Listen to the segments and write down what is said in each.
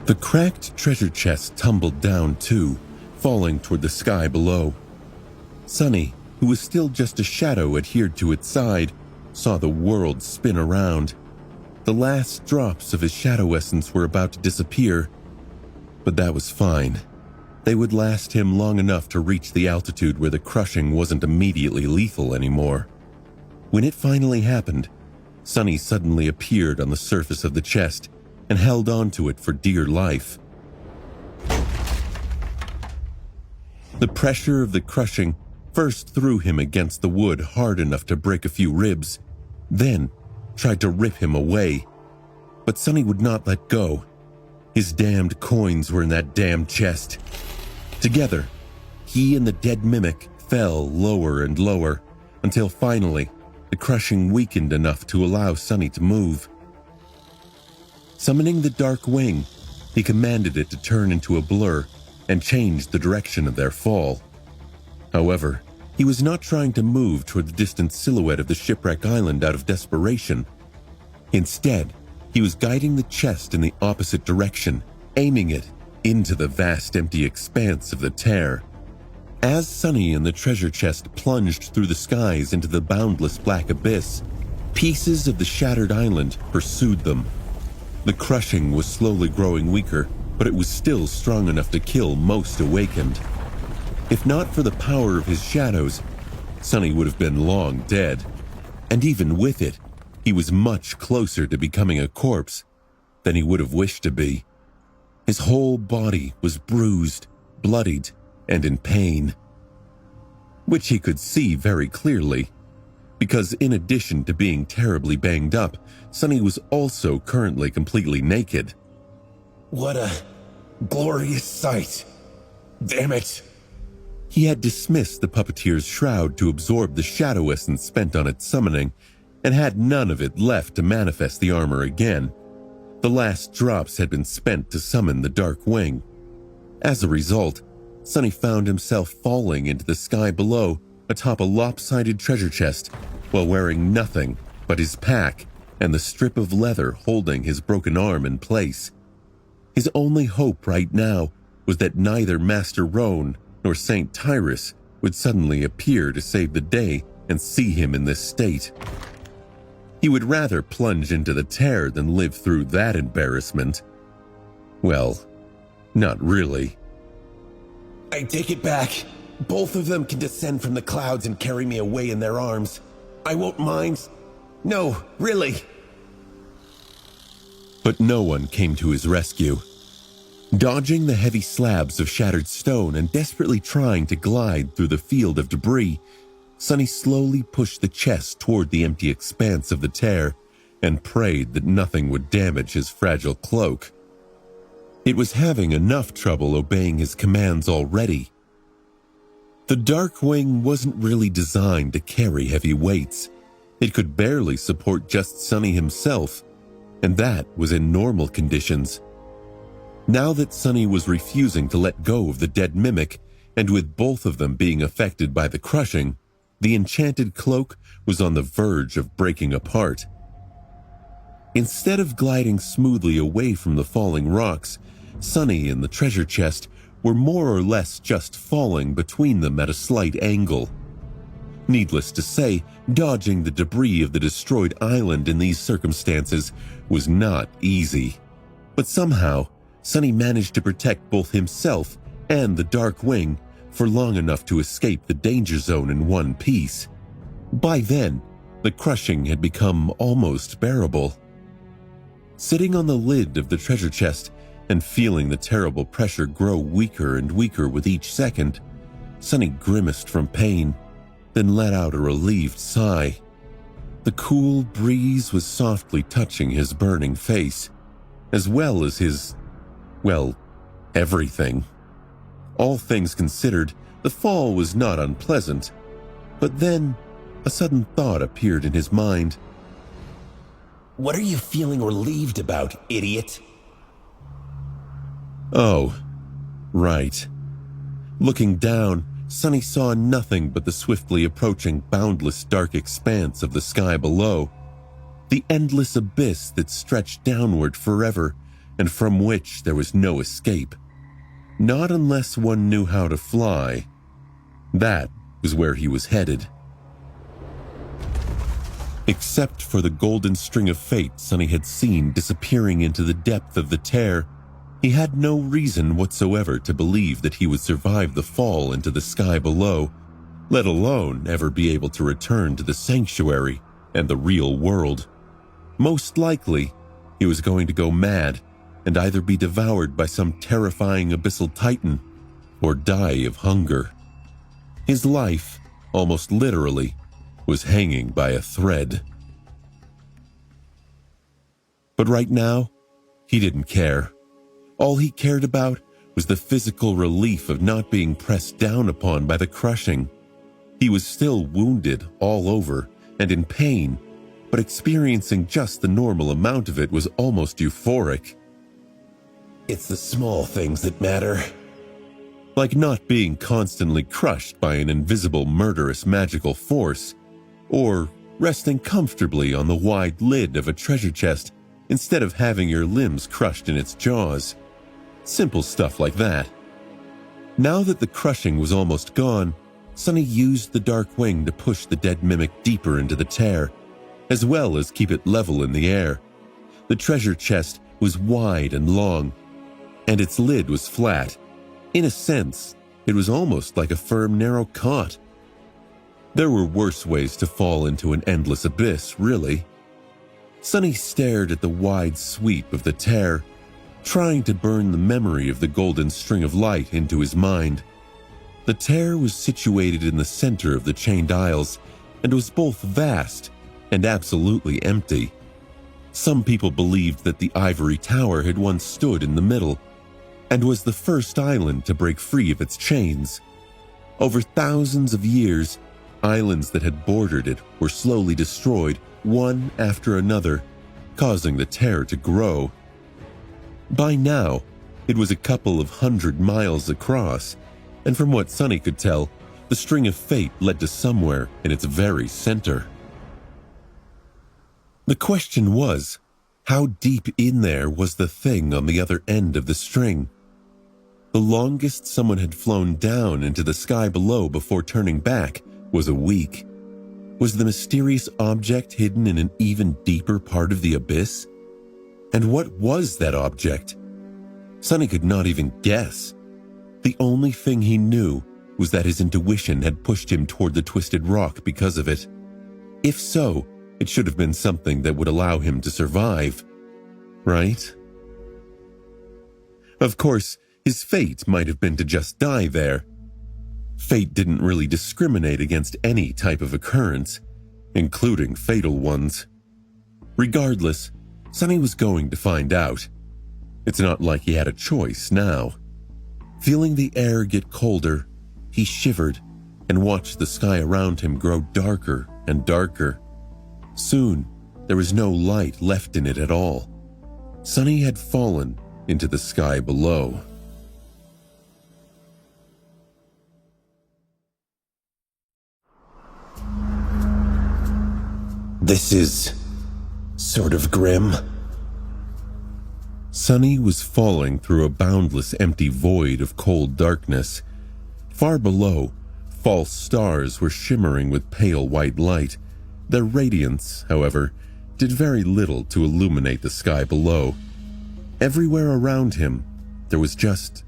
The cracked treasure chest tumbled down too, falling toward the sky below. Sunny, who was still just a shadow adhered to its side, saw the world spin around. The last drops of his shadow essence were about to disappear, but that was fine. They would last him long enough to reach the altitude where the crushing wasn't immediately lethal anymore. When it finally happened, Sunny suddenly appeared on the surface of the chest and held onto it for dear life. The pressure of the crushing first threw him against the wood hard enough to break a few ribs, then tried to rip him away. But Sunny would not let go. His damned coins were in that damned chest. Together, he and the dead mimic fell lower and lower, until finally, the crushing weakened enough to allow Sunny to move. Summoning the Dark Wing, he commanded it to turn into a blur and change the direction of their fall. However, he was not trying to move toward the distant silhouette of the shipwreck island out of desperation. Instead, he was guiding the chest in the opposite direction, aiming it into the vast empty expanse of the tear. As Sunny and the treasure chest plunged through the skies into the boundless black abyss, pieces of the shattered island pursued them. The crushing was slowly growing weaker, but it was still strong enough to kill most awakened. If not for the power of his shadows, Sunny would have been long dead. And even with it, he was much closer to becoming a corpse than he would have wished to be. His whole body was bruised, bloodied, and in pain, which he could see very clearly, because in addition to being terribly banged up, Sunny was also currently completely naked. What a glorious sight! Damn it! He had dismissed the puppeteer's shroud to absorb the shadow essence spent on its summoning, and had none of it left to manifest the armor again. The last drops had been spent to summon the Dark Wing. As a result, Sunny found himself falling into the sky below atop a lopsided treasure chest while wearing nothing but his pack and the strip of leather holding his broken arm in place. His only hope right now was that neither Master Roan nor Saint Tyrus would suddenly appear to save the day and see him in this state. He would rather plunge into the tear than live through that embarrassment. Well, not really. I take it back. Both of them can descend from the clouds and carry me away in their arms. I won't mind. No, really. But no one came to his rescue. Dodging the heavy slabs of shattered stone and desperately trying to glide through the field of debris, Sunny slowly pushed the chest toward the empty expanse of the tear and prayed that nothing would damage his fragile cloak. It was having enough trouble obeying his commands already. The Dark Wing wasn't really designed to carry heavy weights. It could barely support just Sunny himself, and that was in normal conditions. Now that Sunny was refusing to let go of the dead mimic, and with both of them being affected by the crushing, the enchanted cloak was on the verge of breaking apart. Instead of gliding smoothly away from the falling rocks, Sunny and the treasure chest were more or less just falling between them at a slight angle. Needless to say, dodging the debris of the destroyed island in these circumstances was not easy. But somehow, Sunny managed to protect both himself and the Dark Wing for long enough to escape the danger zone in one piece. By then, the crushing had become almost bearable. Sitting on the lid of the treasure chest and feeling the terrible pressure grow weaker and weaker with each second, Sunny grimaced from pain, then let out a relieved sigh. The cool breeze was softly touching his burning face, as well as his, well, everything. All things considered, the fall was not unpleasant, but then a sudden thought appeared in his mind. What are you feeling relieved about, idiot? Oh, right. Looking down, Sunny saw nothing but the swiftly approaching boundless dark expanse of the sky below, the endless abyss that stretched downward forever and from which there was no escape. Not unless one knew how to fly. That was where he was headed. Except for the golden string of fate Sonny had seen disappearing into the depth of the tear, he had no reason whatsoever to believe that he would survive the fall into the sky below, let alone ever be able to return to the sanctuary and the real world. Most likely, he was going to go mad and either be devoured by some terrifying abyssal titan or die of hunger. His life, almost literally, was hanging by a thread. But right now, he didn't care. All he cared about was the physical relief of not being pressed down upon by the crushing. He was still wounded all over and in pain, but experiencing just the normal amount of it was almost euphoric. It's the small things that matter. Like not being constantly crushed by an invisible murderous magical force, or resting comfortably on the wide lid of a treasure chest instead of having your limbs crushed in its jaws. Simple stuff like that. Now that the crushing was almost gone, Sonny used the dark wing to push the dead mimic deeper into the tear, as well as keep it level in the air. The treasure chest was wide and long, and its lid was flat. In a sense, it was almost like a firm, narrow cot. There were worse ways to fall into an endless abyss, really. Sonny stared at the wide sweep of the tear, trying to burn the memory of the golden string of light into his mind. The tear was situated in the center of the chained aisles and was both vast and absolutely empty. Some people believed that the ivory tower had once stood in the middle and was the first island to break free of its chains. Over thousands of years, islands that had bordered it were slowly destroyed one after another, causing the tear to grow. By now, it was a couple of 100 miles across, and from what Sonny could tell, the string of fate led to somewhere in its very center. The question was, how deep in there was the thing on the other end of the string? The longest someone had flown down into the sky below before turning back was a week. Was the mysterious object hidden in an even deeper part of the abyss? And what was that object? Sonny could not even guess. The only thing he knew was that his intuition had pushed him toward the twisted rock because of it. If so, it should have been something that would allow him to survive, right? Of course, his fate might have been to just die there. Fate didn't really discriminate against any type of occurrence, including fatal ones. Regardless, Sonny was going to find out. It's not like he had a choice now. Feeling the air get colder, he shivered and watched the sky around him grow darker and darker. Soon, there was no light left in it at all. Sonny had fallen into the sky below. This is sort of grim. Sonny was falling through a boundless empty void of cold darkness. Far below, false stars were shimmering with pale white light. Their radiance, however, did very little to illuminate the sky below. Everywhere around him, there was just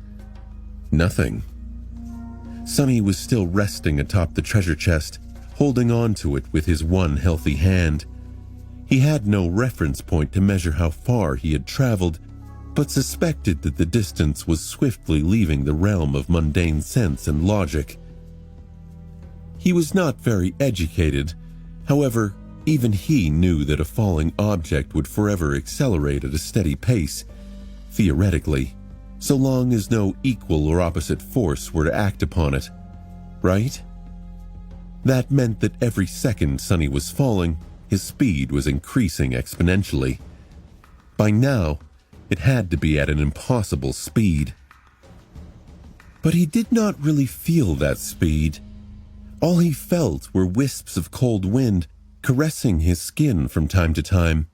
nothing. Sonny was still resting atop the treasure chest, holding on to it with his one healthy hand. He had no reference point to measure how far he had traveled, but suspected that the distance was swiftly leaving the realm of mundane sense and logic. He was not very educated. However, even he knew that a falling object would forever accelerate at a steady pace, theoretically, so long as no equal or opposite force were to act upon it, right? That meant that every second Sonny was falling, his speed was increasing exponentially. By now, it had to be at an impossible speed. But he did not really feel that speed. All he felt were wisps of cold wind caressing his skin from time to time.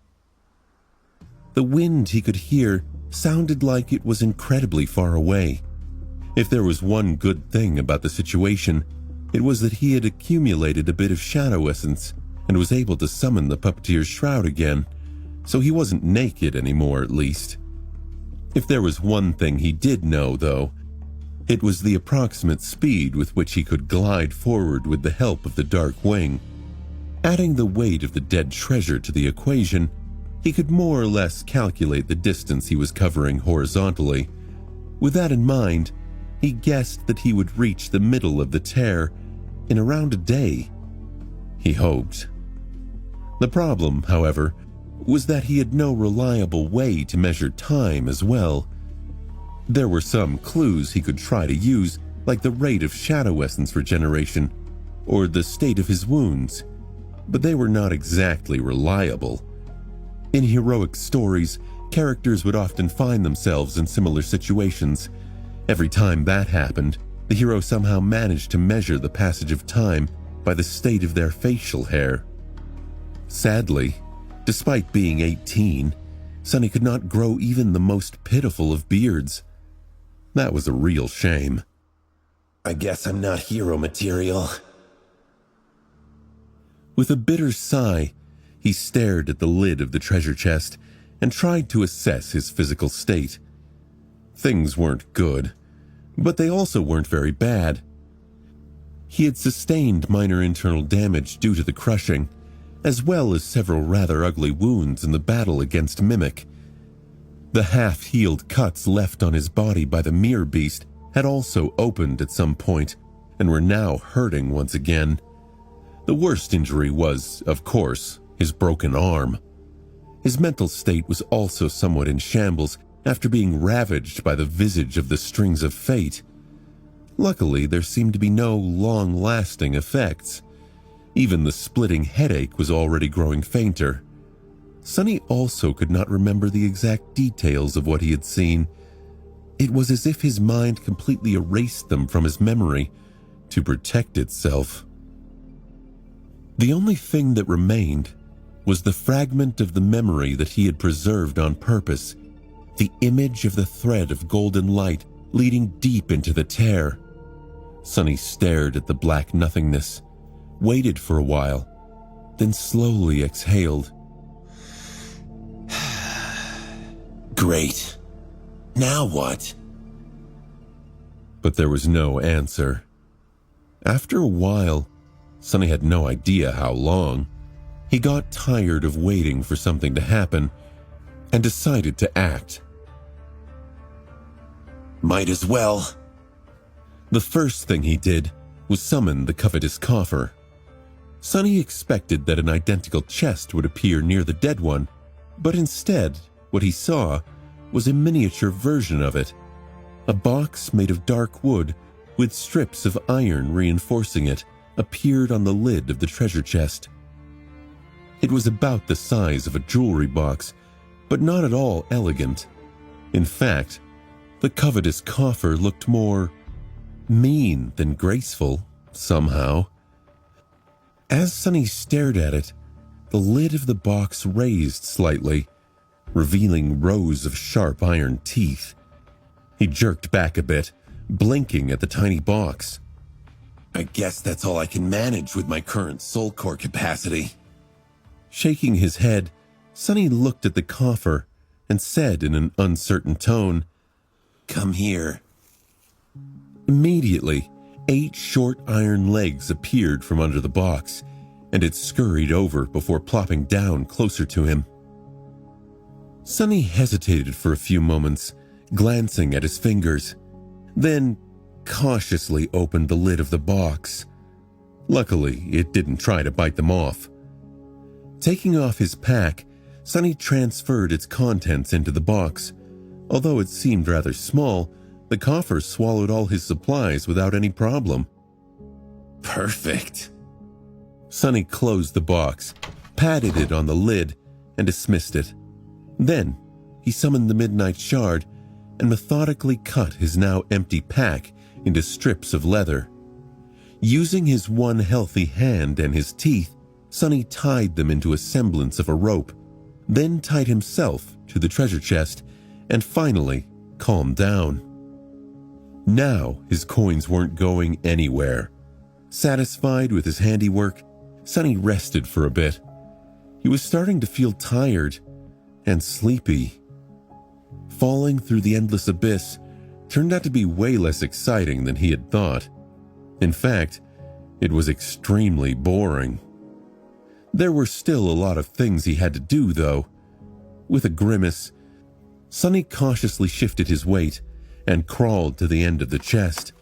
The wind he could hear sounded like it was incredibly far away. If there was one good thing about the situation, it was that he had accumulated a bit of shadow essence and was able to summon the puppeteer's shroud again, so he wasn't naked anymore at least. If there was one thing he did know, though, it was the approximate speed with which he could glide forward with the help of the dark wing. Adding the weight of the dead treasure to the equation, he could more or less calculate the distance he was covering horizontally. With that in mind, he guessed that he would reach the middle of the tear in around a day. He hoped. The problem, however, was that he had no reliable way to measure time as well. There were some clues he could try to use, like the rate of shadow essence regeneration or the state of his wounds, but they were not exactly reliable. In heroic stories, characters would often find themselves in similar situations. Every time that happened, the hero somehow managed to measure the passage of time by the state of their facial hair. Sadly, despite being 18, Sonny could not grow even the most pitiful of beards. That was a real shame. I guess I'm not hero material. With a bitter sigh, he stared at the lid of the treasure chest and tried to assess his physical state. Things weren't good, but they also weren't very bad. He had sustained minor internal damage due to the crushing, as well as several rather ugly wounds in the battle against Mimic. The half-healed cuts left on his body by the Mirror Beast had also opened at some point and were now hurting once again. The worst injury was, of course, his broken arm. His mental state was also somewhat in shambles after being ravaged by the visage of the Strings of Fate. Luckily, there seemed to be no long-lasting effects. Even the splitting headache was already growing fainter. Sonny also could not remember the exact details of what he had seen. It was as if his mind completely erased them from his memory to protect itself. The only thing that remained was the fragment of the memory that he had preserved on purpose, the image of the thread of golden light leading deep into the tear. Sonny stared at the black nothingness, waited for a while, then slowly exhaled. Great. Now what? But there was no answer. After a while, Sonny had no idea how long, he got tired of waiting for something to happen and decided to act. Might as well. The first thing he did was summon the covetous coffer. Sonny expected that an identical chest would appear near the dead one, but instead, what he saw was a miniature version of it. A box made of dark wood with strips of iron reinforcing it appeared on the lid of the treasure chest. It was about the size of a jewelry box, but not at all elegant. In fact, the covetous coffer looked more mean than graceful, somehow. As Sonny stared at it, the lid of the box raised slightly, revealing rows of sharp iron teeth. He jerked back a bit, blinking at the tiny box. I guess that's all I can manage with my current soul core capacity. Shaking his head, Sonny looked at the coffer and said in an uncertain tone, "Come here." Immediately, 8 short iron legs appeared from under the box, and it scurried over before plopping down closer to him. Sonny hesitated for a few moments, glancing at his fingers, then cautiously opened the lid of the box. Luckily, it didn't try to bite them off. Taking off his pack, Sonny transferred its contents into the box. Although it seemed rather small, the coffer swallowed all his supplies without any problem. Perfect. Sonny closed the box, patted it on the lid, and dismissed it. Then, he summoned the Midnight Shard and methodically cut his now empty pack into strips of leather. Using his one healthy hand and his teeth, Sonny tied them into a semblance of a rope, then tied himself to the treasure chest and finally calmed down. Now his coins weren't going anywhere. Satisfied with his handiwork, Sonny rested for a bit. He was starting to feel tired and sleepy. Falling through the endless abyss turned out to be way less exciting than he had thought. In fact, it was extremely boring. There were still a lot of things he had to do, though. With a grimace, Sonny cautiously shifted his weight and crawled to the end of the chest.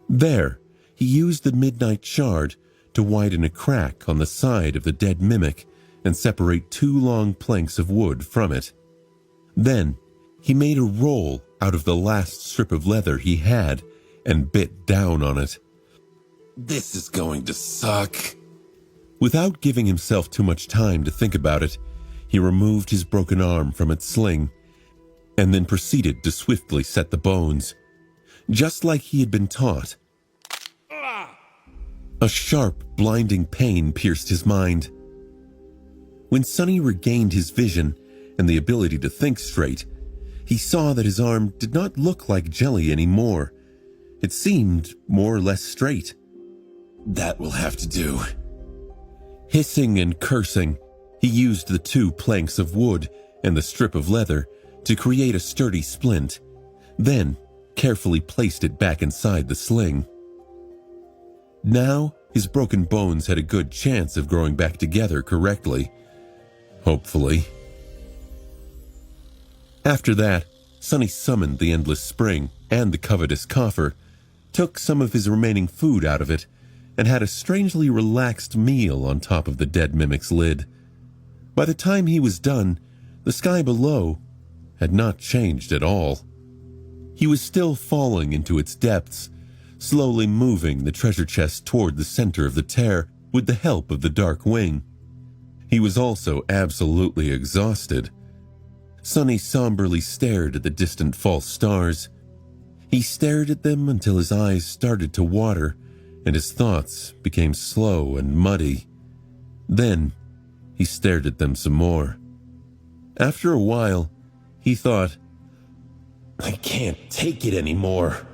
There, he used the midnight shard to widen a crack on the side of the dead mimic and separate 2 long planks of wood from it. Then, he made a roll out of the last strip of leather he had and bit down on it. This is going to suck. Without giving himself too much time to think about it, he removed his broken arm from its sling and then proceeded to swiftly set the bones, just like he had been taught. A sharp, blinding pain pierced his mind. When Sonny regained his vision and the ability to think straight, he saw that his arm did not look like jelly anymore. It seemed more or less straight. That will have to do. Hissing and cursing, he used the 2 planks of wood and the strip of leather to create a sturdy splint, then carefully placed it back inside the sling. Now, his broken bones had a good chance of growing back together correctly. Hopefully. After that, Sonny summoned the Endless Spring and the Covetous Coffer, took some of his remaining food out of it, and had a strangely relaxed meal on top of the dead mimic's lid. By the time he was done, the sky below had not changed at all. He was still falling into its depths, slowly moving the treasure chest toward the center of the tear with the help of the Dark Wing. He was also absolutely exhausted. Sonny somberly stared at the distant false stars. He stared at them until his eyes started to water and his thoughts became slow and muddy. Then, he stared at them some more. After a while, he thought, I can't take it anymore.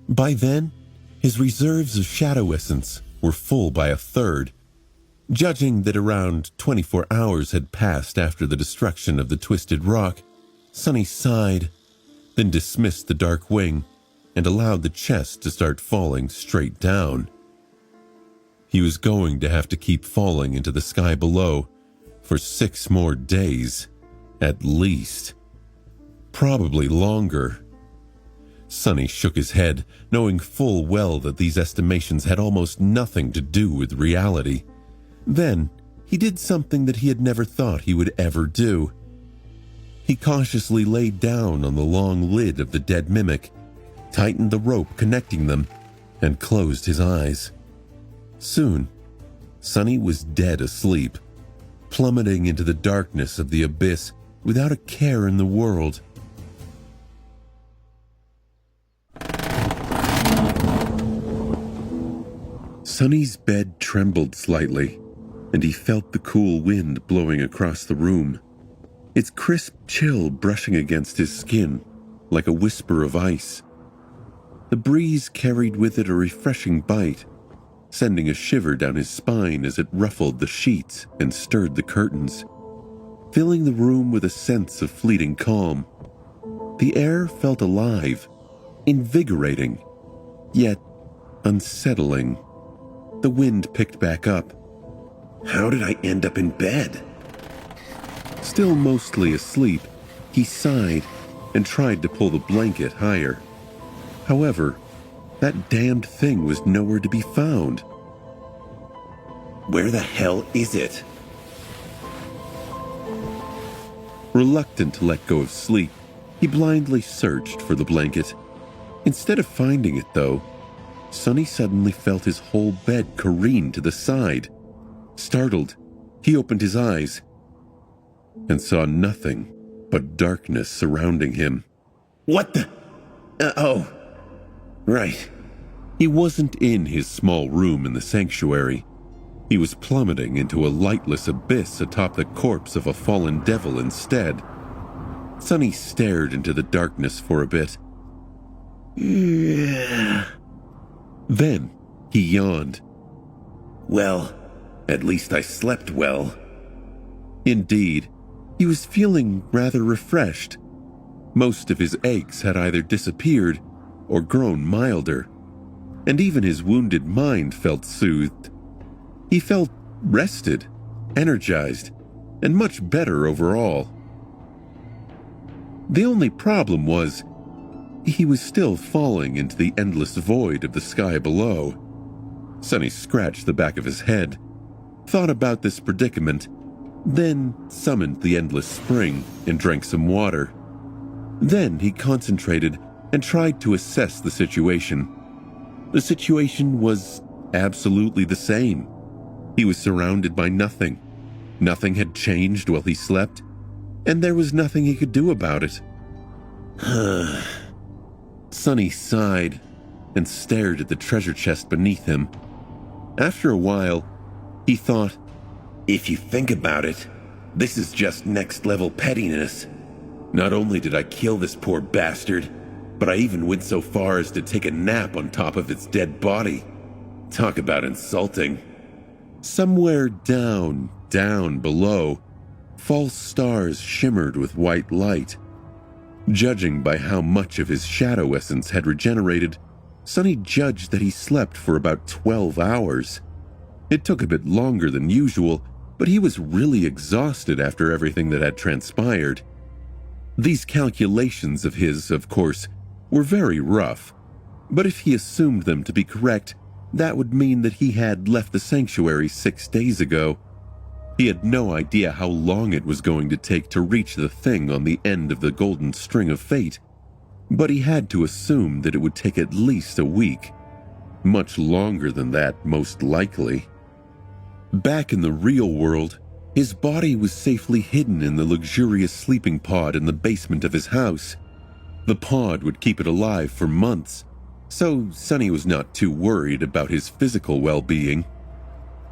By then, his reserves of shadow essence were full by a third. Judging that around 24 hours had passed after the destruction of the Twisted Rock, Sonny sighed, then dismissed the Dark Wing and allowed the chest to start falling straight down. He was going to have to keep falling into the sky below for 6 more days, at least. Probably longer. Sonny shook his head, knowing full well that these estimations had almost nothing to do with reality. Then, he did something that he had never thought he would ever do. He cautiously laid down on the long lid of the dead mimic, tightened the rope connecting them, and closed his eyes. Soon, Sonny was dead asleep, plummeting into the darkness of the abyss without a care in the world. Sonny's bed trembled slightly, and he felt the cool wind blowing across the room, its crisp chill brushing against his skin like a whisper of ice. The breeze carried with it a refreshing bite, sending a shiver down his spine as it ruffled the sheets and stirred the curtains, filling the room with a sense of fleeting calm. The air felt alive, invigorating, yet unsettling. The wind picked back up. How did I end up in bed? Still mostly asleep, he sighed and tried to pull the blanket higher. However, that damned thing was nowhere to be found. Where the hell is it? Reluctant to let go of sleep, he blindly searched for the blanket. Instead of finding it, though, Sonny suddenly felt his whole bed careen to the side. Startled, he opened his eyes and saw nothing but darkness surrounding him. What the? Oh, right. He wasn't in his small room in the sanctuary. He was plummeting into a lightless abyss atop the corpse of a fallen devil instead. Sonny stared into the darkness for a bit. Then he yawned. Well, at least I slept well. Indeed, he was feeling rather refreshed. Most of his aches had either disappeared or grown milder, and even his wounded mind felt soothed. He felt rested, energized, and much better overall. The only problem was, he was still falling into the endless void of the sky below. Sonny scratched the back of his head, thought about this predicament, then summoned the endless spring and drank some water. Then he concentrated and tried to assess the situation. The situation was absolutely the same. He was surrounded by nothing. Nothing had changed while he slept, and there was nothing he could do about it. Sonny sighed and stared at the treasure chest beneath him. After a while, he thought, if you think about it, this is just next-level pettiness. Not only did I kill this poor bastard, but I even went so far as to take a nap on top of its dead body. Talk about insulting. Somewhere down below, false stars shimmered with white light. Judging by how much of his shadow essence had regenerated, Sonny judged that he slept for about 12 hours. It took a bit longer than usual, but he was really exhausted after everything that had transpired. These calculations of his, of course, were very rough, but if he assumed them to be correct, that would mean that he had left the sanctuary 6 days ago. He had no idea how long it was going to take to reach the thing on the end of the golden string of fate, but he had to assume that it would take at least a week. Much longer than that, most likely. Back in the real world, his body was safely hidden in the luxurious sleeping pod in the basement of his house. The pod would keep it alive for months, so Sonny was not too worried about his physical well-being.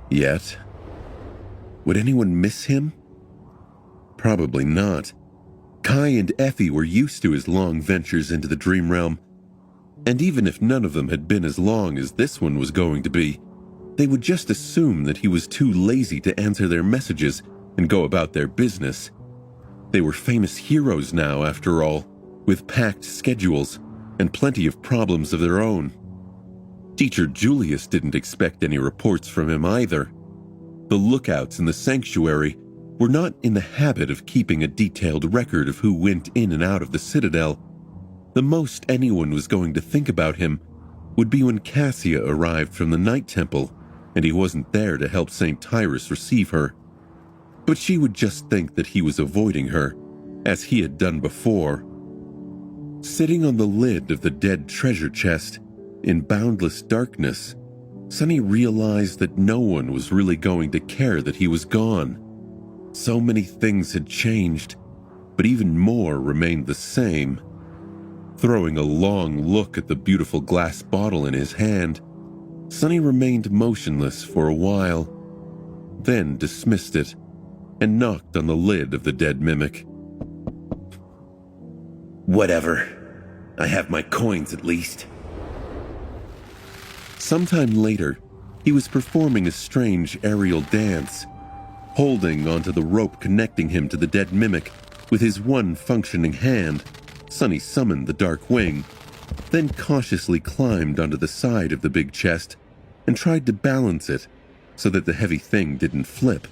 Yet, would anyone miss him? Probably not. Kai and Effie were used to his long ventures into the dream realm, and even if none of them had been as long as this one was going to be, they would just assume that he was too lazy to answer their messages and go about their business. They were famous heroes now, after all, with packed schedules and plenty of problems of their own. Teacher Julius didn't expect any reports from him either. The lookouts in the sanctuary were not in the habit of keeping a detailed record of who went in and out of the Citadel. The most anyone was going to think about him would be when Cassia arrived from the Night Temple and he wasn't there to help St. Tyrus receive her. But she would just think that he was avoiding her, as he had done before. Sitting on the lid of the dead treasure chest, in boundless darkness, Sonny realized that no one was really going to care that he was gone. So many things had changed, but even more remained the same. Throwing a long look at the beautiful glass bottle in his hand, Sonny remained motionless for a while, then dismissed it and knocked on the lid of the dead mimic. Whatever. I have my coins at least. Sometime later, he was performing a strange aerial dance. Holding onto the rope connecting him to the dead mimic with his one functioning hand, Sonny summoned the Dark Wing, then cautiously climbed onto the side of the big chest and tried to balance it so that the heavy thing didn't flip.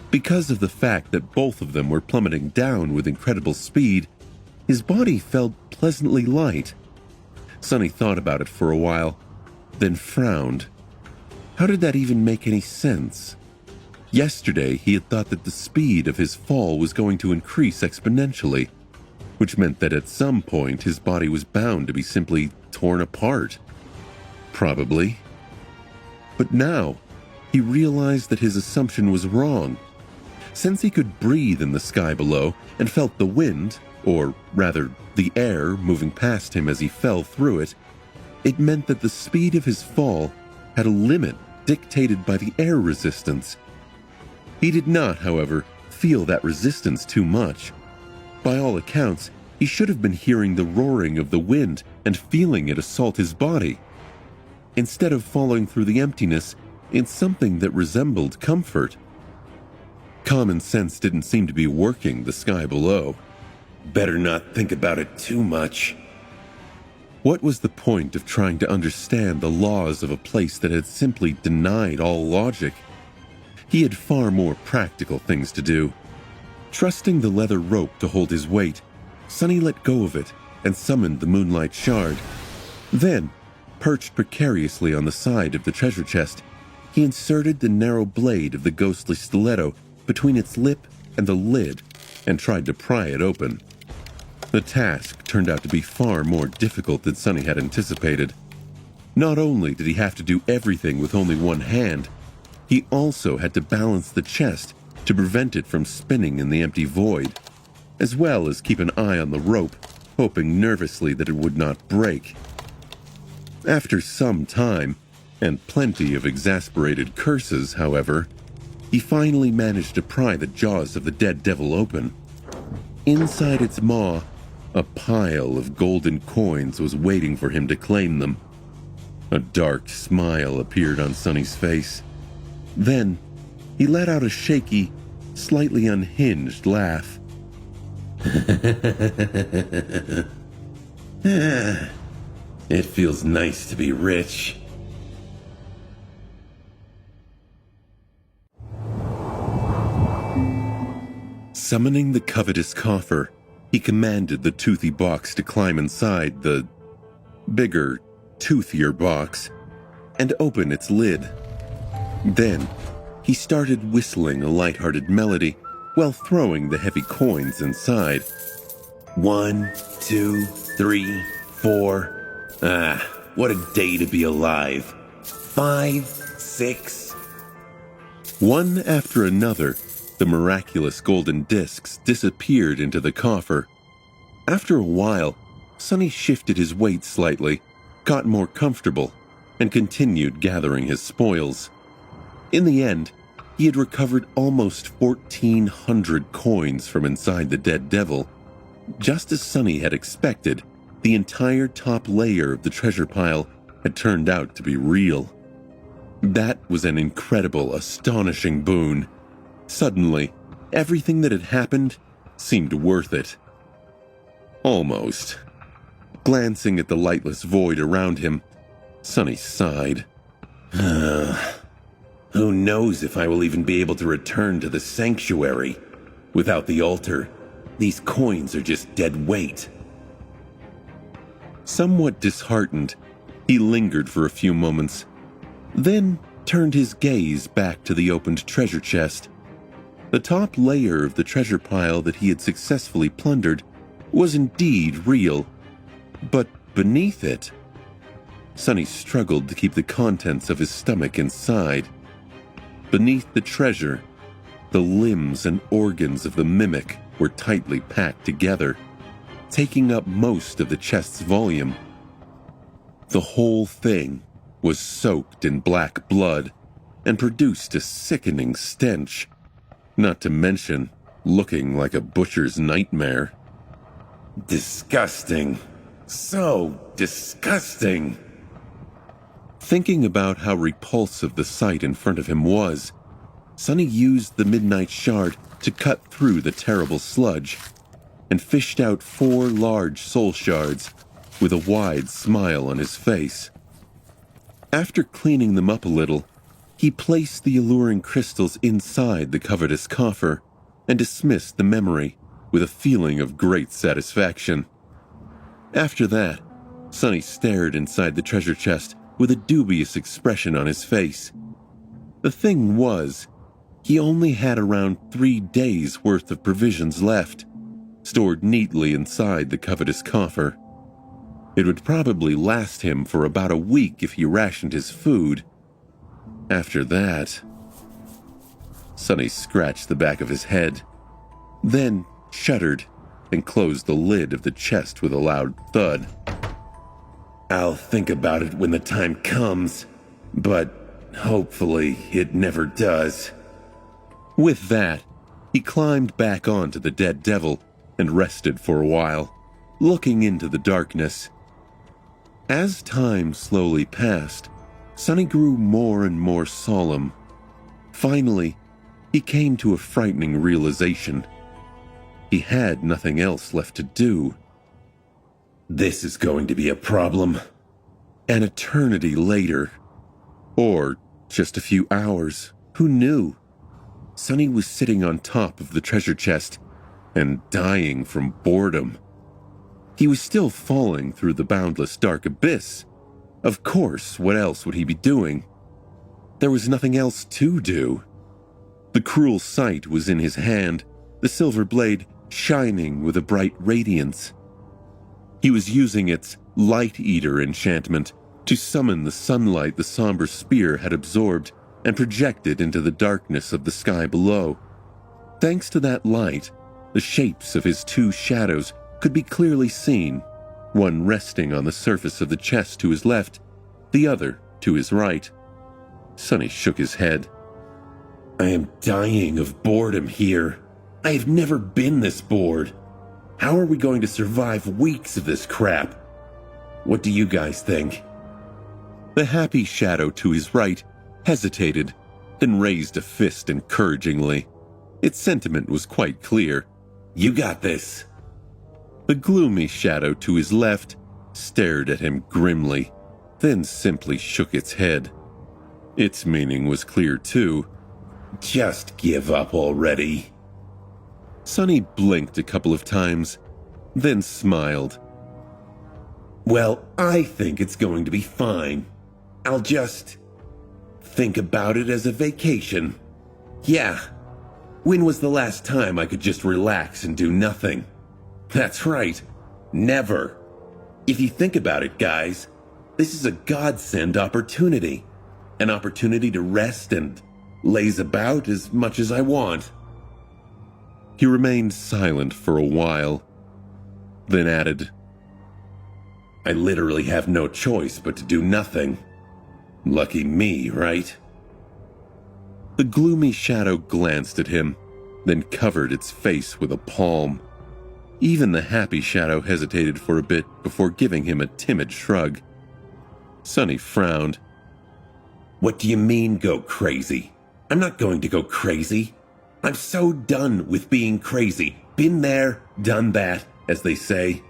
Because of the fact that both of them were plummeting down with incredible speed, his body felt pleasantly light. Sonny thought about it for a while, then frowned. How did that even make any sense? Yesterday, he had thought that the speed of his fall was going to increase exponentially, which meant that at some point his body was bound to be simply torn apart. Probably. But now, he realized that his assumption was wrong. Since he could breathe in the sky below and felt the wind, or rather the air, moving past him as he fell through it, it meant that the speed of his fall had a limit dictated by the air resistance. He did not, however, feel that resistance too much. By all accounts, he should have been hearing the roaring of the wind and feeling it assault his body. Instead of falling through the emptiness in something that resembled comfort. Common sense didn't seem to be working the sky below. Better not think about it too much. What was the point of trying to understand the laws of a place that had simply denied all logic? He had far more practical things to do. Trusting the leather rope to hold his weight, Sonny let go of it and summoned the Moonlight Shard. Then, perched precariously on the side of the treasure chest, he inserted the narrow blade of the ghostly stiletto between its lip and the lid and tried to pry it open. The task turned out to be far more difficult than Sonny had anticipated. Not only did he have to do everything with only one hand, he also had to balance the chest to prevent it from spinning in the empty void, as well as keep an eye on the rope, hoping nervously that it would not break. After some time, and plenty of exasperated curses, however, he finally managed to pry the jaws of the dead devil open. Inside its maw, a pile of golden coins was waiting for him to claim them. A dark smile appeared on Sonny's face. Then, he let out a shaky, slightly unhinged laugh. It feels nice to be rich. Summoning the covetous coffer, he commanded the toothy box to climb inside the bigger, toothier box and open its lid. Then, he started whistling a light-hearted melody while throwing the heavy coins inside. 1, 2, 3, 4. What a day to be alive. 5, 6. One after another, the miraculous golden discs disappeared into the coffer. After a while, Sonny shifted his weight slightly, got more comfortable, and continued gathering his spoils. In the end, he had recovered almost 1,400 coins from inside the dead devil. Just as Sonny had expected, the entire top layer of the treasure pile had turned out to be real. That was an incredible, astonishing boon. Suddenly, everything that had happened seemed worth it. Almost. Glancing at the lightless void around him, Sonny sighed. Who knows if I will even be able to return to the sanctuary? Without the altar, these coins are just dead weight. Somewhat disheartened, he lingered for a few moments, then turned his gaze back to the opened treasure chest. The top layer of the treasure pile that he had successfully plundered was indeed real, but beneath it, Sonny struggled to keep the contents of his stomach inside. Beneath the treasure, the limbs and organs of the mimic were tightly packed together, taking up most of the chest's volume. The whole thing was soaked in black blood and produced a sickening stench, not to mention looking like a butcher's nightmare. Disgusting. So disgusting. Thinking about how repulsive the sight in front of him was, Sonny used the Midnight Shard to cut through the terrible sludge and fished out 4 large soul shards with a wide smile on his face. After cleaning them up a little, he placed the alluring crystals inside the covetous coffer and dismissed the memory with a feeling of great satisfaction. After that, Sonny stared inside the treasure chest with a dubious expression on his face. The thing was, he only had around 3 days' worth of provisions left, stored neatly inside the covetous coffer. It would probably last him for about a week if he rationed his food. After that, Sonny scratched the back of his head, then shuddered and closed the lid of the chest with a loud thud. I'll think about it when the time comes, but hopefully it never does. With that, he climbed back onto the dead devil and rested for a while, looking into the darkness. As time slowly passed, Sonny grew more and more solemn. Finally, he came to a frightening realization. He had nothing else left to do. This is going to be a problem. An eternity later, or just a few hours, who knew? Sonny was sitting on top of the treasure chest and dying from boredom. He was still falling through the boundless dark abyss. Of course, what else would he be doing? There was nothing else to do. The cruel sight was in his hand, the silver blade shining with a bright radiance. He was using its Light Eater enchantment to summon the sunlight the somber spear had absorbed and projected into the darkness of the sky below. Thanks to that light, the shapes of his two shadows could be clearly seen, one resting on the surface of the chest to his left, the other to his right. Sonny shook his head. I am dying of boredom here. I have never been this bored. How are we going to survive weeks of this crap? What do you guys think? The happy shadow to his right hesitated, then raised a fist encouragingly. Its sentiment was quite clear. You got this. The gloomy shadow to his left stared at him grimly, then simply shook its head. Its meaning was clear too. Just give up already. Sonny blinked a couple of times, then smiled. Well, I think it's going to be fine. I'll just think about it as a vacation. Yeah. When was the last time I could just relax and do nothing? That's right. Never. If you think about it, guys, this is a godsend opportunity. An opportunity to rest and laze about as much as I want. He remained silent for a while, then added, I literally have no choice but to do nothing. Lucky me, right? The gloomy shadow glanced at him, then covered its face with a palm. Even the happy shadow hesitated for a bit before giving him a timid shrug. Sonny frowned. What do you mean, go crazy? I'm not going to go crazy. I'm so done with being crazy. Been there, done that, as they say.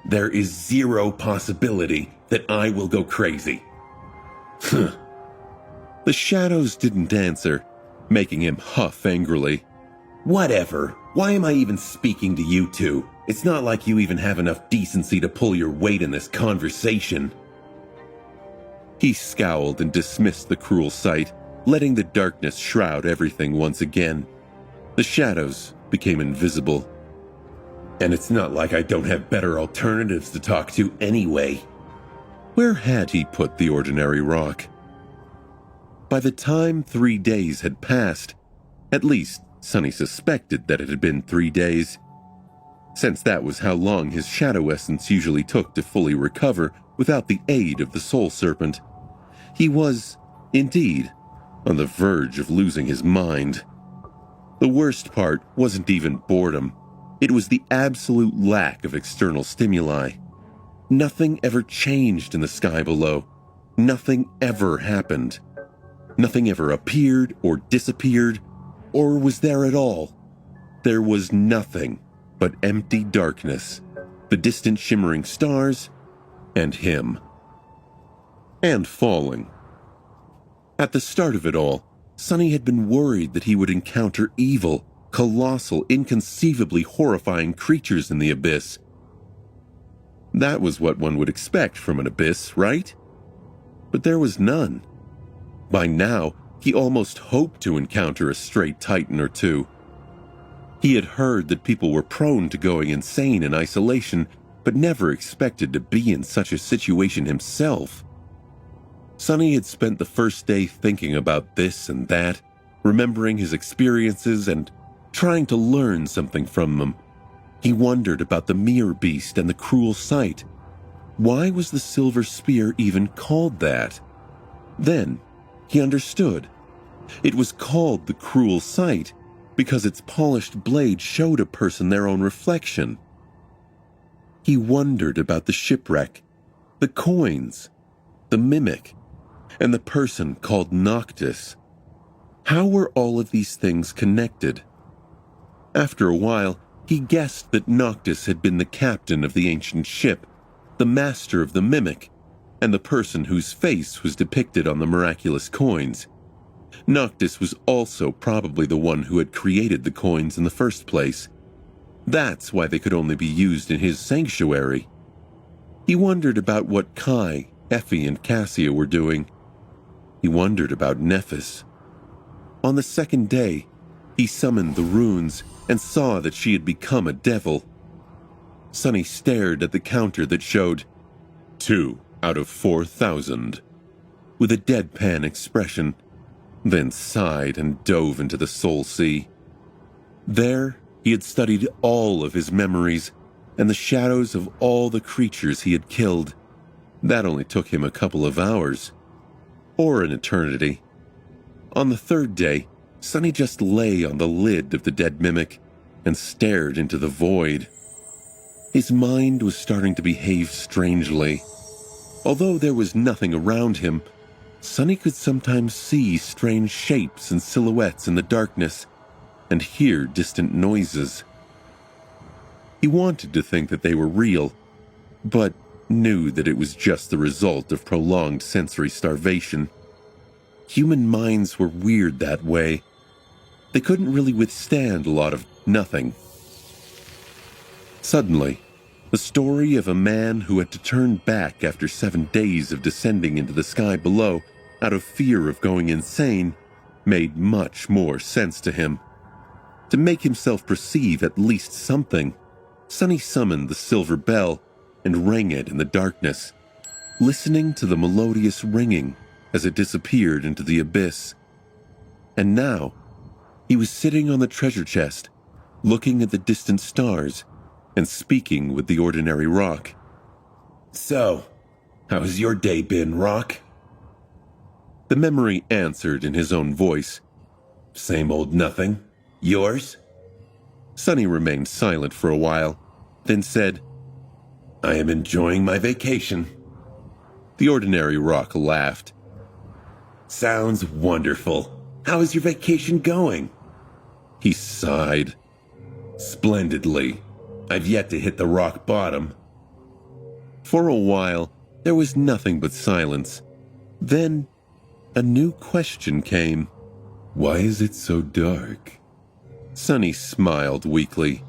There is zero possibility that I will go crazy. The shadows didn't answer, making him huff angrily. Whatever. Why am I even speaking to you two? It's not like you even have enough decency to pull your weight in this conversation. He scowled and dismissed the cruel sight, letting the darkness shroud everything once again. The shadows became invisible. And it's not like I don't have better alternatives to talk to anyway. Where had he put the ordinary rock? By the time 3 days had passed, at least Sonny suspected that it had been 3 days. Since that was how long his shadow essence usually took to fully recover without the aid of the soul serpent, he was, indeed, on the verge of losing his mind. The worst part wasn't even boredom. It was the absolute lack of external stimuli. Nothing ever changed in the sky below. Nothing ever happened. Nothing ever appeared or disappeared, or was there at all. There was nothing but empty darkness, the distant shimmering stars, and him. And falling. At the start of it all, Sonny had been worried that he would encounter evil, colossal, inconceivably horrifying creatures in the abyss. That was what one would expect from an abyss, right? But there was none. By now, he almost hoped to encounter a stray titan or two. He had heard that people were prone to going insane in isolation, but never expected to be in such a situation himself. Sonny had spent the first day thinking about this and that, remembering his experiences and trying to learn something from them. He wondered about the mirror beast and the cruel sight. Why was the silver spear even called that? Then, He understood. It was called the Cruel Sight because its polished blade showed a person their own reflection. He wondered about the shipwreck, the coins, the mimic, and the person called Noctis. How were all of these things connected? After a while, he guessed that Noctis had been the captain of the ancient ship, the master of the mimic, and the person whose face was depicted on the miraculous coins. Noctis was also probably the one who had created the coins in the first place. That's why they could only be used in his sanctuary. He wondered about what Kai, Effie, and Cassia were doing. He wondered about Nephis. On the second day, he summoned the runes and saw that she had become a devil. Sonny stared at the counter that showed 2 out of 4,000 with a deadpan expression, then sighed and dove into the soul sea. There, he had studied all of his memories and the shadows of all the creatures he had killed. That only took him a couple of hours, or an eternity. On the third day, Sonny just lay on the lid of the dead mimic and stared into the void. His mind was starting to behave strangely. Although there was nothing around him, Sonny could sometimes see strange shapes and silhouettes in the darkness and hear distant noises. He wanted to think that they were real, but knew that it was just the result of prolonged sensory starvation. Human minds were weird that way. They couldn't really withstand a lot of nothing. Suddenly, the story of a man who had to turn back after 7 days of descending into the sky below out of fear of going insane made much more sense to him. To make himself perceive at least something, Sonny summoned the silver bell and rang it in the darkness, listening to the melodious ringing as it disappeared into the abyss. And now, he was sitting on the treasure chest, looking at the distant stars and speaking with the ordinary rock. So, how's your day been, Rock? The memory answered in his own voice. Same old nothing. Yours? Sonny remained silent for a while, then said, I am enjoying my vacation. The ordinary rock laughed. Sounds wonderful. How is your vacation going? He sighed. Splendidly. I've yet to hit the rock bottom. For a while, there was nothing but silence. Then, a new question came. Why is it so dark? Sonny smiled weakly.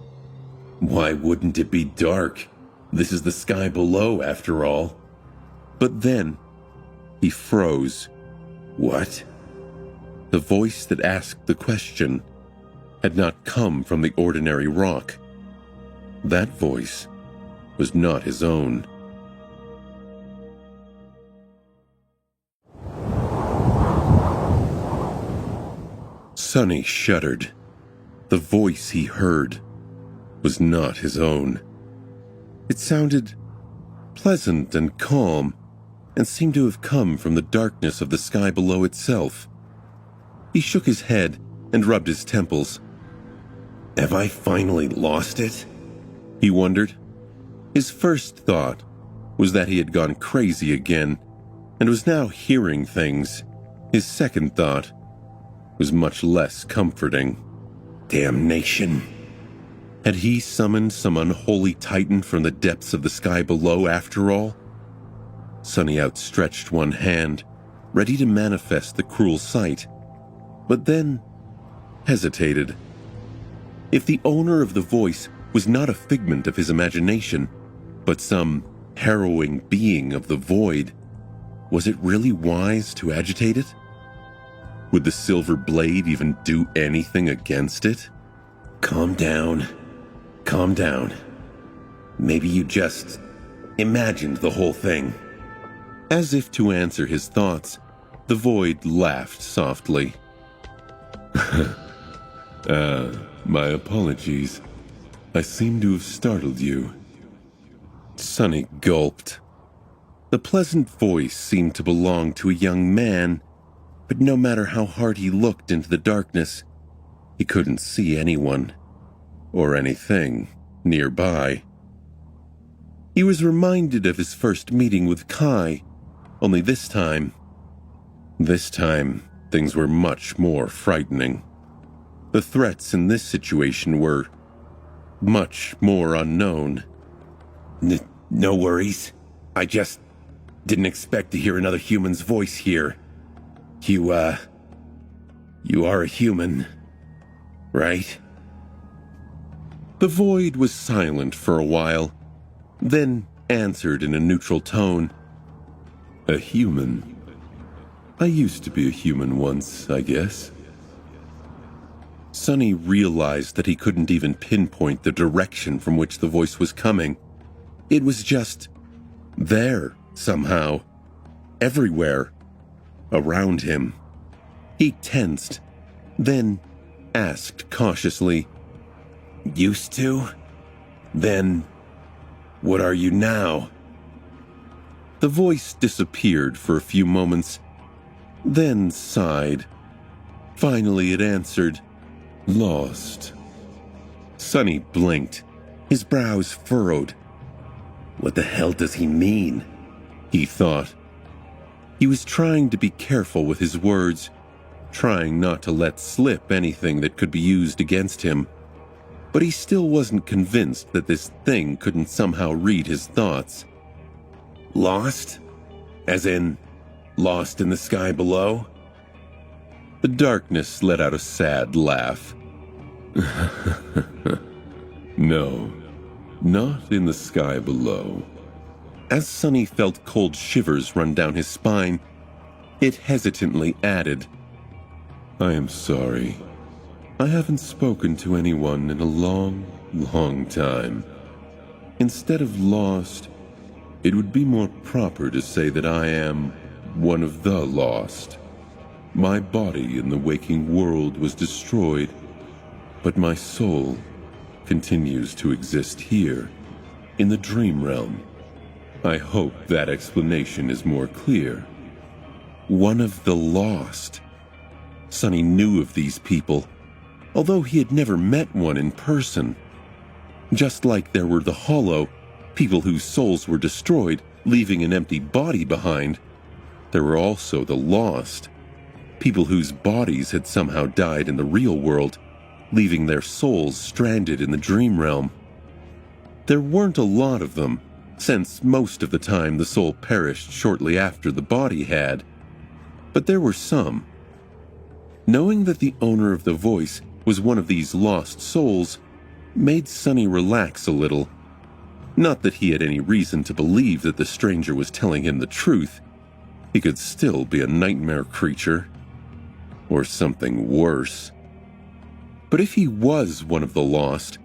Why wouldn't it be dark? This is the sky below, after all. But then, he froze. What? The voice that asked the question had not come from the ordinary rock. That voice was not his own. Sonny shuddered. The voice he heard was not his own. It sounded pleasant and calm, and seemed to have come from the darkness of the sky below itself. He shook his head and rubbed his temples. Have I finally lost it? He wondered. His first thought was that he had gone crazy again and was now hearing things. His second thought was much less comforting. Damnation. Had he summoned some unholy titan from the depths of the sky below after all? Sonny outstretched one hand, ready to manifest the cruel sight, but then hesitated. If the owner of the voice was not a figment of his imagination, but some harrowing being of the void, was it really wise to agitate it? Would the silver blade even do anything against it? Calm down. Calm down. Maybe you just imagined the whole thing. As if to answer his thoughts, the void laughed softly. My apologies. I seem to have startled you. Sonny gulped. The pleasant voice seemed to belong to a young man, But no matter how hard he looked into the darkness, he couldn't see anyone or anything nearby. He was reminded of his first meeting with Kai, only this time, things were much more frightening. The threats in this situation were much more unknown. No worries. I just didn't expect to hear another human's voice here. You are a human, right? The void was silent for a while, then answered in a neutral tone. A human? I used to be a human once, I guess. Sonny realized that he couldn't even pinpoint the direction from which the voice was coming. It was just there, somehow. Everywhere. Around him. He tensed, then asked cautiously, Used to? Then, what are you now? The voice disappeared for a few moments, then sighed. Finally it answered, Lost. Sonny blinked, his brows furrowed. What the hell does he mean? He thought. He was trying to be careful with his words, trying not to let slip anything that could be used against him. But he still wasn't convinced that this thing couldn't somehow read his thoughts. Lost? As in, lost in the sky below? The darkness let out a sad laugh. No, not in the sky below. As Sonny felt cold shivers run down his spine, it hesitantly added, I am sorry. I haven't spoken to anyone in a long, long time. Instead of lost, it would be more proper to say that I am one of the lost. My body in the waking world was destroyed, but my soul continues to exist here, in the dream realm. I hope that explanation is more clear. One of the lost. Sonny knew of these people, although he had never met one in person. Just like there were the Hollow, people whose souls were destroyed, leaving an empty body behind, there were also the lost, people whose bodies had somehow died in the real world, leaving their souls stranded in the dream realm. There weren't a lot of them, since most of the time the soul perished shortly after the body had, but there were some. Knowing that the owner of the voice was one of these lost souls made Sonny relax a little. Not that he had any reason to believe that the stranger was telling him the truth. He could still be a nightmare creature. Or something worse. But if he was one of the lost,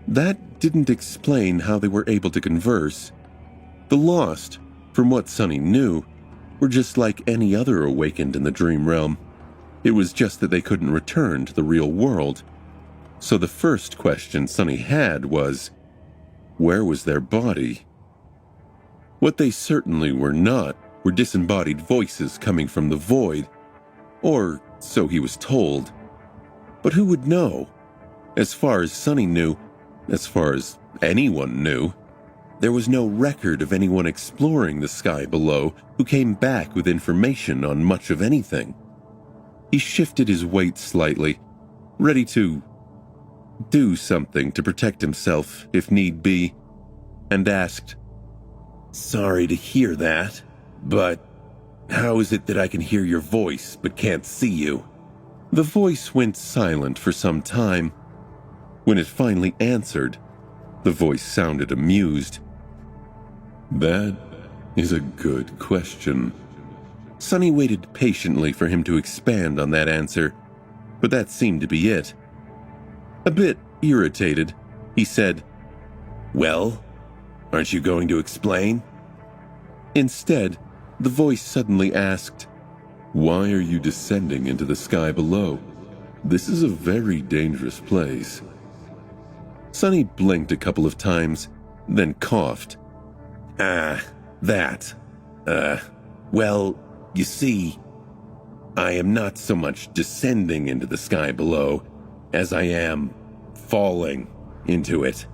that didn't explain how they were able to converse. The lost, from what Sonny knew, were just like any other awakened in the dream realm. It was just that they couldn't return to the real world. So the first question Sonny had was, where was their body? What they certainly were not were disembodied voices coming from the void, or so he was told. But who would know? As far as Sonny knew, as far as anyone knew, there was no record of anyone exploring the sky below who came back with information on much of anything. He shifted his weight slightly, ready to do something to protect himself if need be, and asked, Sorry to hear that, but how is it that I can hear your voice but can't see you? The voice went silent for some time. When it finally answered, the voice sounded amused. That is a good question. Sonny waited patiently for him to expand on that answer, but that seemed to be it. A bit irritated, he said, Well, aren't you going to explain? Instead, the voice suddenly asked, Why are you descending into the sky below? This is a very dangerous place. Sonny blinked a couple of times, then coughed. Well, you see, I am not so much descending into the sky below as I am falling into it.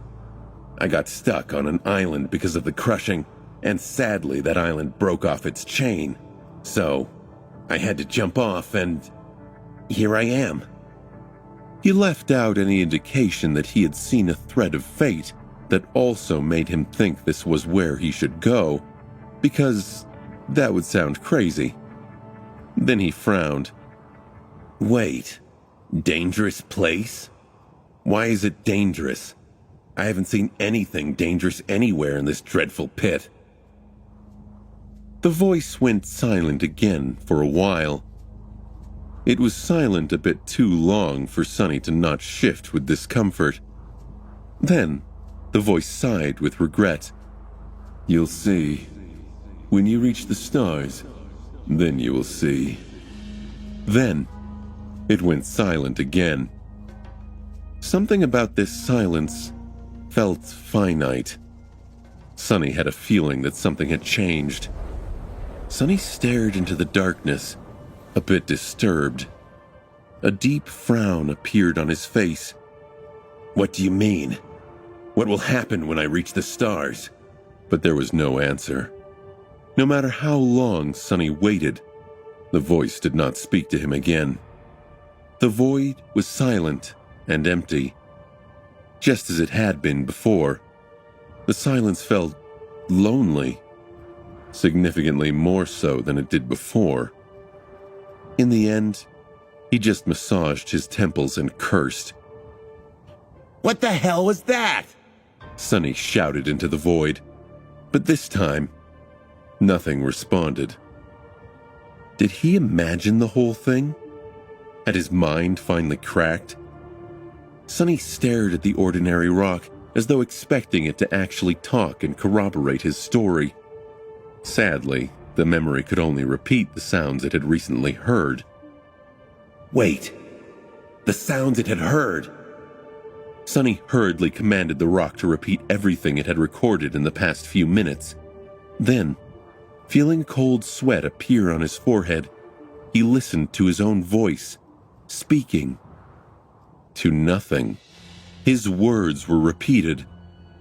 I got stuck on an island because of the crushing, and sadly that island broke off its chain. So I had to jump off, and here I am. He left out any indication that he had seen a thread of fate that also made him think this was where he should go, because that would sound crazy. Then he frowned. Wait, dangerous place? Why is it dangerous? I haven't seen anything dangerous anywhere in this dreadful pit. The voice went silent again for a while. It was silent a bit too long for Sonny to not shift with discomfort. Then, the voice sighed with regret. "You'll see. When you reach the stars, then you will see." Then, it went silent again. Something about this silence felt finite. Sonny had a feeling that something had changed. Sonny stared into the darkness, a bit disturbed. A deep frown appeared on his face. What do you mean? What will happen when I reach the stars? But there was no answer. No matter how long Sonny waited, the voice did not speak to him again. The void was silent and empty, just as it had been before. The silence felt lonely, significantly more so than it did before. In the end, he just massaged his temples and cursed. What the hell was that? Sonny shouted into the void, but this time, nothing responded. Did he imagine the whole thing? Had his mind finally cracked? Sonny stared at the ordinary rock as though expecting it to actually talk and corroborate his story. Sadly, the memory could only repeat the sounds it had recently heard. Wait, the sounds it had heard. Sonny hurriedly commanded the rock to repeat everything it had recorded in the past few minutes. Then, feeling cold sweat appear on his forehead, he listened to his own voice, speaking. To nothing. His words were repeated,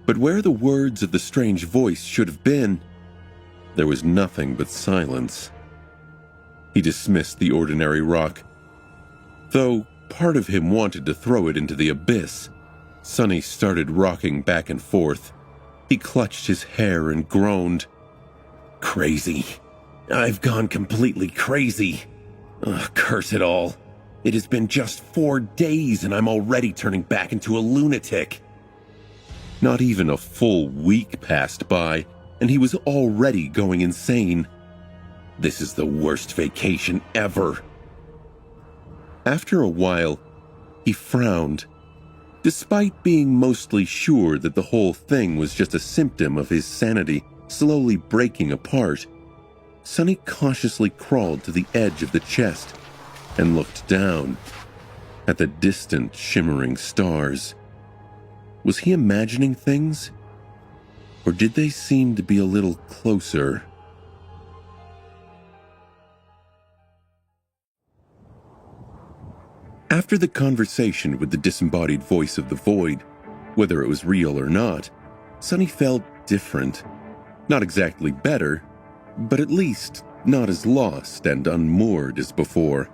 but where the words of the strange voice should have been, there was nothing but silence. He dismissed the ordinary rock. Though part of him wanted to throw it into the abyss, Sonny started rocking back and forth. He clutched his hair and groaned. Crazy. I've gone completely crazy. Ugh, curse it all. It has been just 4 days and I'm already turning back into a lunatic. Not even a full week passed by, and he was already going insane. This is the worst vacation ever. After a while, he frowned. Despite being mostly sure that the whole thing was just a symptom of his sanity slowly breaking apart, Sonny cautiously crawled to the edge of the chest and looked down at the distant shimmering stars. Was he imagining things? Or did they seem to be a little closer? After the conversation with the disembodied voice of the void, whether it was real or not, Sonny felt different. Not exactly better, but at least not as lost and unmoored as before.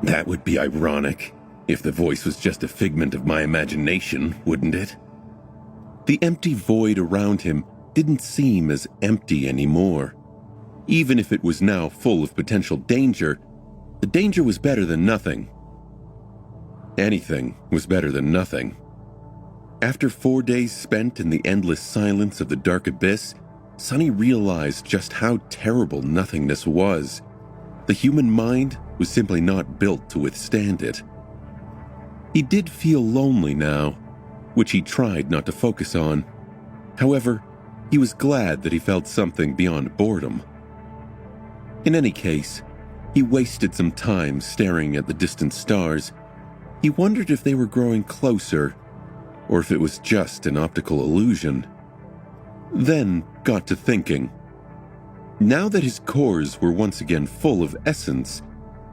That would be ironic if the voice was just a figment of my imagination, wouldn't it? The empty void around him didn't seem as empty anymore. Even if it was now full of potential danger, the danger was better than nothing. Anything was better than nothing. After 4 days spent in the endless silence of the dark abyss, Sonny realized just how terrible nothingness was. The human mind was simply not built to withstand it. He did feel lonely now, which he tried not to focus on. However, he was glad that he felt something beyond boredom. In any case, he wasted some time staring at the distant stars. He wondered if they were growing closer, or if it was just an optical illusion. Then got to thinking. Now that his cores were once again full of essence,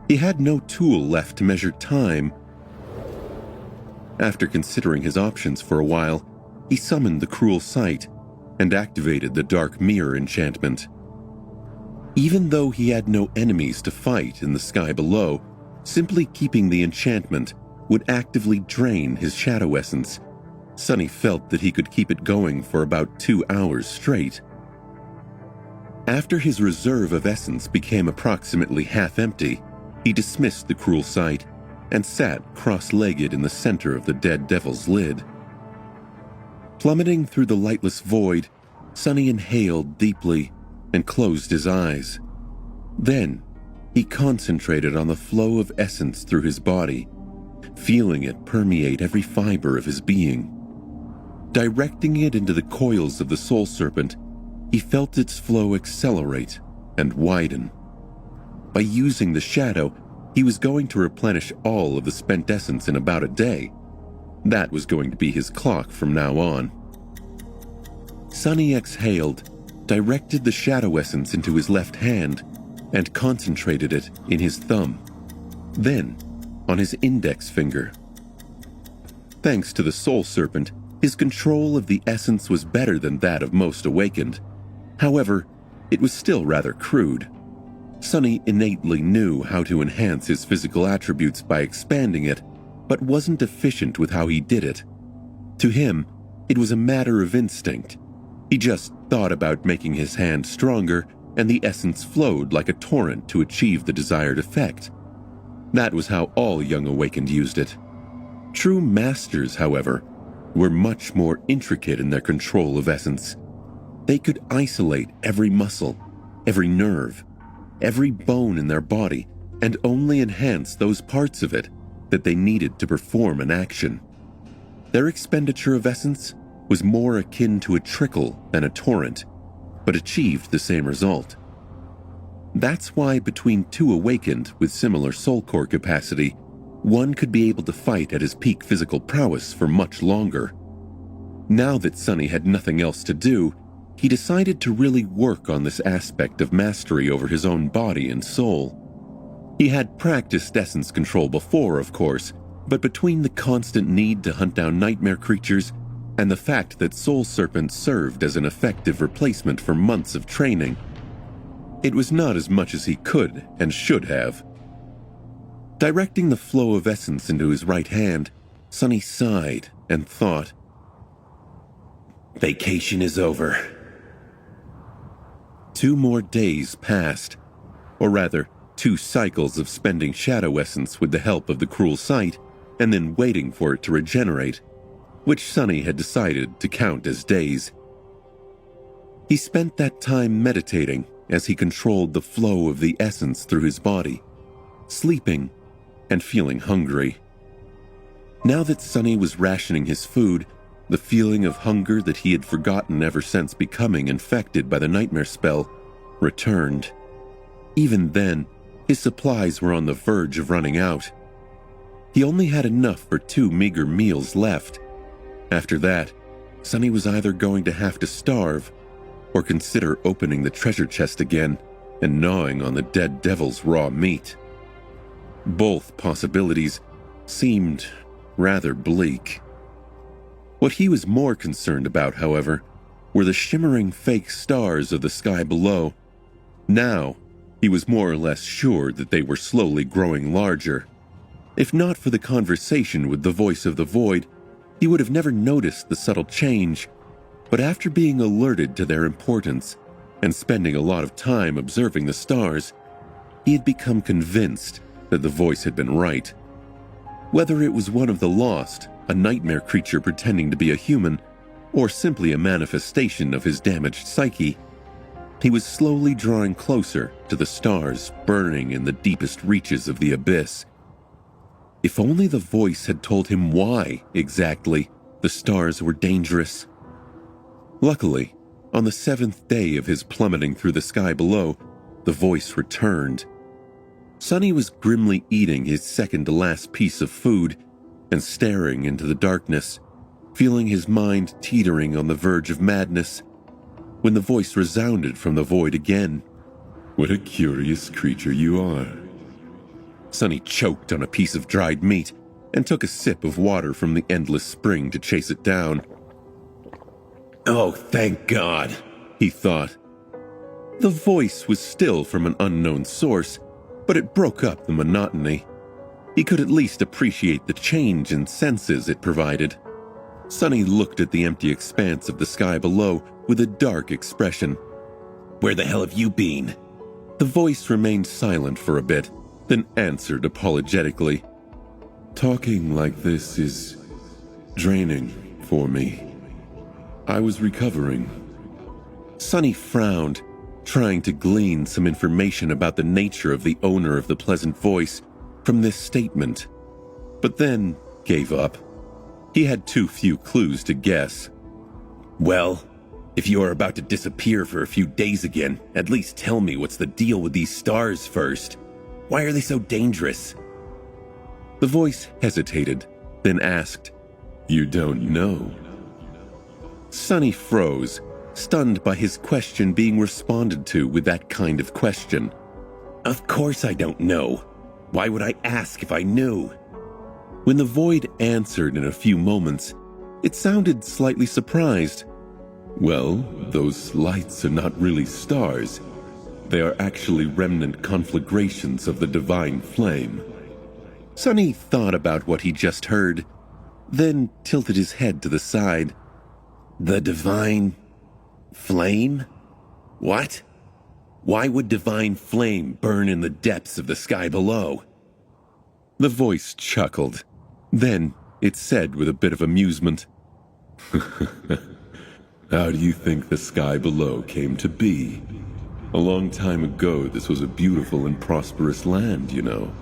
He had no tool left to measure time. After considering his options for a while, he summoned the cruel sight and activated the dark mirror enchantment. Even though he had no enemies to fight in the sky below, simply keeping the enchantment would actively drain his shadow essence. Sonny felt that he could keep it going for about 2 hours straight. After his reserve of essence became approximately half empty, he dismissed the cruel sight and sat cross-legged in the center of the dead devil's lid. Plummeting through the lightless void, Sonny inhaled deeply and closed his eyes. Then, he concentrated on the flow of essence through his body, feeling it permeate every fiber of his being. Directing it into the coils of the soul serpent, he felt its flow accelerate and widen. By using the shadow, he was going to replenish all of the spent essence in about a day. That was going to be his clock from now on. Sonny exhaled, directed the shadow essence into his left hand, and concentrated it in his thumb, then on his index finger. Thanks to the soul serpent, his control of the essence was better than that of most awakened. However, it was still rather crude. Sonny innately knew how to enhance his physical attributes by expanding it, but wasn't efficient with how he did it. To him, it was a matter of instinct. He just thought about making his hand stronger, and the essence flowed like a torrent to achieve the desired effect. That was how all young awakened used it. True masters, however, were much more intricate in their control of essence. They could isolate every muscle, every nerve, every bone in their body, and only enhance those parts of it that they needed to perform an action. Their expenditure of essence was more akin to a trickle than a torrent, but achieved the same result. That's why between two awakened with similar soul core capacity, one could be able to fight at his peak physical prowess for much longer. Now that Sonny had nothing else to do, he decided to really work on this aspect of mastery over his own body and soul. He had practiced essence control before, of course, but between the constant need to hunt down nightmare creatures and the fact that Soul Serpent served as an effective replacement for months of training, it was not as much as he could and should have. Directing the flow of essence into his right hand, Sonny sighed and thought, "Vacation is over." 2 more days passed, or rather, 2 cycles of spending shadow essence with the help of the cruel sight, and then waiting for it to regenerate, which Sonny had decided to count as days. He spent that time meditating as he controlled the flow of the essence through his body, sleeping and feeling hungry. Now that Sonny was rationing his food, the feeling of hunger that he had forgotten ever since becoming infected by the nightmare spell returned. Even then, his supplies were on the verge of running out. He only had enough for 2 meager meals left. After that, Sonny was either going to have to starve or consider opening the treasure chest again and gnawing on the dead devil's raw meat. Both possibilities seemed rather bleak. What he was more concerned about, however, were the shimmering fake stars of the sky below. Now, he was more or less sure that they were slowly growing larger. If not for the conversation with the voice of the void, he would have never noticed the subtle change, but after being alerted to their importance and spending a lot of time observing the stars, he had become convinced that the voice had been right. Whether it was one of the lost, a nightmare creature pretending to be a human, or simply a manifestation of his damaged psyche, he was slowly drawing closer to the stars burning in the deepest reaches of the abyss. If only the voice had told him why, exactly, the stars were dangerous. Luckily, on the 7th day of his plummeting through the sky below, the voice returned. Sonny was grimly eating his second-to-last piece of food and staring into the darkness, feeling his mind teetering on the verge of madness, when the voice resounded from the void again. "What a curious creature you are. Sonny choked on a piece of dried meat and took a sip of water from the endless spring to chase it down. Oh, thank God, he thought. The voice was still from an unknown source, but it broke up the monotony. He could at least appreciate the change in senses it provided. Sonny looked at the empty expanse of the sky below with a dark expression. Where the hell have you been? The voice remained silent for a bit, then answered apologetically. Talking like this is draining for me. I was recovering. Sonny frowned, trying to glean some information about the nature of the owner of the pleasant voice from this statement, but then gave up. He had too few clues to guess. Well, if you are about to disappear for a few days again, at least tell me what's the deal with these stars first. Why are they so dangerous? The voice hesitated, then asked, You don't know? Sonny froze, stunned by his question being responded to with that kind of question. Of course I don't know. Why would I ask if I knew? When the void answered in a few moments, it sounded slightly surprised. Well, those lights are not really stars. They are actually remnant conflagrations of the divine flame. Sonny thought about what he just heard, then tilted his head to the side. The divine flame? What? Why would divine flame burn in the depths of the sky below? The voice chuckled. Then it said with a bit of amusement, How do you think the sky below came to be? A long time ago, this was a beautiful and prosperous land, you know.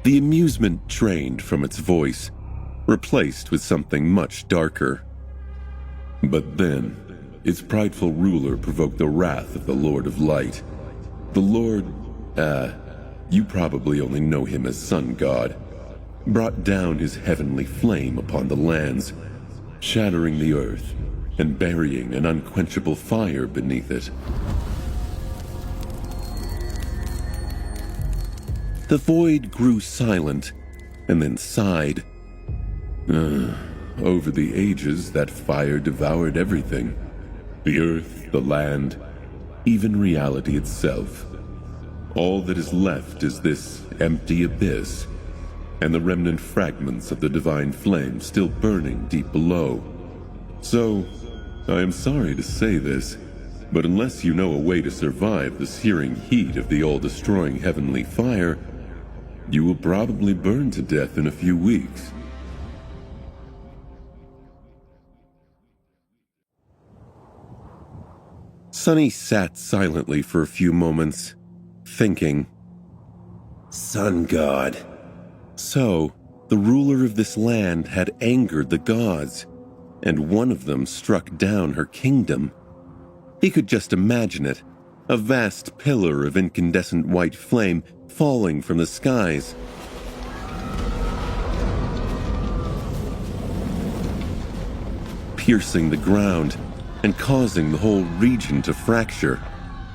The amusement drained from its voice, replaced with something much darker. But then, its prideful ruler provoked the wrath of the Lord of Light. The Lord, you probably only know him as Sun God, brought down his heavenly flame upon the lands, shattering the earth and burying an unquenchable fire beneath it. The void grew silent and then sighed. Over the ages, that fire devoured everything. The earth, the land, even reality itself. All that is left is this empty abyss, and the remnant fragments of the divine flame still burning deep below. So, I am sorry to say this, but unless you know a way to survive the searing heat of the all-destroying heavenly fire, you will probably burn to death in a few weeks. Sonny sat silently for a few moments, thinking. Sun God. So, the ruler of this land had angered the gods, and one of them struck down her kingdom. He could just imagine it, a vast pillar of incandescent white flame falling from the skies. Piercing the ground and causing the whole region to fracture,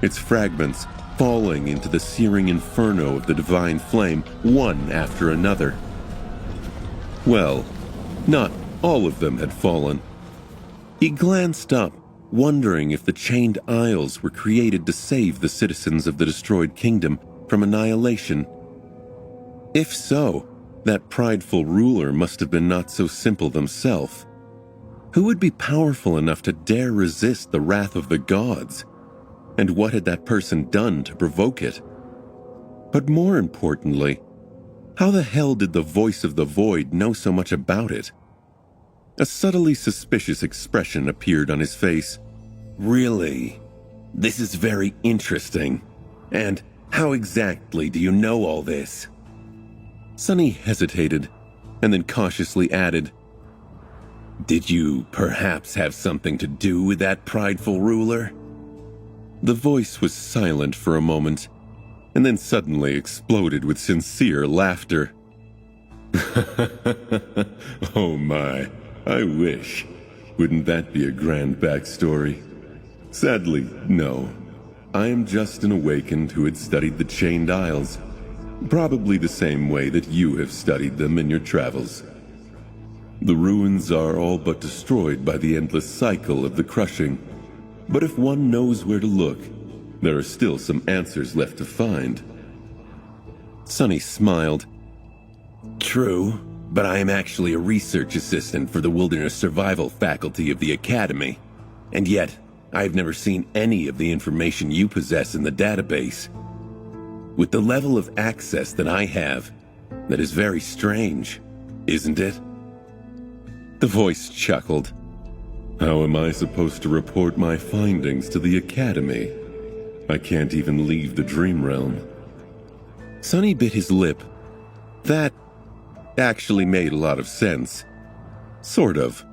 its fragments falling into the searing inferno of the divine flame, one after another. Well, not all of them had fallen. He glanced up, wondering if the chained isles were created to save the citizens of the destroyed kingdom from annihilation. If so, that prideful ruler must have been not so simple themselves. Who would be powerful enough to dare resist the wrath of the gods? And what had that person done to provoke it? But more importantly, how the hell did the voice of the void know so much about it? A subtly suspicious expression appeared on his face. Really? This is very interesting. And how exactly do you know all this? Sonny hesitated, and then cautiously added, Did you perhaps have something to do with that prideful ruler? The voice was silent for a moment, and then suddenly exploded with sincere laughter. Oh my, I wish. Wouldn't that be a grand backstory? Sadly, no. I am just an awakened who had studied the Chained Isles. Probably the same way that you have studied them in your travels. The ruins are all but destroyed by the endless cycle of the crushing, but if one knows where to look, there are still some answers left to find. Sonny smiled. True, but I am actually a research assistant for the Wilderness Survival faculty of the Academy, and yet I have never seen any of the information you possess in the database. With the level of access that I have, that is very strange, isn't it? The voice chuckled. How am I supposed to report my findings to the Academy? I can't even leave the dream realm. Sonny bit his lip. That actually made a lot of sense. Sort of.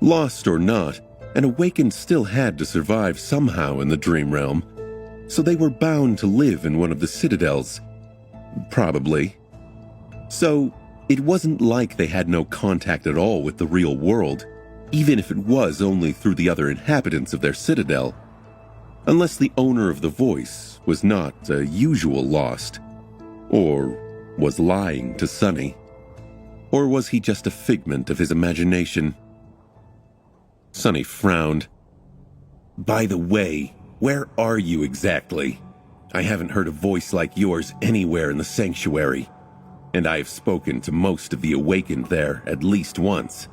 Lost or not, an Awakened still had to survive somehow in the dream realm, so they were bound to live in one of the citadels. Probably. So, it wasn't like they had no contact at all with the real world, even if it was only through the other inhabitants of their citadel. Unless the owner of the voice was not a usual lost, or was lying to Sonny. Or was he just a figment of his imagination? Sonny frowned. By the way, where are you exactly? I haven't heard a voice like yours anywhere in the sanctuary, and I have spoken to most of the Awakened there at least once.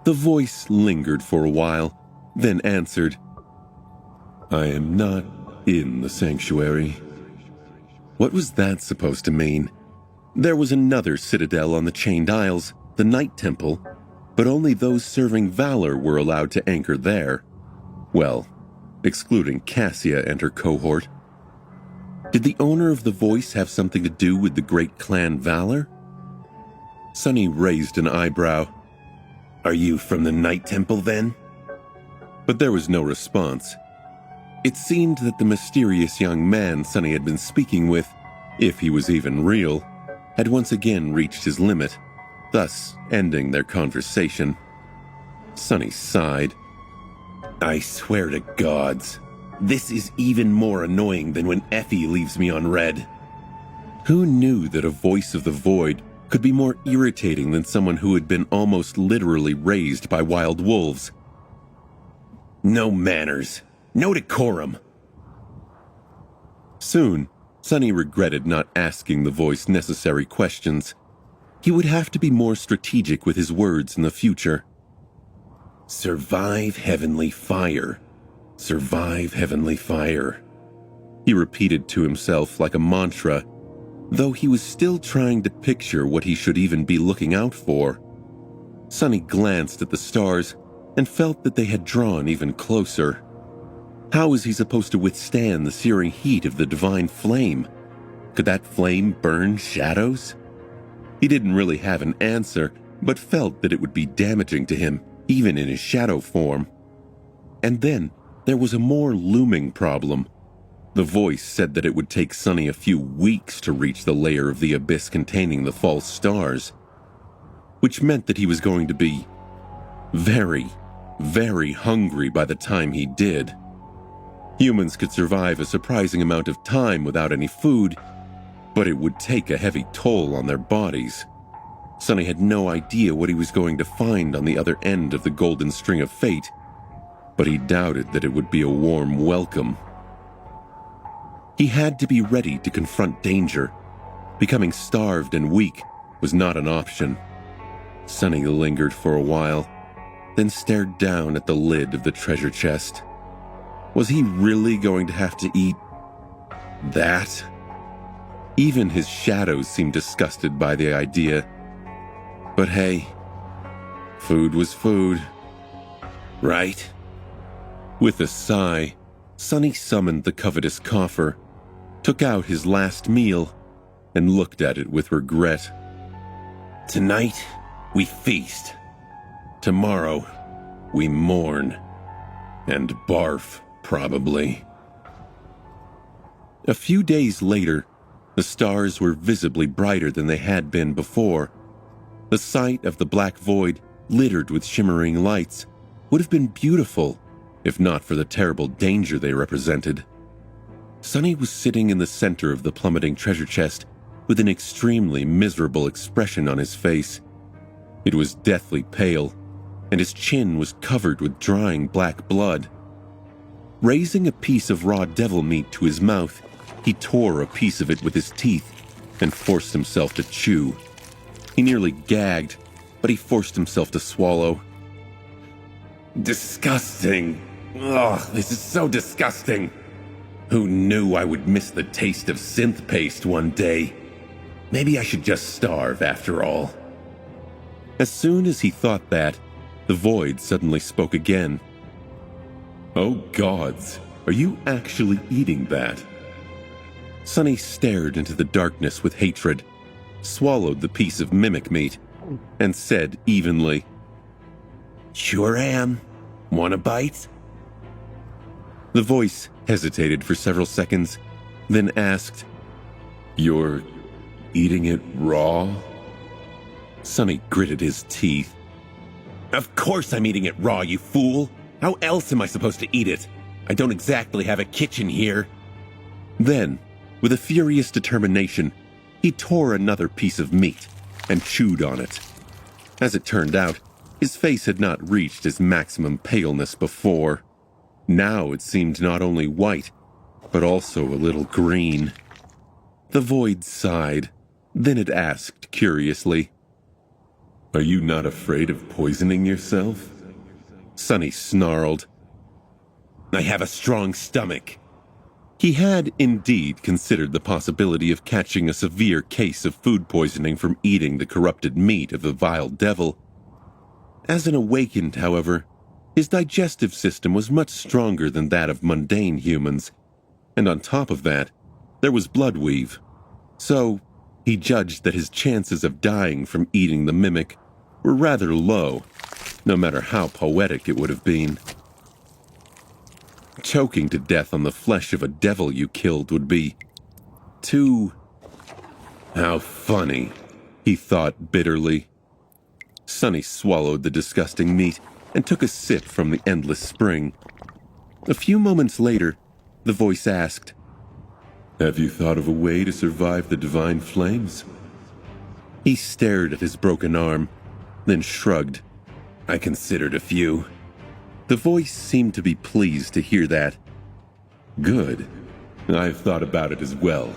The voice lingered for a while, then answered, I am not in the sanctuary. What was that supposed to mean? There was another citadel on the Chained Isles, the Night Temple, but only those serving valor were allowed to anchor there. Well, excluding Cassia and her cohort. Did the owner of the voice have something to do with the great clan Valor? Sonny raised an eyebrow. Are you from the Night Temple then? But there was no response. It seemed that the mysterious young man Sonny had been speaking with, if he was even real, had once again reached his limit, thus ending their conversation. Sonny sighed. I swear to gods, this is even more annoying than when Effie leaves me on red. Who knew that a voice of the void could be more irritating than someone who had been almost literally raised by wild wolves? No manners, no decorum. Soon, Sonny regretted not asking the voice necessary questions. He would have to be more strategic with his words in the future. Survive heavenly fire. Survive heavenly fire. He repeated to himself like a mantra, though he was still trying to picture what he should even be looking out for. Sonny glanced at the stars and felt that they had drawn even closer. How was he supposed to withstand the searing heat of the divine flame? Could that flame burn shadows? He didn't really have an answer, but felt that it would be damaging to him, even in his shadow form. And then there was a more looming problem. The voice said that it would take Sonny a few weeks to reach the layer of the abyss containing the false stars, which meant that he was going to be very, very hungry by the time he did. Humans could survive a surprising amount of time without any food, but it would take a heavy toll on their bodies. Sonny had no idea what he was going to find on the other end of the golden string of fate, but he doubted that it would be a warm welcome. He had to be ready to confront danger. Becoming starved and weak was not an option. Sonny lingered for a while, then stared down at the lid of the treasure chest. Was he really going to have to eat that? Even his shadows seemed disgusted by the idea. But hey, food was food, right? With a sigh, Sonny summoned the covetous coffer, took out his last meal, and looked at it with regret. Tonight, we feast. Tomorrow, we mourn. And barf, probably. A few days later, the stars were visibly brighter than they had been before. The sight of the black void, littered with shimmering lights, would have been beautiful, if not for the terrible danger they represented. Sonny was sitting in the center of the plummeting treasure chest with an extremely miserable expression on his face. It was deathly pale, and his chin was covered with drying black blood. Raising a piece of raw devil meat to his mouth, he tore a piece of it with his teeth and forced himself to chew. He nearly gagged, but he forced himself to swallow. Disgusting. Ugh, this is so disgusting. Who knew I would miss the taste of synth paste one day? Maybe I should just starve after all. As soon as he thought that, the void suddenly spoke again. Oh gods, are you actually eating that? Sonny stared into the darkness with hatred, swallowed the piece of mimic meat, and said evenly, Sure am. Want a bite? The voice hesitated for several seconds, then asked, You're eating it raw? Sonny gritted his teeth. Of course I'm eating it raw, you fool! How else am I supposed to eat it? I don't exactly have a kitchen here. Then, with a furious determination, he tore another piece of meat and chewed on it. As it turned out, his face had not reached its maximum paleness before. Now it seemed not only white, but also a little green. The void sighed, then it asked curiously, Are you not afraid of poisoning yourself? Sonny snarled. I have a strong stomach. He had indeed considered the possibility of catching a severe case of food poisoning from eating the corrupted meat of the vile devil. As an awakened, however, his digestive system was much stronger than that of mundane humans, and on top of that, there was bloodweave. So, he judged that his chances of dying from eating the mimic were rather low, no matter how poetic it would have been. Choking to death on the flesh of a devil you killed would be too... How funny, he thought bitterly. Sonny swallowed the disgusting meat and took a sip from the endless spring. A few moments later, the voice asked, Have you thought of a way to survive the divine flames? He stared at his broken arm, then shrugged. I considered a few. The voice seemed to be pleased to hear that. Good. I've thought about it as well.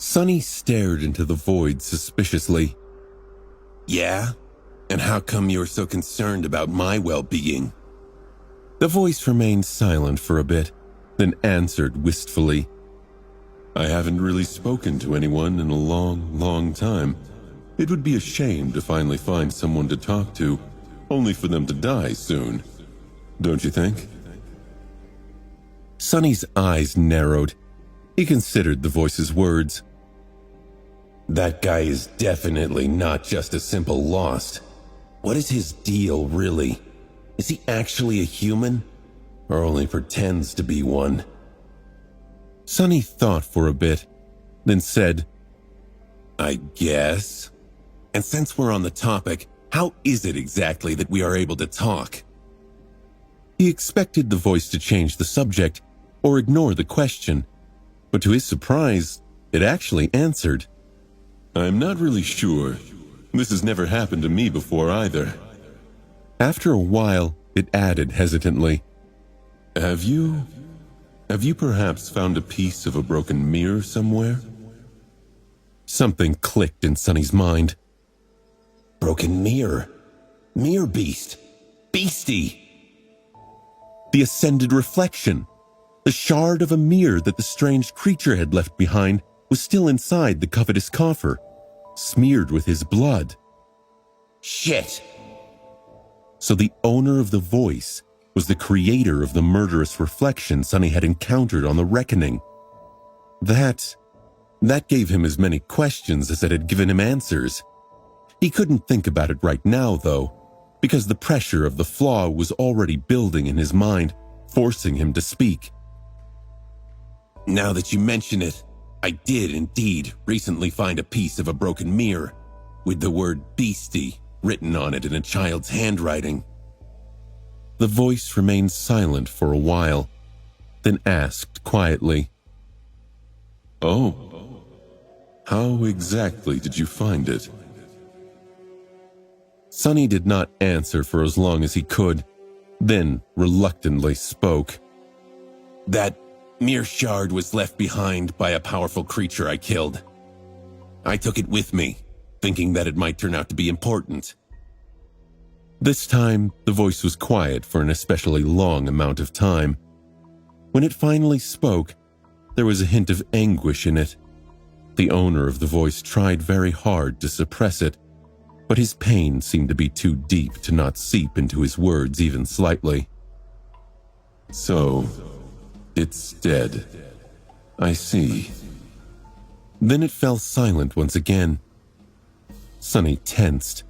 Sonny stared into the void suspiciously. Yeah? And how come you're so concerned about my well-being? The voice remained silent for a bit, then answered wistfully. I haven't really spoken to anyone in a long, long time. It would be a shame to finally find someone to talk to, only for them to die soon. Don't you think? Sonny's eyes narrowed. He considered the voice's words. That guy is definitely not just a simple lost. What is his deal, really? Is he actually a human? Or only pretends to be one? Sonny thought for a bit, then said, I guess. And since we're on the topic, how is it exactly that we are able to talk? He expected the voice to change the subject or ignore the question, but to his surprise, it actually answered. I'm not really sure. This has never happened to me before either. After a while, it added hesitantly, Have you perhaps found a piece of a broken mirror somewhere? Something clicked in Sonny's mind. Broken mirror. Mirror beast. Beastie. The ascended reflection. The shard of a mirror that the strange creature had left behind was still inside the covetous coffer, smeared with his blood. Shit! So the owner of the voice was the creator of the murderous reflection Sonny had encountered on the Reckoning. That gave him as many questions as it had given him answers. He couldn't think about it right now, though, because the pressure of the flaw was already building in his mind, forcing him to speak. Now that you mention it, I did indeed recently find a piece of a broken mirror with the word beastie written on it in a child's handwriting. The voice remained silent for a while, then asked quietly, "Oh, how exactly did you find it?" Sonny did not answer for as long as he could, then reluctantly spoke. "That mere shard was left behind by a powerful creature I killed. I took it with me, thinking that it might turn out to be important." This time, the voice was quiet for an especially long amount of time. When it finally spoke, there was a hint of anguish in it. The owner of the voice tried very hard to suppress it, but his pain seemed to be too deep to not seep into his words even slightly. "So, it's dead. I see." Then it fell silent once again. Sonny tensed.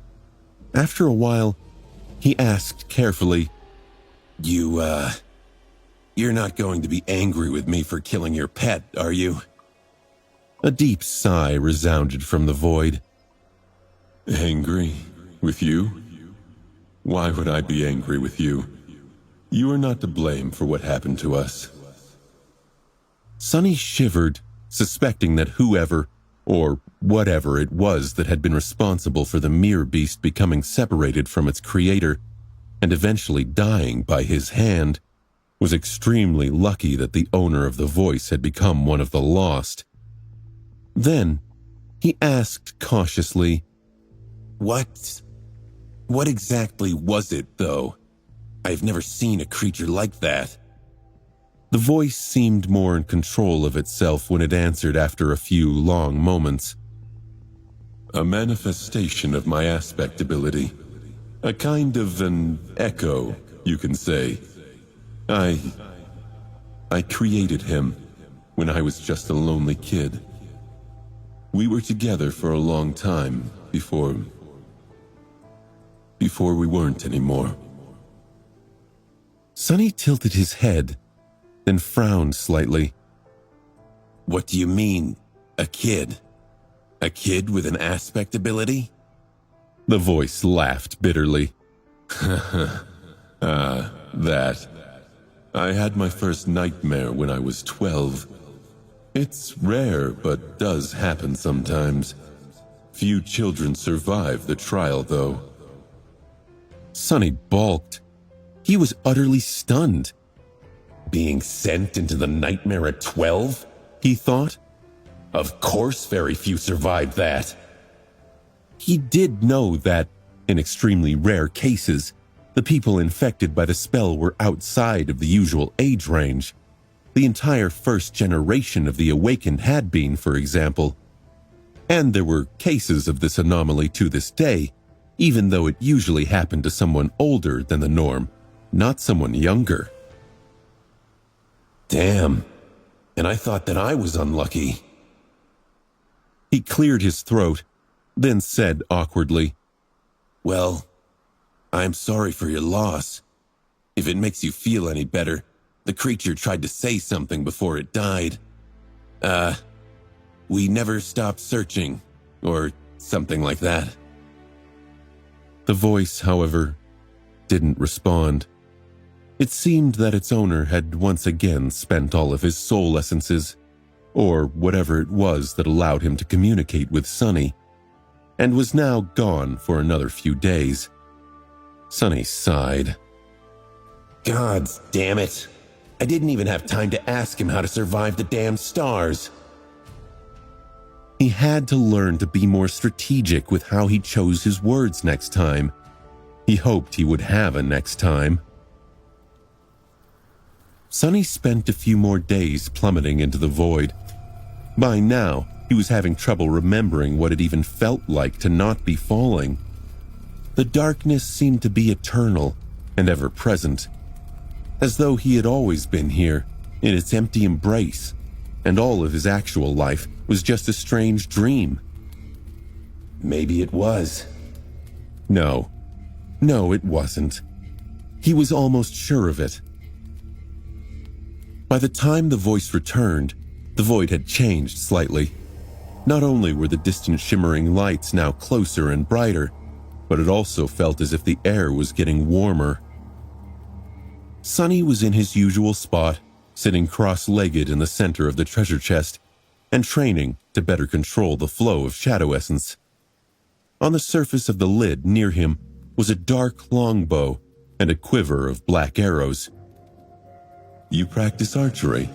After a while, he asked carefully, You're not going to be angry with me for killing your pet, are you?" A deep sigh resounded from the void. "Angry with you? Why would I be angry with you? You are not to blame for what happened to us." Sonny shivered, suspecting that whoever, or whatever it was that had been responsible for the mirror beast becoming separated from its creator and eventually dying by his hand, was extremely lucky that the owner of the voice had become one of the lost. Then, he asked cautiously, What exactly was it, though? I've never seen a creature like that." The voice seemed more in control of itself when it answered after a few long moments. "A manifestation of my aspect ability. A kind of an echo, you can say. I created him when I was just a lonely kid. We were together for a long time before we weren't anymore." Sonny tilted his head, then frowned slightly. "What do you mean, a kid? A kid with an aspect ability?" The voice laughed bitterly. That. I had my first nightmare when I was 12. It's rare, but does happen sometimes. Few children survive the trial, though." Sonny balked. He was utterly stunned. Being sent into the nightmare at 12, he thought. Of course very few survived that. He did know that, in extremely rare cases, the people infected by the spell were outside of the usual age range. The entire first generation of the Awakened had been, for example. And there were cases of this anomaly to this day, even though it usually happened to someone older than the norm, not someone younger. Damn, and I thought that I was unlucky. He cleared his throat, then said awkwardly, "Well, I'm sorry for your loss. If it makes you feel any better, the creature tried to say something before it died. We never stopped searching, or something like that." The voice, however, didn't respond. It seemed that its owner had once again spent all of his soul essences, or whatever it was that allowed him to communicate with Sonny, and was now gone for another few days. Sonny sighed. "God damn it. I didn't even have time to ask him how to survive the damn stars." He had to learn to be more strategic with how he chose his words next time. He hoped he would have a next time. Sonny spent a few more days plummeting into the void. By now, he was having trouble remembering what it even felt like to not be falling. The darkness seemed to be eternal and ever-present, as though he had always been here, in its empty embrace, and all of his actual life was just a strange dream. Maybe it was. No, it wasn't. He was almost sure of it. By the time the voice returned, the void had changed slightly. Not only were the distant shimmering lights now closer and brighter, but it also felt as if the air was getting warmer. Sonny was in his usual spot, sitting cross-legged in the center of the treasure chest and training to better control the flow of shadow essence. On the surface of the lid near him was a dark longbow and a quiver of black arrows. "You practice archery?"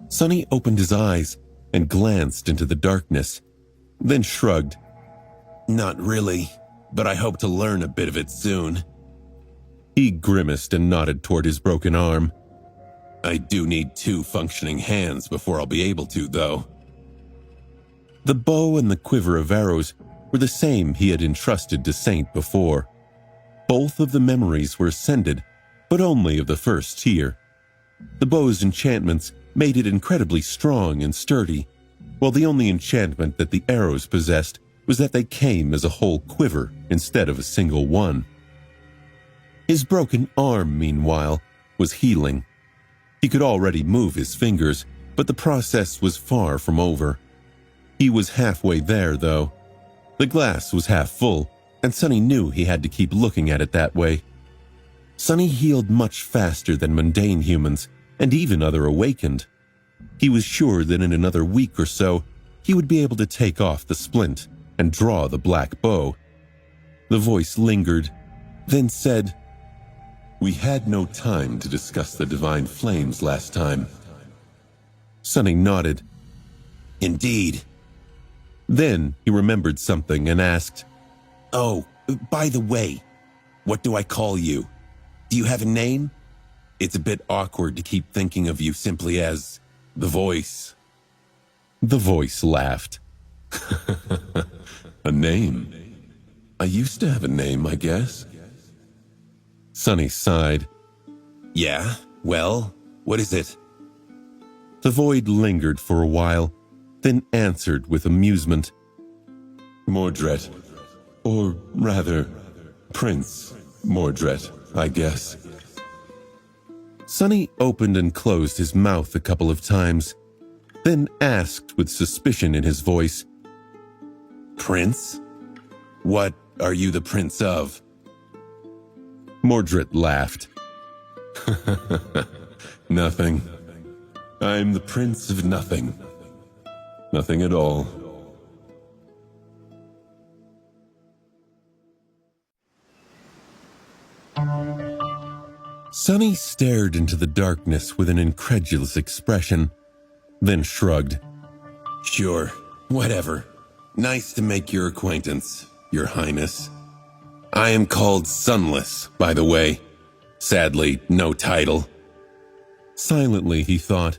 Sonny opened his eyes and glanced into the darkness, then shrugged. "Not really, but I hope to learn a bit of it soon." He grimaced and nodded toward his broken arm. "I do need 2 functioning hands before I'll be able to, though." The bow and the quiver of arrows were the same he had entrusted to Saint before. Both of the memories were ascended, but only of the first tier. The bow's enchantments made it incredibly strong and sturdy, while the only enchantment that the arrows possessed was that they came as a whole quiver instead of a single one. His broken arm, meanwhile, was healing. He could already move his fingers, but the process was far from over. He was halfway there, though. The glass was half full, and Sonny knew he had to keep looking at it that way. Sonny healed much faster than mundane humans, and even other awakened. He was sure that in another week or so, he would be able to take off the splint and draw the black bow. The voice lingered, then said, "We had no time to discuss the divine flames last time." Sonny nodded. "Indeed." Then he remembered something and asked, "Oh, by the way, what do I call you? Do you have a name? It's a bit awkward to keep thinking of you simply as the voice." The voice laughed. "A name? I used to have a name, I guess." Sonny sighed. "Yeah, well, what is it?" The void lingered for a while, then answered with amusement. "Mordred. Or rather, Prince Mordred, I guess." Sonny opened and closed his mouth a couple of times, then asked with suspicion in his voice, "Prince? What are you the prince of?" Mordred laughed. "Nothing. I'm the prince of nothing. Nothing at all." Sonny stared into the darkness with an incredulous expression, then shrugged. "Sure, whatever. Nice to make your acquaintance, Your Highness. I am called Sunless, by the way. Sadly, no title." Silently, he thought,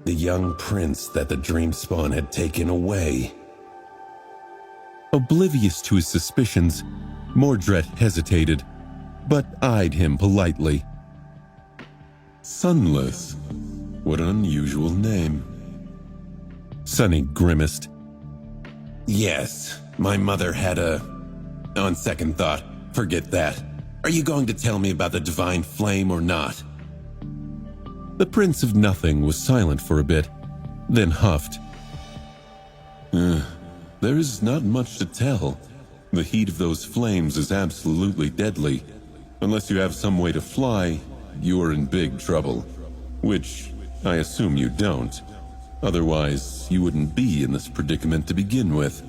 the young prince that the Dreamspawn had taken away. Oblivious to his suspicions, Mordred hesitated, but eyed him politely. "Sunless? What an unusual name." Sonny grimaced. "Yes, my mother had a... On second thought, forget that. Are you going to tell me about the divine flame or not?" The Prince of Nothing was silent for a bit, then huffed. There is not much to tell. The heat of those flames is absolutely deadly. Unless you have some way to fly, you are in big trouble. Which, I assume you don't. Otherwise, you wouldn't be in this predicament to begin with.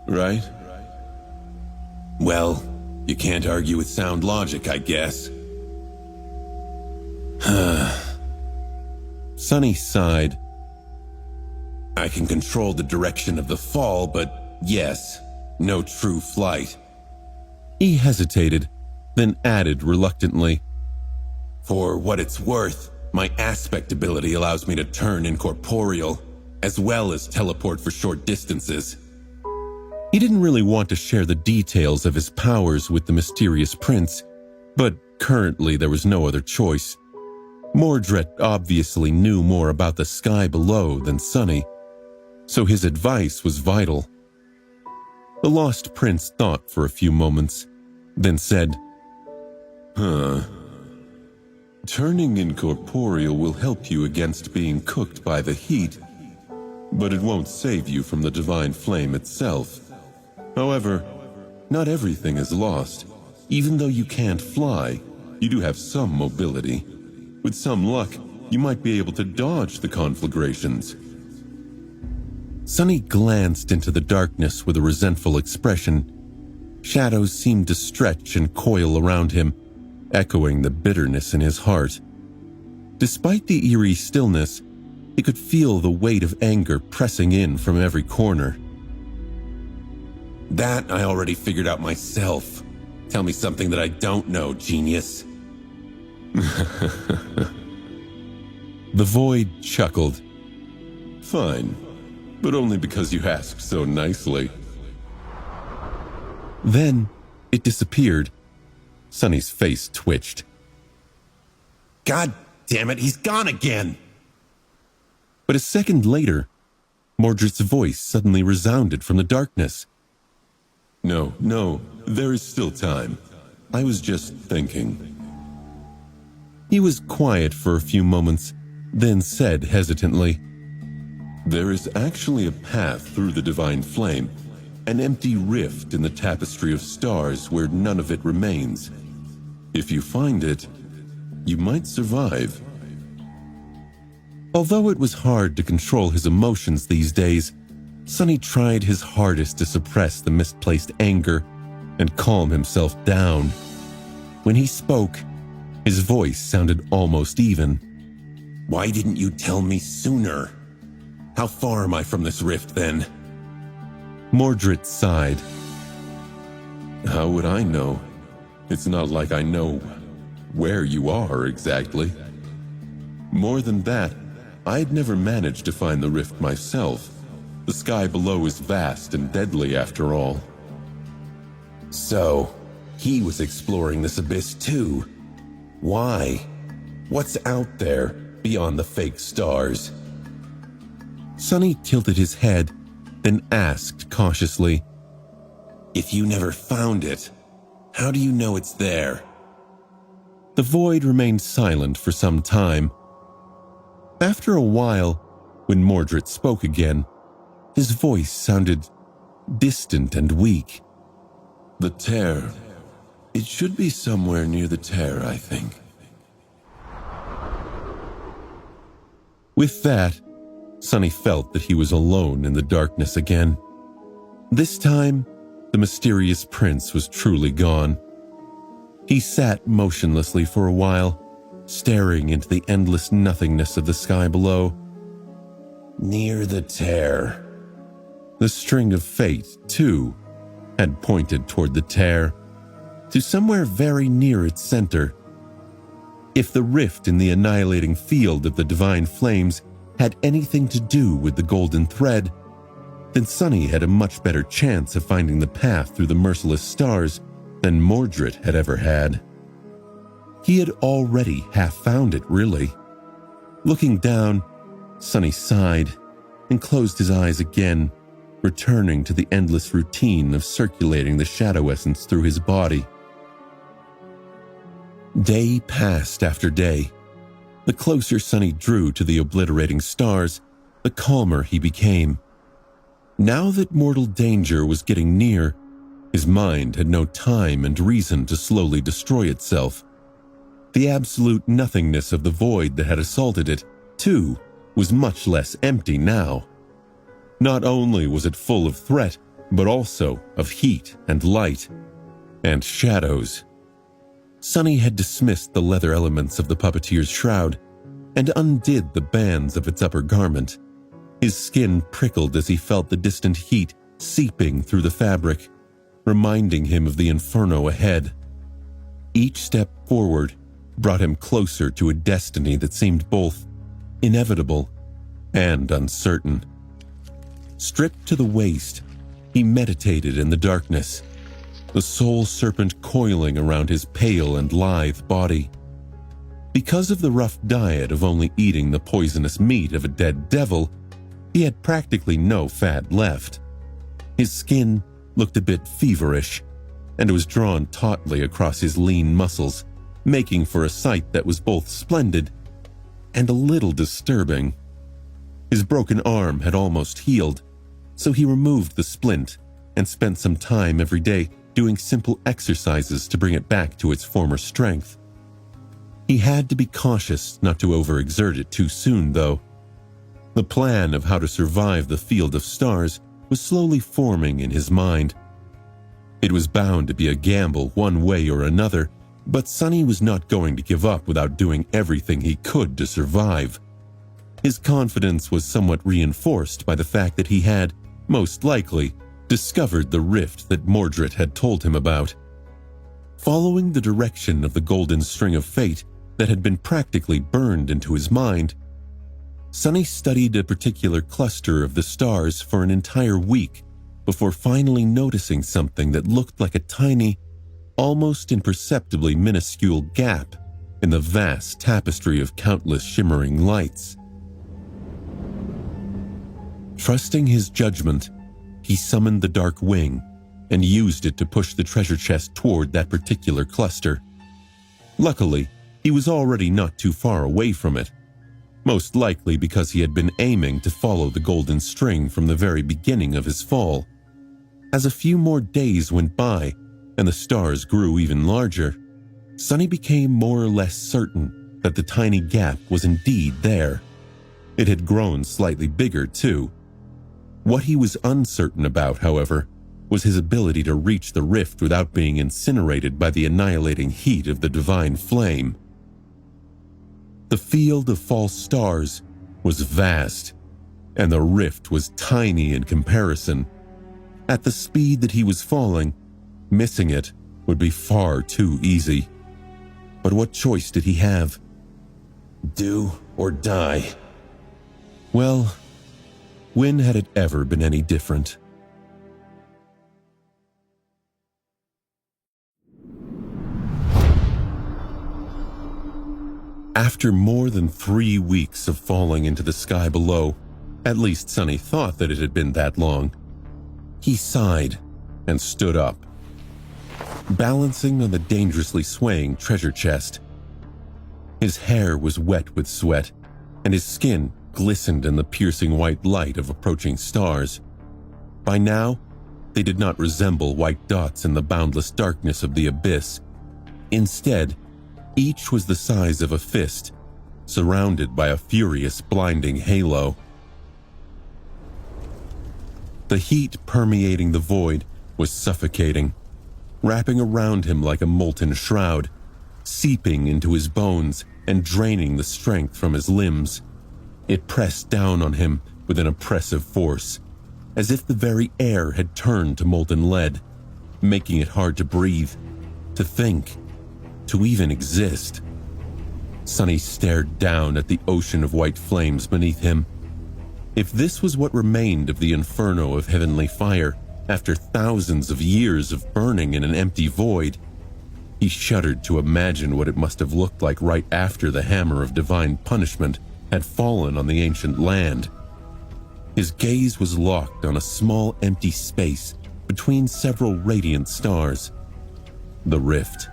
Right? Well, you can't argue with sound logic, I guess. Sonny sighed. "I can control the direction of the fall, but yes, no true flight." He hesitated, then added reluctantly, "For what it's worth, my aspect ability allows me to turn incorporeal, as well as teleport for short distances." He didn't really want to share the details of his powers with the mysterious prince, but currently there was no other choice. Mordred obviously knew more about the sky below than Sonny, so his advice was vital. The lost prince thought for a few moments, then said, Turning incorporeal will help you against being cooked by the heat, but it won't save you from the divine flame itself. However, not everything is lost. Even though you can't fly, you do have some mobility. With some luck, you might be able to dodge the conflagrations." Sonny glanced into the darkness with a resentful expression. Shadows seemed to stretch and coil around him, echoing the bitterness in his heart. Despite the eerie stillness, he could feel the weight of anger pressing in from every corner. "That I already figured out myself. Tell me something that I don't know, genius." The void chuckled. "Fine, but only because you asked so nicely." Then it disappeared. Sonny's face twitched. "God damn it, he's gone again!" But a second later, Mordred's voice suddenly resounded from the darkness. No, there is still time. I was just thinking." He was quiet for a few moments, then said hesitantly, "There is actually a path through the divine flame, an empty rift in the tapestry of stars where none of it remains. If you find it, you might survive." Although it was hard to control his emotions these days, Sonny tried his hardest to suppress the misplaced anger and calm himself down. When he spoke, his voice sounded almost even. "Why didn't you tell me sooner? How far am I from this rift, then?" Mordred sighed. "How would I know? It's not like I know where you are exactly. More than that, I'd never managed to find the rift myself. The sky below is vast and deadly after all." "So, he was exploring this abyss too. Why? What's out there beyond the fake stars?" Sonny tilted his head, then asked cautiously, "If you never found it, how do you know it's there?" The void remained silent for some time. After a while, when Mordred spoke again, his voice sounded distant and weak. "The tear. It should be somewhere near the tear, I think." With that, Sonny felt that he was alone in the darkness again. This time, the mysterious prince was truly gone. He sat motionlessly for a while, staring into the endless nothingness of the sky below. Near the tear. The string of fate, too, had pointed toward the tear, to somewhere very near its center. If the rift in the annihilating field of the divine flames had anything to do with the golden thread, then Sonny had a much better chance of finding the path through the merciless stars than Mordred had ever had. He had already half found it, really. Looking down, Sonny sighed and closed his eyes again, returning to the endless routine of circulating the shadow essence through his body. Day passed after day. The closer Sonny drew to the obliterating stars, the calmer he became. Now that mortal danger was getting near, his mind had no time and reason to slowly destroy itself. The absolute nothingness of the void that had assaulted it, too, was much less empty now. Not only was it full of threat, but also of heat and light, and shadows. Sonny had dismissed the leather elements of the puppeteer's shroud and undid the bands of its upper garment. His skin prickled as he felt the distant heat seeping through the fabric, reminding him of the inferno ahead. Each step forward brought him closer to a destiny that seemed both inevitable and uncertain. Stripped to the waist, he meditated in the darkness, the soul serpent coiling around his pale and lithe body. Because of the rough diet of only eating the poisonous meat of a dead devil, he had practically no fat left. His skin looked a bit feverish, and was drawn tautly across his lean muscles, making for a sight that was both splendid and a little disturbing. His broken arm had almost healed, so he removed the splint and spent some time every day doing simple exercises to bring it back to its former strength. He had to be cautious not to overexert it too soon, though. The plan of how to survive the field of stars was slowly forming in his mind. It was bound to be a gamble one way or another, but Sonny was not going to give up without doing everything he could to survive. His confidence was somewhat reinforced by the fact that he had, most likely, discovered the rift that Mordred had told him about. Following the direction of the golden string of fate that had been practically burned into his mind, Sonny studied a particular cluster of the stars for an entire week before finally noticing something that looked like a tiny, almost imperceptibly minuscule gap in the vast tapestry of countless shimmering lights. Trusting his judgment, he summoned the Dark Wing and used it to push the treasure chest toward that particular cluster. Luckily, he was already not too far away from it, most likely because he had been aiming to follow the golden string from the very beginning of his fall. As a few more days went by and the stars grew even larger, Sonny became more or less certain that the tiny gap was indeed there. It had grown slightly bigger, too. What he was uncertain about, however, was his ability to reach the rift without being incinerated by the annihilating heat of the divine flame. The field of false stars was vast, and the rift was tiny in comparison. At the speed that he was falling, missing it would be far too easy. But what choice did he have? Do or die? Well, when had it ever been any different? After more than 3 weeks of falling into the sky below, at least Sonny thought that it had been that long, he sighed and stood up, balancing on the dangerously swaying treasure chest. His hair was wet with sweat, and his skin glistened in the piercing white light of approaching stars. By now, they did not resemble white dots in the boundless darkness of the abyss. Instead, each was the size of a fist, surrounded by a furious, blinding halo. The heat permeating the void was suffocating, wrapping around him like a molten shroud, seeping into his bones and draining the strength from his limbs. It pressed down on him with an oppressive force, as if the very air had turned to molten lead, making it hard to breathe, to think, to even exist. Sonny stared down at the ocean of white flames beneath him. If this was what remained of the inferno of heavenly fire after thousands of years of burning in an empty void, he shuddered to imagine what it must have looked like right after the hammer of divine punishment had fallen on the ancient land. His gaze was locked on a small empty space between several radiant stars. The rift.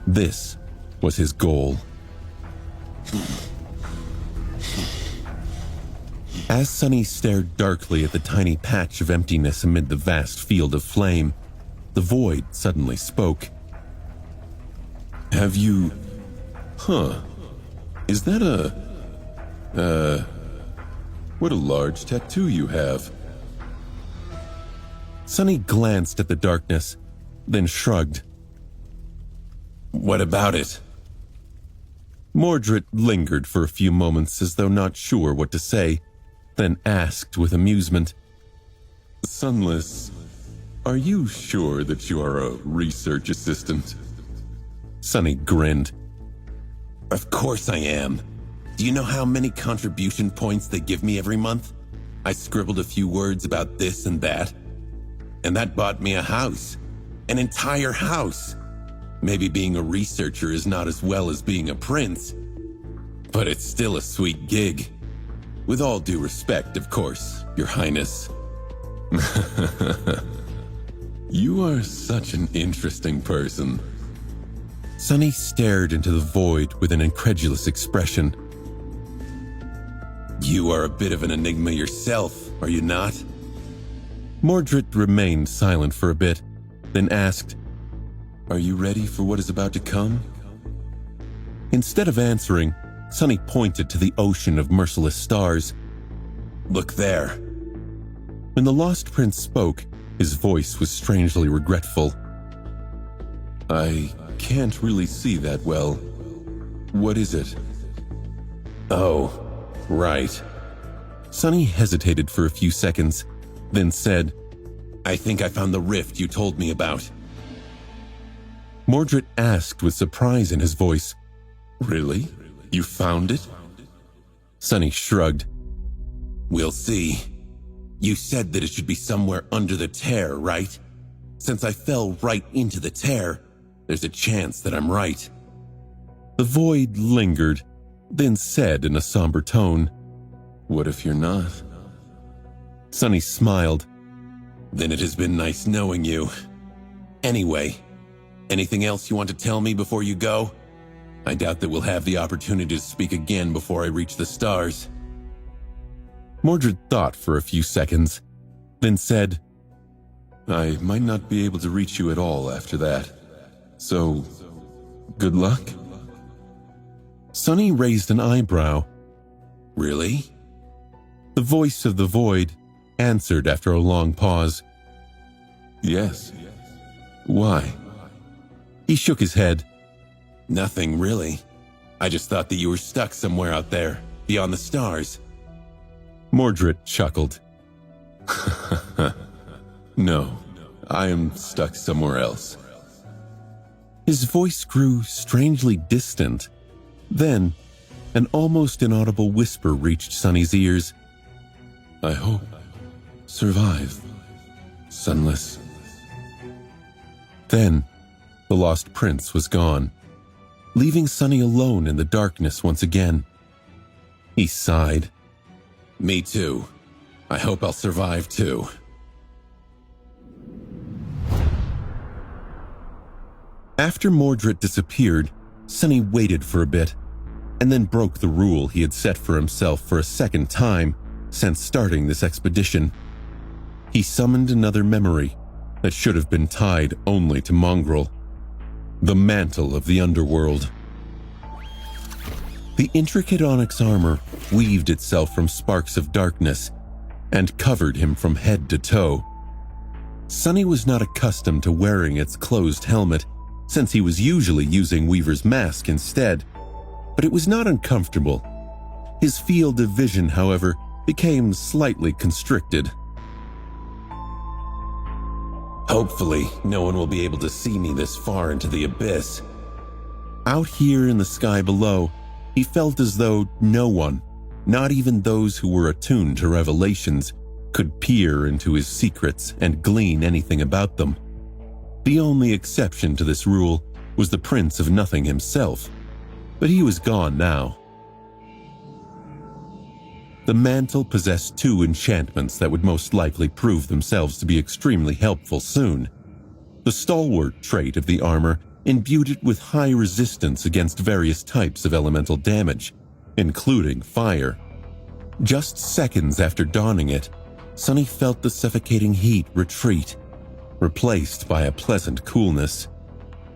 This was his goal. As Sonny stared darkly at the tiny patch of emptiness amid the vast field of flame, the void suddenly spoke. Have you... Is that what a large tattoo you have. Sonny glanced at the darkness, then shrugged. What about it? Mordred lingered for a few moments as though not sure what to say, then asked with amusement, Sunless, are you sure that you are a research assistant? Sonny grinned. Of course I am. Do you know how many contribution points they give me every month? I scribbled a few words about this and that bought me a house. An entire house. Maybe being a researcher is not as well as being a prince, but it's still a sweet gig. With all due respect, of course, Your Highness. You are such an interesting person. Sonny stared into the void with an incredulous expression. You are a bit of an enigma yourself, are you not? Mordred remained silent for a bit, then asked, Are you ready for what is about to come? Instead of answering, Sunny pointed to the ocean of merciless stars. Look there. When the Lost Prince spoke, his voice was strangely regretful. I can't really see that well. What is it? Oh, right. Sunny hesitated for a few seconds, then said, I think I found the rift you told me about. Mordred asked with surprise in his voice, Really? You found it? Sunny shrugged. We'll see. You said that it should be somewhere under the tear, right? Since I fell right into the tear, there's a chance that I'm right. The void lingered, then said in a somber tone, What if you're not? Sunny smiled. Then it has been nice knowing you. Anyway, anything else you want to tell me before you go? I doubt that we'll have the opportunity to speak again before I reach the stars. Mordred thought for a few seconds, then said, I might not be able to reach you at all after that. So, good luck? Sunny raised an eyebrow. Really? The voice of the void answered after a long pause. Yes. Why? He shook his head. Nothing, really. I just thought that you were stuck somewhere out there, beyond the stars. Mordred chuckled. No, I am stuck somewhere else. His voice grew strangely distant. Then, an almost inaudible whisper reached Sunny's ears. I hope. Survive. Sunless. Then, the Lost Prince was gone, leaving Sunny alone in the darkness once again. He sighed. Me too. I hope I'll survive too. After Mordred disappeared, Sunny waited for a bit, and then broke the rule he had set for himself for a second time since starting this expedition. He summoned another memory that should have been tied only to Mongrel. The mantle of the underworld. The intricate onyx armor weaved itself from sparks of darkness and covered him from head to toe. Sunny was not accustomed to wearing its closed helmet, since he was usually using Weaver's mask instead, but it was not uncomfortable. His field of vision, however, became slightly constricted. Hopefully, no one will be able to see me this far into the abyss. Out here in the sky below, he felt as though no one, not even those who were attuned to revelations, could peer into his secrets and glean anything about them. The only exception to this rule was the Prince of Nothing himself, but he was gone now. The mantle possessed two enchantments that would most likely prove themselves to be extremely helpful soon. The stalwart trait of the armor imbued it with high resistance against various types of elemental damage, including fire. Just seconds after donning it, Sunny felt the suffocating heat retreat, replaced by a pleasant coolness.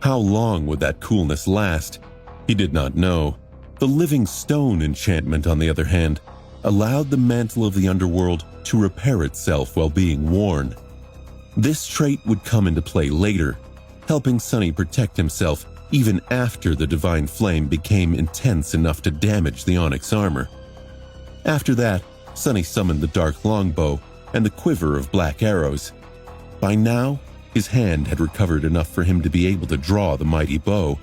How long would that coolness last? He did not know. The Living Stone enchantment, on the other hand, allowed the mantle of the underworld to repair itself while being worn. This trait would come into play later, helping Sunny protect himself even after the divine flame became intense enough to damage the onyx armor. After that, Sunny summoned the dark longbow and the quiver of black arrows. By now, his hand had recovered enough for him to be able to draw the mighty bow.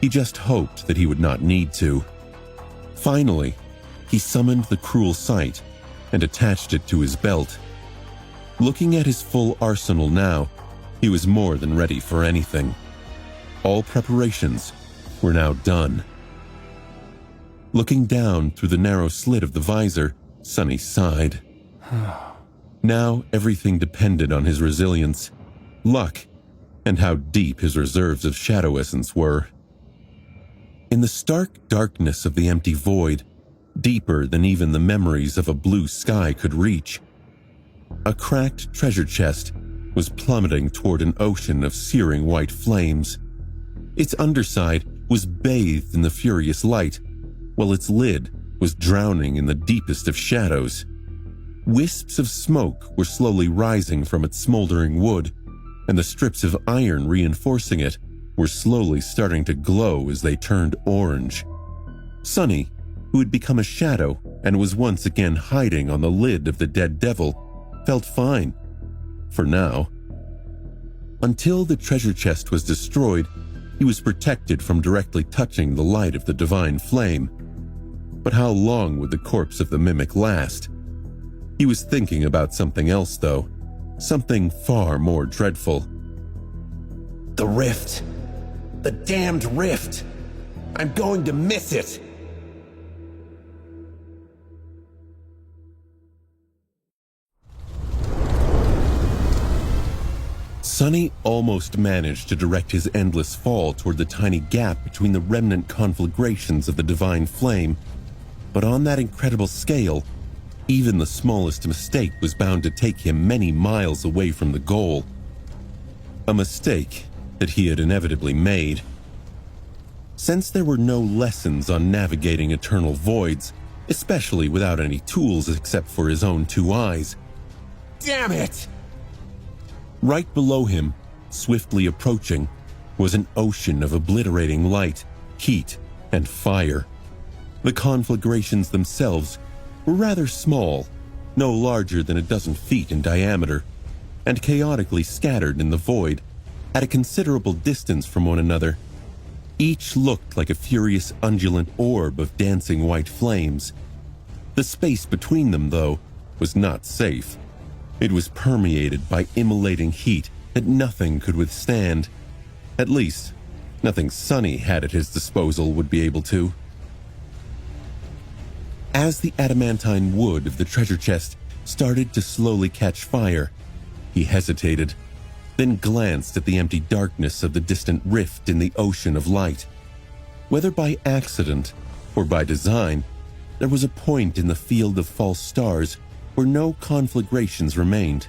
He just hoped that he would not need to. Finally, he summoned the cruel sight and attached it to his belt. Looking at his full arsenal now, he was more than ready for anything. All preparations were now done. Looking down through the narrow slit of the visor, Sunny sighed. Now everything depended on his resilience, luck, and how deep his reserves of shadow essence were. In the stark darkness of the empty void, deeper than even the memories of a blue sky could reach, a cracked treasure chest was plummeting toward an ocean of searing white flames. Its underside was bathed in the furious light, while its lid was drowning in the deepest of shadows. Wisps of smoke were slowly rising from its smoldering wood, and the strips of iron reinforcing it were slowly starting to glow as they turned orange. Sonny, who had become a shadow and was once again hiding on the lid of the dead devil, felt fine. For now. Until the treasure chest was destroyed, he was protected from directly touching the light of the divine flame. But how long would the corpse of the mimic last? He was thinking about something else, though. Something far more dreadful. The rift. The damned rift. I'm going to miss it. Sonny almost managed to direct his endless fall toward the tiny gap between the remnant conflagrations of the divine flame, but on that incredible scale, even the smallest mistake was bound to take him many miles away from the goal. A mistake that he had inevitably made. Since there were no lessons on navigating eternal voids, especially without any tools except for his own two eyes. Damn it! Right below him, swiftly approaching, was an ocean of obliterating light, heat, and fire. The conflagrations themselves were rather small, no larger than a dozen feet in diameter, and chaotically scattered in the void, at a considerable distance from one another. Each looked like a furious undulant orb of dancing white flames. The space between them, though, was not safe. It was permeated by immolating heat that nothing could withstand. At least, nothing Sonny had at his disposal would be able to. As the adamantine wood of the treasure chest started to slowly catch fire, he hesitated, then glanced at the empty darkness of the distant rift in the ocean of light. Whether by accident or by design, there was a point in the field of false stars where no conflagrations remained.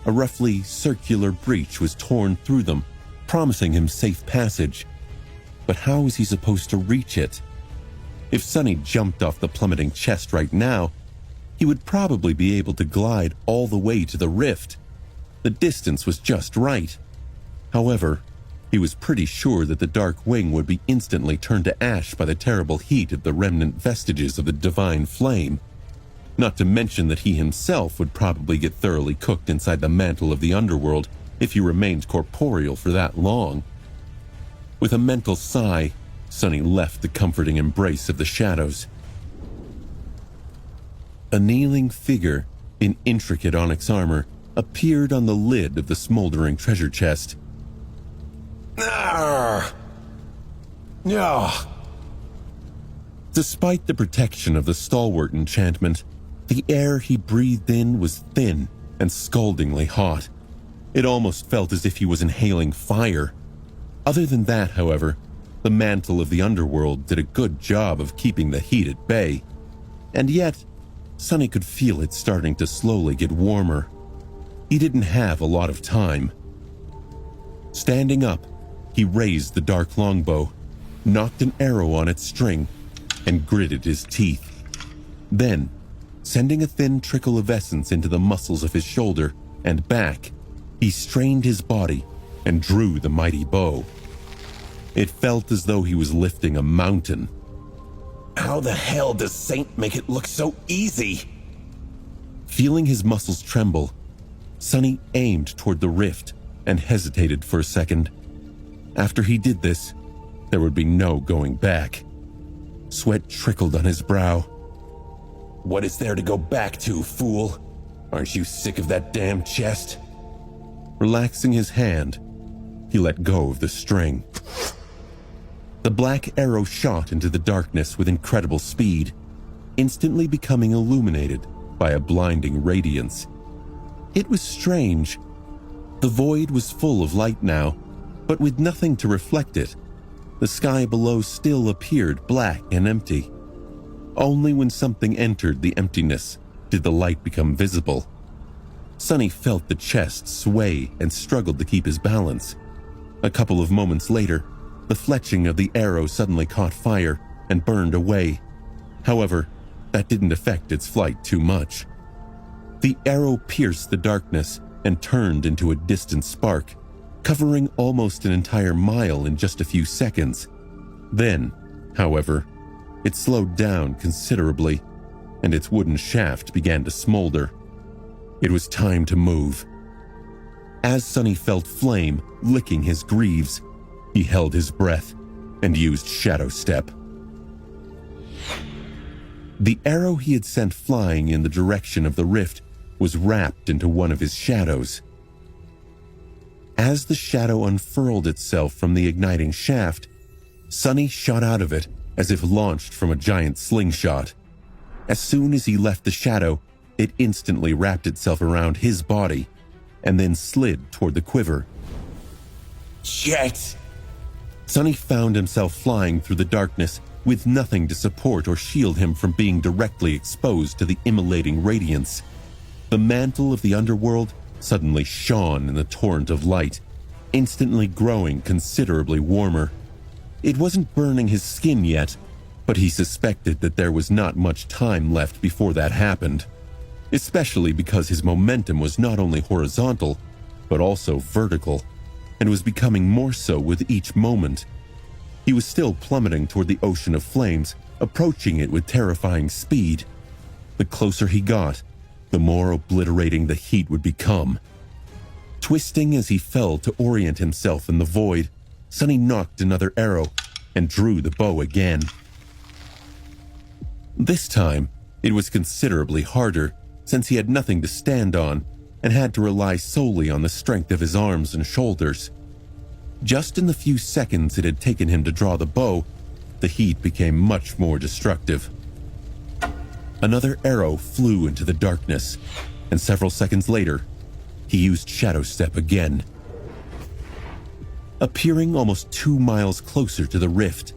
A roughly circular breach was torn through them, promising him safe passage. But how was he supposed to reach it? If Sonny jumped off the plummeting chest right now, he would probably be able to glide all the way to the rift. The distance was just right. However, he was pretty sure that the dark wing would be instantly turned to ash by the terrible heat of the remnant vestiges of the divine flame. Not to mention that he himself would probably get thoroughly cooked inside the mantle of the underworld if he remained corporeal for that long. With a mental sigh, Sonny left the comforting embrace of the shadows. A kneeling figure in intricate onyx armor appeared on the lid of the smoldering treasure chest. No. Despite the protection of the stalwart enchantment, the air he breathed in was thin and scaldingly hot. It almost felt as if he was inhaling fire. Other than that, however, the mantle of the underworld did a good job of keeping the heat at bay. And yet, Sonny could feel it starting to slowly get warmer. He didn't have a lot of time. Standing up, he raised the dark longbow, knocked an arrow on its string, and gritted his teeth. Then, sending a thin trickle of essence into the muscles of his shoulder and back, he strained his body and drew the mighty bow. It felt as though he was lifting a mountain. How the hell does Saint make it look so easy? Feeling his muscles tremble, Sonny aimed toward the rift and hesitated for a second. After he did this, there would be no going back. Sweat trickled on his brow. What is there to go back to, fool? Aren't you sick of that damn chest? Relaxing his hand, he let go of the string. The black arrow shot into the darkness with incredible speed, instantly becoming illuminated by a blinding radiance. It was strange. The void was full of light now, but with nothing to reflect it. The sky below still appeared black and empty. Only when something entered the emptiness did the light become visible. Sonny felt the chest sway and struggled to keep his balance. A couple of moments later, The fletching of the arrow suddenly caught fire and burned away. However, that didn't affect its flight too much. The arrow pierced the darkness and turned into a distant spark, covering almost an entire mile in just a few seconds. Then, however, it slowed down considerably, and its wooden shaft began to smolder. It was time to move. As Sonny felt flame licking his greaves, he held his breath and used Shadow Step. The arrow he had sent flying in the direction of the rift was wrapped into one of his shadows. As the shadow unfurled itself from the igniting shaft, Sonny shot out of it as if launched from a giant slingshot. As soon as he left the shadow, it instantly wrapped itself around his body and then slid toward the quiver. Shit! Sonny found himself flying through the darkness with nothing to support or shield him from being directly exposed to the immolating radiance. The mantle of the underworld suddenly shone in the torrent of light, instantly growing considerably warmer. It wasn't burning his skin yet, but he suspected that there was not much time left before that happened, especially because his momentum was not only horizontal, but also vertical, and was becoming more so with each moment. He was still plummeting toward the ocean of flames, approaching it with terrifying speed. The closer he got, the more obliterating the heat would become. Twisting as he fell to orient himself in the void, Sonny nocked another arrow and drew the bow again. This time, it was considerably harder, since he had nothing to stand on and had to rely solely on the strength of his arms and shoulders. Just in the few seconds it had taken him to draw the bow, the heat became much more destructive. Another arrow flew into the darkness, and several seconds later, he used Shadow Step again. Appearing almost 2 miles closer to the rift.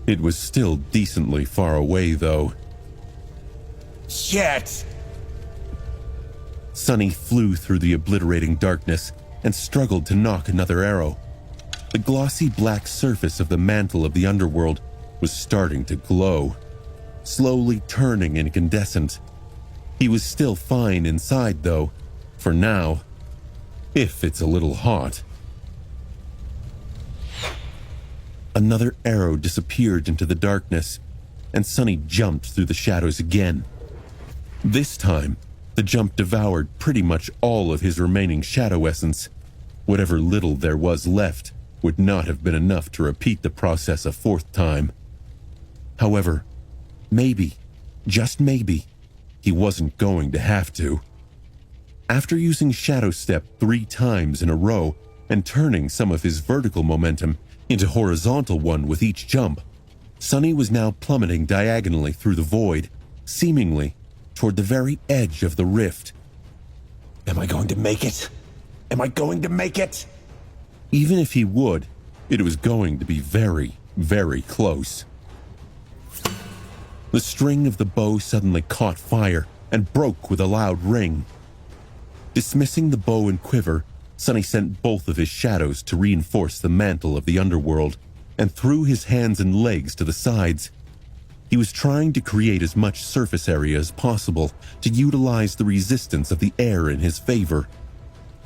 It was still decently far away, though. Shit! Sonny flew through the obliterating darkness and struggled to knock another arrow. The glossy black surface of the mantle of the underworld was starting to glow, slowly turning incandescent. He was still fine inside, though, for now, if it's a little hot. Another arrow disappeared into the darkness, and Sonny jumped through the shadows again. This time, the jump devoured pretty much all of his remaining shadow essence. Whatever little there was left would not have been enough to repeat the process a fourth time. However, maybe, just maybe, he wasn't going to have to. After using Shadow Step 3 times in a row and turning some of his vertical momentum into horizontal one with each jump, Sonny was now plummeting diagonally through the void, seemingly toward the very edge of the rift. Am I going to make it? Am I going to make it? Even if he would, it was going to be very, very close. The string of the bow suddenly caught fire and broke with a loud ring. Dismissing the bow and quiver, Sonny sent both of his shadows to reinforce the mantle of the underworld and threw his hands and legs to the sides. He was trying to create as much surface area as possible to utilize the resistance of the air in his favor.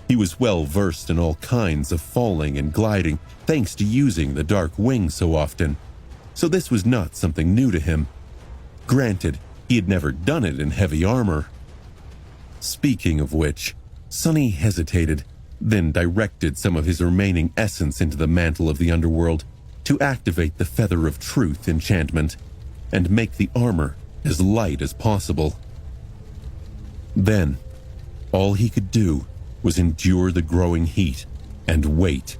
He was well versed in all kinds of falling and gliding thanks to using the dark wing so often, so this was not something new to him. Granted, he had never done it in heavy armor. Speaking of which, Sonny hesitated, then directed some of his remaining essence into the mantle of the underworld to activate the Feather of Truth enchantment and make the armor as light as possible. Then, all he could do was endure the growing heat and wait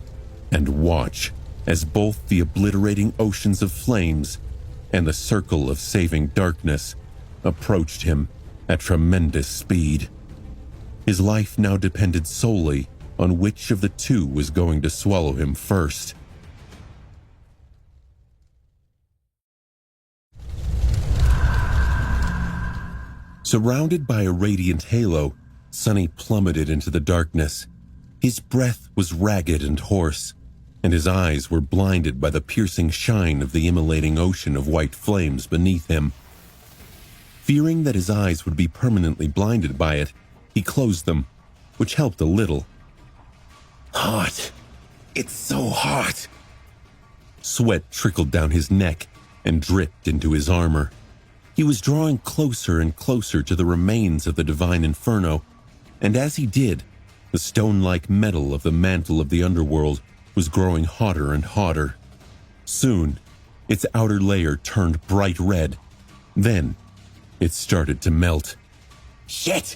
and watch as both the obliterating oceans of flames and the circle of saving darkness approached him at tremendous speed. His life now depended solely on which of the two was going to swallow him first. Surrounded by a radiant halo, Sonny plummeted into the darkness. His breath was ragged and hoarse. and his eyes were blinded by the piercing shine of the immolating ocean of white flames beneath him. Fearing that his eyes would be permanently blinded by it, he closed them, which helped a little. Hot. It's so hot. Sweat trickled down his neck and dripped into his armor. He was drawing closer and closer to the remains of the divine inferno, and as he did, the stone-like metal of the mantle of the underworld was growing hotter and hotter. Soon, its outer layer turned bright red. Then, it started to melt. Shit!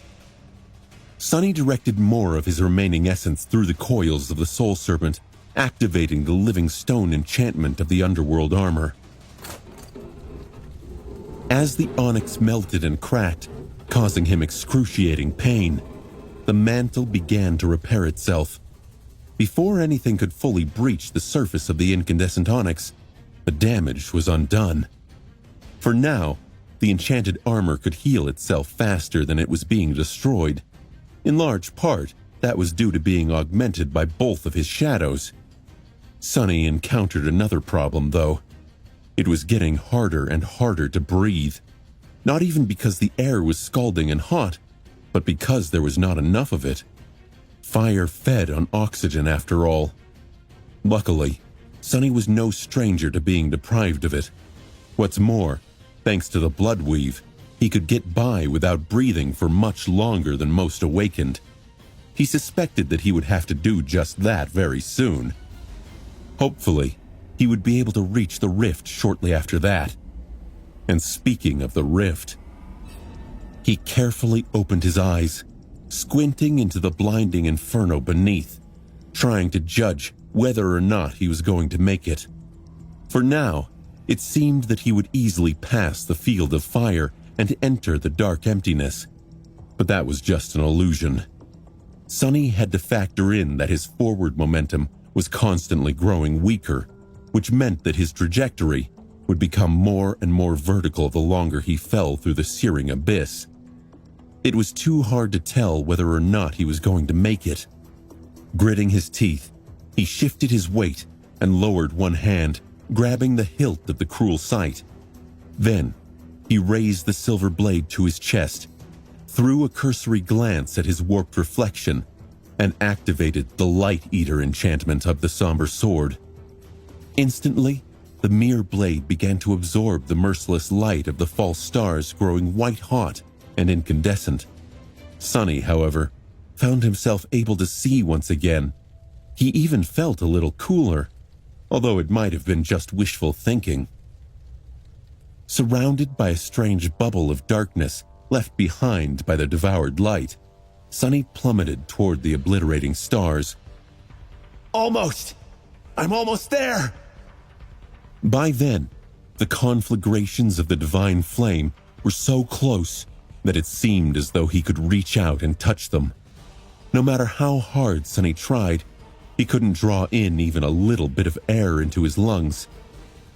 Sonny directed more of his remaining essence through the coils of the Soul Serpent, activating the living stone enchantment of the underworld armor. As the onyx melted and cracked, causing him excruciating pain, the mantle began to repair itself. Before anything could fully breach the surface of the incandescent onyx, the damage was undone. For now, the enchanted armor could heal itself faster than it was being destroyed. In large part, that was due to being augmented by both of his shadows. Sonny encountered another problem, though. It was getting harder and harder to breathe. Not even because the air was scalding and hot, but because there was not enough of it. Fire fed on oxygen, after all. Luckily, Sonny was no stranger to being deprived of it. What's more, thanks to the blood weave, he could get by without breathing for much longer than most awakened. He suspected that he would have to do just that very soon. Hopefully, he would be able to reach the rift shortly after that. And speaking of the rift, he carefully opened his eyes, squinting into the blinding inferno beneath, trying to judge whether or not he was going to make it. For now, it seemed that he would easily pass the field of fire and enter the dark emptiness. But that was just an illusion. Sonny had to factor in that his forward momentum was constantly growing weaker, which meant that his trajectory would become more and more vertical the longer he fell through the searing abyss. It was too hard to tell whether or not he was going to make it. Gritting his teeth, he shifted his weight and lowered one hand, grabbing the hilt of the cruel sight. Then, he raised the silver blade to his chest, threw a cursory glance at his warped reflection, and activated the Light Eater enchantment of the somber sword. Instantly, the mere blade began to absorb the merciless light of the false stars growing white-hot and incandescent. Sonny, however, found himself able to see once again. He even felt a little cooler, although it might have been just wishful thinking. Surrounded by a strange bubble of darkness left behind by the devoured light, Sonny plummeted toward the obliterating stars. Almost! I'm almost there! By then, the conflagrations of the divine flame were so close that it seemed as though he could reach out and touch them. No matter how hard Sonny tried, he couldn't draw in even a little bit of air into his lungs.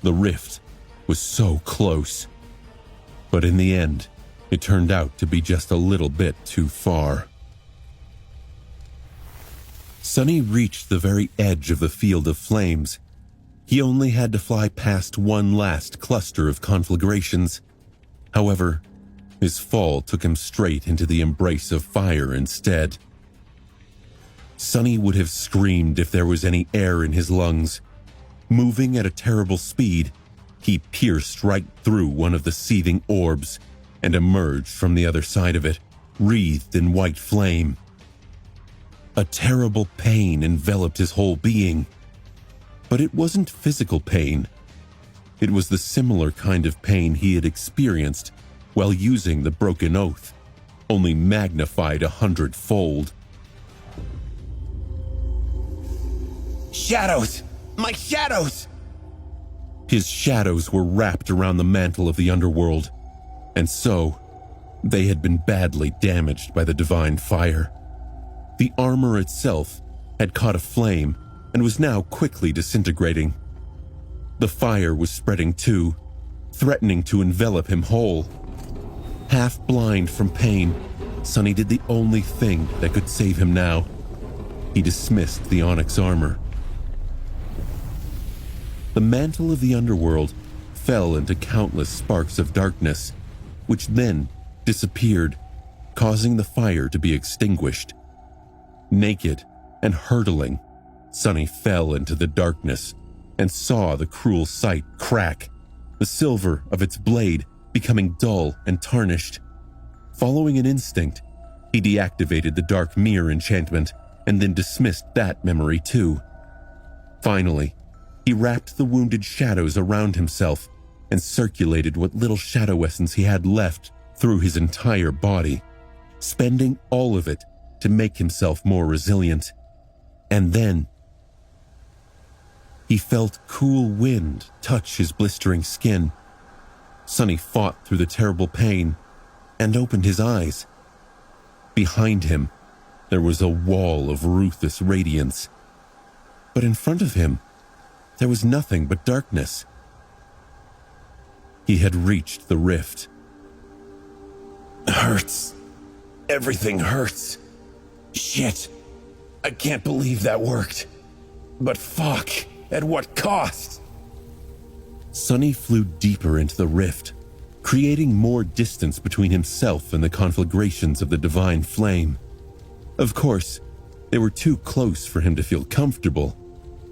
The rift was so close. But in the end, it turned out to be just a little bit too far. Sonny reached the very edge of the field of flames. He only had to fly past one last cluster of conflagrations. However, his fall took him straight into the embrace of fire instead. Sonny would have screamed if there was any air in his lungs. Moving at a terrible speed, he pierced right through one of the seething orbs and emerged from the other side of it, wreathed in white flame. A terrible pain enveloped his whole being. But it wasn't physical pain. It was the similar kind of pain he had experienced while using the Broken Oath, only magnified 100-fold. Shadows! My shadows! His shadows were wrapped around the mantle of the underworld, and so they had been badly damaged by the divine fire. The armor itself had caught a flame and was now quickly disintegrating. The fire was spreading too, threatening to envelop him whole. Half blind from pain, Sonny did the only thing that could save him now. He dismissed the onyx armor. The mantle of the underworld fell into countless sparks of darkness, which then disappeared, causing the fire to be extinguished. Naked and hurtling, Sonny fell into the darkness and saw the cruel sight crack, the silver of its blade becoming dull and tarnished. Following an instinct, he deactivated the dark mirror enchantment and then dismissed that memory too. Finally, he wrapped the wounded shadows around himself and circulated what little shadow essence he had left through his entire body, spending all of it to make himself more resilient. And then he felt cool wind touch his blistering skin. Sonny fought through the terrible pain and opened his eyes. Behind him, there was a wall of ruthless radiance. But in front of him, there was nothing but darkness. He had reached the rift. Hurts. Everything hurts. Shit. I can't believe that worked. But fuck, at what cost? Sonny flew deeper into the rift, creating more distance between himself and the conflagrations of the divine flame. Of course, they were too close for him to feel comfortable,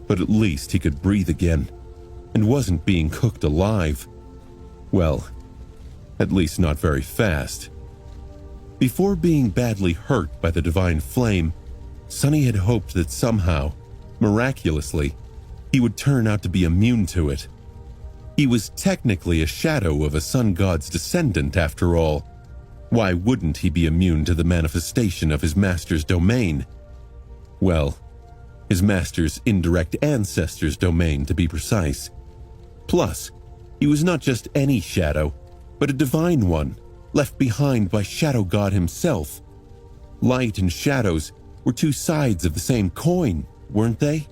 but at least he could breathe again and wasn't being cooked alive. Well, at least not very fast. Before being badly hurt by the divine flame, Sonny had hoped that somehow, miraculously, he would turn out to be immune to it. He was technically a shadow of a sun god's descendant after all. Why wouldn't he be immune to the manifestation of his master's domain? Well, his master's indirect ancestor's domain, to be precise. Plus, he was not just any shadow, but a divine one, left behind by Shadow God himself. Light and shadows were two sides of the same coin, weren't they?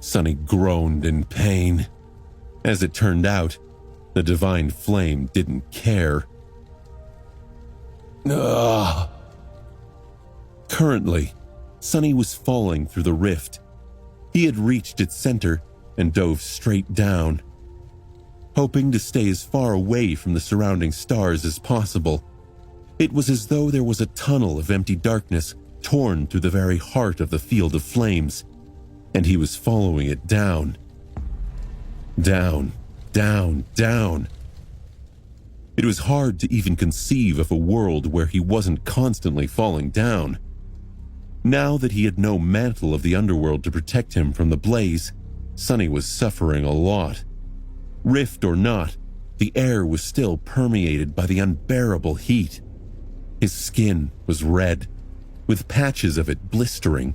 Sonny groaned in pain. As it turned out, the divine flame didn't care. Ugh. Currently, Sonny was falling through the rift. He had reached its center and dove straight down. Hoping to stay as far away from the surrounding stars as possible, it was as though there was a tunnel of empty darkness torn through the very heart of the field of flames, and he was following it down. Down, down, down. It was hard to even conceive of a world where he wasn't constantly falling down. Now that he had no mantle of the underworld to protect him from the blaze, Sonny was suffering a lot. Rift or not, the air was still permeated by the unbearable heat. His skin was red, with patches of it blistering.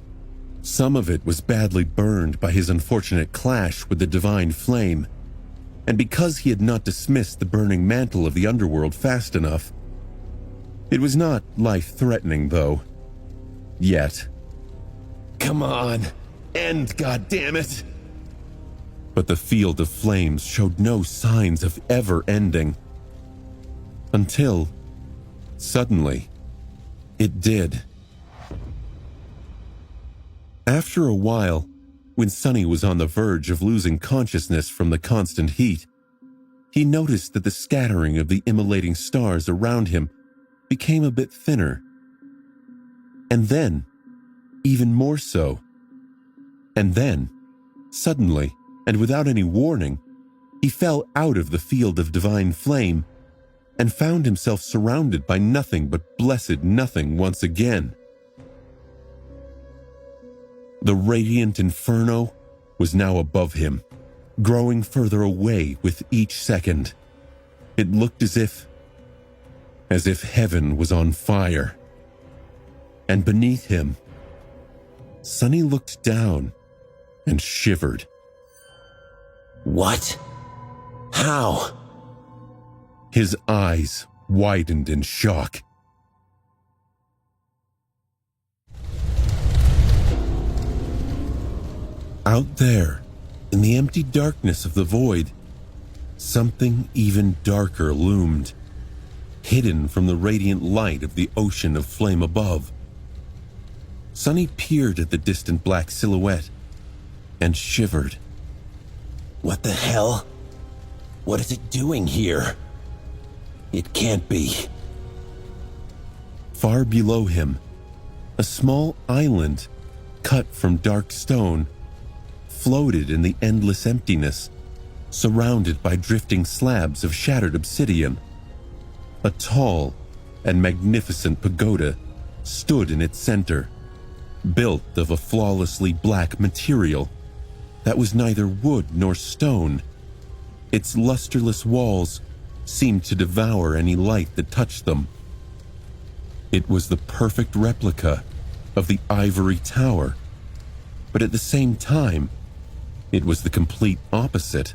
Some of it was badly burned by his unfortunate clash with the divine flame. And because he had not dismissed the burning mantle of the underworld fast enough. It was not life-threatening, though. Yet. Come on, end, goddammit! But the field of flames showed no signs of ever ending. Until, suddenly, it did. After a while, when Sonny was on the verge of losing consciousness from the constant heat, he noticed that the scattering of the immolating stars around him became a bit thinner. And then, even more so. And then, suddenly, and without any warning, he fell out of the field of divine flame and found himself surrounded by nothing but blessed nothing once again. The radiant inferno was now above him, growing further away with each second. It looked as if heaven was on fire. And beneath him, Sonny looked down and shivered. What? How? His eyes widened in shock. Out there, in the empty darkness of the void, something even darker loomed, hidden from the radiant light of the ocean of flame above. Sonny peered at the distant black silhouette and shivered. What the hell? What is it doing here? It can't be. Far below him, a small island, cut from dark stone, floated in the endless emptiness, surrounded by drifting slabs of shattered obsidian. A tall and magnificent pagoda stood in its center, built of a flawlessly black material that was neither wood nor stone. Its lusterless walls seemed to devour any light that touched them. It was the perfect replica of the ivory tower, but at the same time, it was the complete opposite.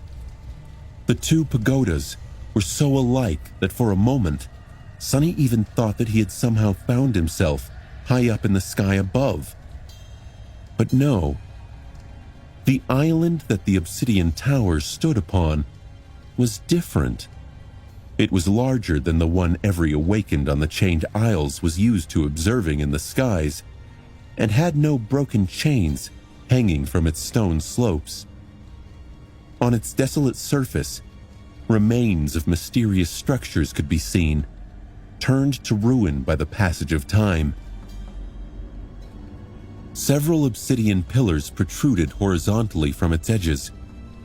The two pagodas were so alike that for a moment, Sonny even thought that he had somehow found himself high up in the sky above. But no. The island that the obsidian tower stood upon was different. It was larger than the one every awakened on the Chained Isles was used to observing in the skies, and had no broken chains hanging from its stone slopes. On its desolate surface, remains of mysterious structures could be seen, turned to ruin by the passage of time. Several obsidian pillars protruded horizontally from its edges,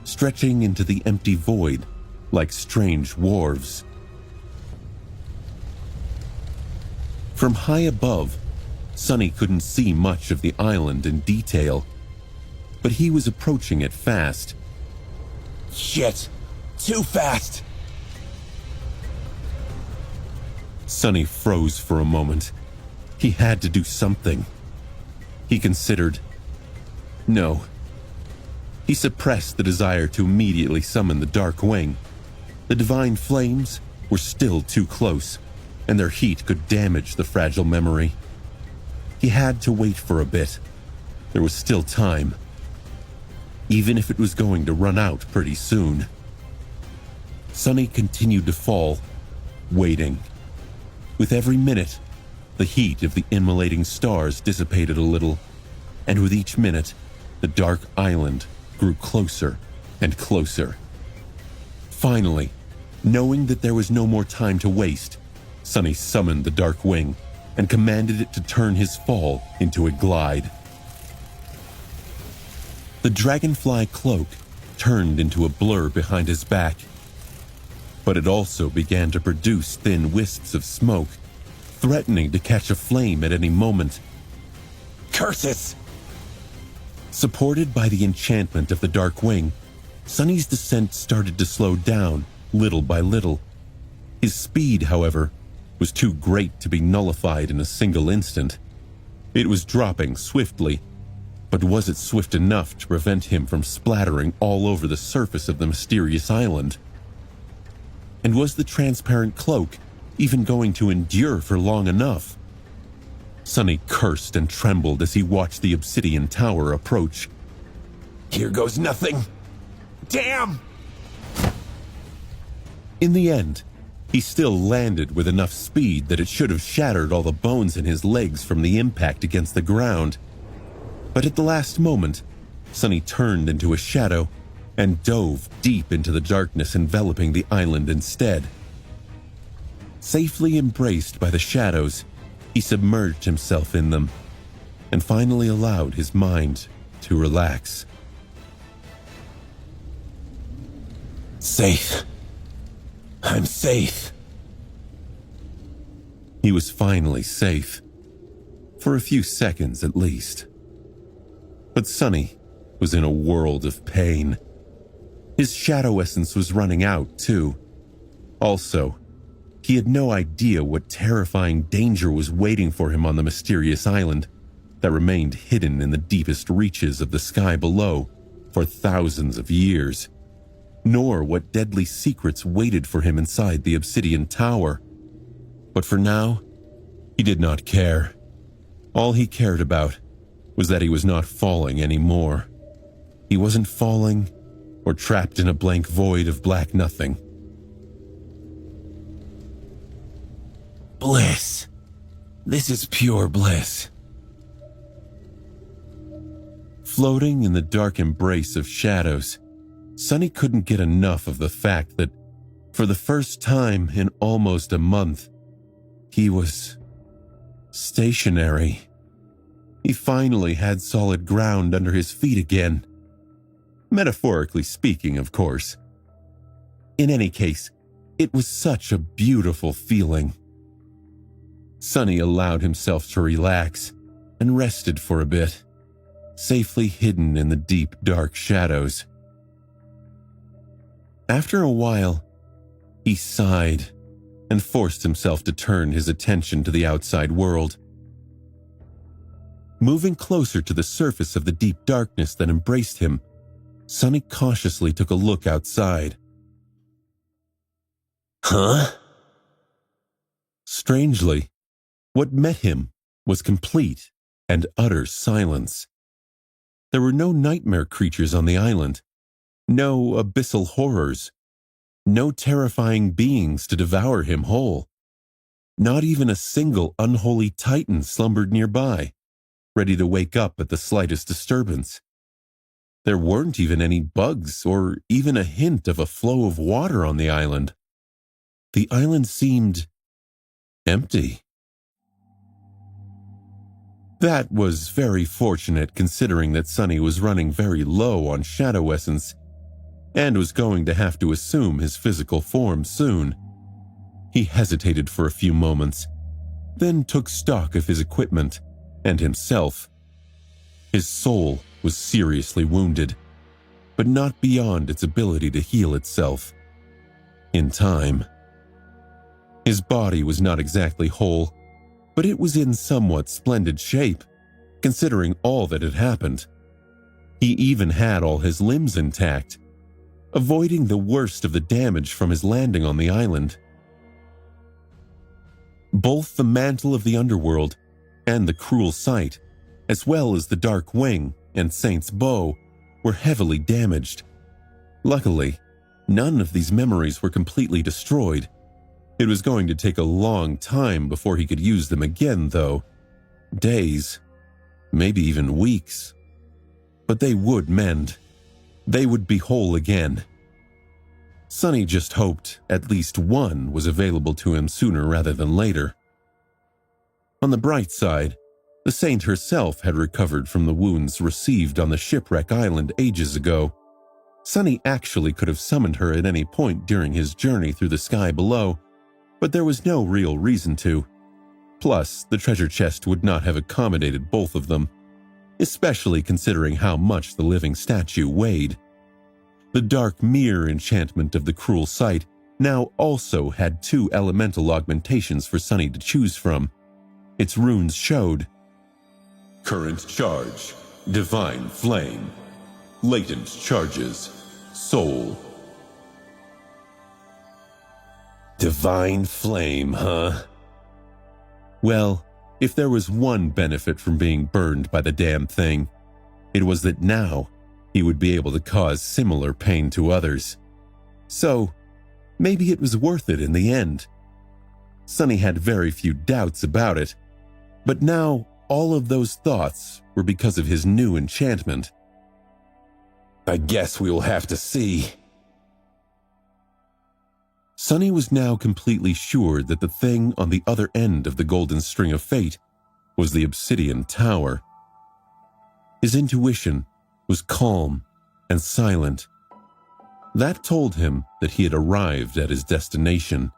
stretching into the empty void like strange wharves. From high above, Sonny couldn't see much of the island in detail, but he was approaching it fast. Shit! Too fast! Sonny froze for a moment. He had to do something. He considered. No. He suppressed the desire to immediately summon the Dark Wing. The divine flames were still too close, and their heat could damage the fragile memory. He had to wait for a bit. There was still time, even if it was going to run out pretty soon. Sonny continued to fall, waiting. With every minute, the heat of the immolating stars dissipated a little, and with each minute, the dark island grew closer and closer. Finally, knowing that there was no more time to waste, Sonny summoned the Dark Wing and commanded it to turn his fall into a glide. The dragonfly cloak turned into a blur behind his back, but it also began to produce thin wisps of smoke, threatening to catch a flame at any moment. Curses! Supported by the enchantment of the Dark Wing, Sonny's descent started to slow down little by little. His speed, however, was too great to be nullified in a single instant. It was dropping swiftly, but was it swift enough to prevent him from splattering all over the surface of the mysterious island? And was the transparent cloak even going to endure for long enough? Sonny cursed and trembled as he watched the obsidian tower approach. Here goes nothing! Damn! In the end, he still landed with enough speed that it should have shattered all the bones in his legs from the impact against the ground. But at the last moment, Sonny turned into a shadow and dove deep into the darkness enveloping the island instead. Safely embraced by the shadows, he submerged himself in them and finally allowed his mind to relax. Safe. I'm safe. He was finally safe. For a few seconds at least. But Sonny was in a world of pain. His shadow essence was running out, too. Also, he had no idea what terrifying danger was waiting for him on the mysterious island that remained hidden in the deepest reaches of the sky below for thousands of years, nor what deadly secrets waited for him inside the obsidian tower. But for now, he did not care. All he cared about was that he was not falling anymore. He wasn't falling or trapped in a blank void of black nothing. Bliss. This is pure bliss. Floating in the dark embrace of shadows, Sonny couldn't get enough of the fact that, for the first time in almost a month, he was stationary. He finally had solid ground under his feet again. Metaphorically speaking, of course. In any case, it was such a beautiful feeling. Sonny allowed himself to relax and rested for a bit, safely hidden in the deep, dark shadows. After a while, he sighed and forced himself to turn his attention to the outside world. Moving closer to the surface of the deep darkness that embraced him, Sonny cautiously took a look outside. Huh? Strangely, what met him was complete and utter silence. There were no nightmare creatures on the island, no abyssal horrors, no terrifying beings to devour him whole. Not even a single unholy titan slumbered nearby, ready to wake up at the slightest disturbance. There weren't even any bugs or even a hint of a flow of water on the island. The island seemed empty. That was very fortunate considering that Sonny was running very low on shadow essence and was going to have to assume his physical form soon. He hesitated for a few moments, then took stock of his equipment and himself. His soul was seriously wounded, but not beyond its ability to heal itself. In time. His body was not exactly whole, but it was in somewhat splendid shape, considering all that had happened. He even had all his limbs intact, avoiding the worst of the damage from his landing on the island. Both the mantle of the underworld and the cruel sight, as well as the dark wing and Saint's bow, were heavily damaged. Luckily, none of these memories were completely destroyed. It was going to take a long time before he could use them again, though. Days, maybe even weeks. But they would mend. They would be whole again. Sonny just hoped at least one was available to him sooner rather than later. On the bright side, the Saint herself had recovered from the wounds received on the shipwreck island ages ago. Sonny actually could have summoned her at any point during his journey through the sky below, but there was no real reason to. Plus, the treasure chest would not have accommodated both of them, especially considering how much the living statue weighed. The dark mirror enchantment of the cruel sight now also had 2 elemental augmentations for Sonny to choose from. Its runes showed current charge, divine flame, latent charges, soul. Divine flame, huh? Well, if there was one benefit from being burned by the damn thing, it was that now he would be able to cause similar pain to others. So, maybe it was worth it in the end. Sonny had very few doubts about it, but now all of those thoughts were because of his new enchantment. I guess we will have to see. Sonny was now completely sure that the thing on the other end of the golden string of fate was the Obsidian Tower. His intuition was calm and silent. That told him that he had arrived at his destination.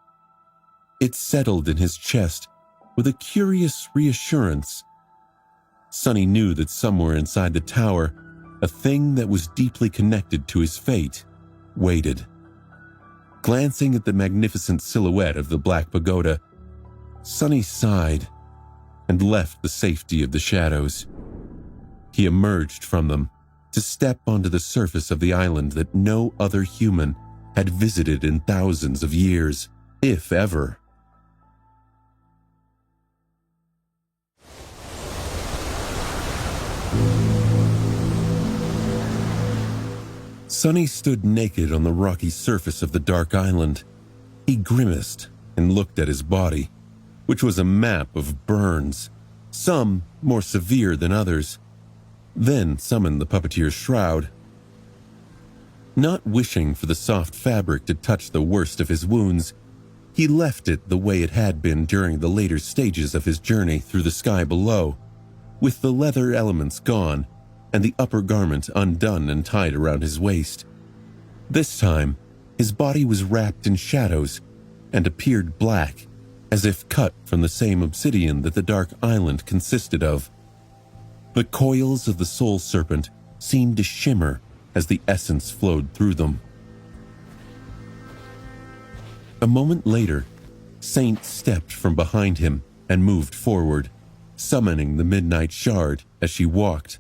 It settled in his chest with a curious reassurance. Sonny knew that somewhere inside the tower, a thing that was deeply connected to his fate waited. Glancing at the magnificent silhouette of the Black Pagoda, Sonny sighed and left the safety of the shadows. He emerged from them to step onto the surface of the island that no other human had visited in thousands of years, if ever. Sonny stood naked on the rocky surface of the dark island. He grimaced and looked at his body, which was a map of burns, some more severe than others, then summoned the puppeteer's shroud. Not wishing for the soft fabric to touch the worst of his wounds, he left it the way it had been during the later stages of his journey through the sky below, with the leather elements gone and the upper garment undone and tied around his waist. This time, his body was wrapped in shadows and appeared black, as if cut from the same obsidian that the dark island consisted of. The coils of the soul serpent seemed to shimmer as the essence flowed through them. A moment later, Saint stepped from behind him and moved forward, summoning the Midnight Shard as she walked.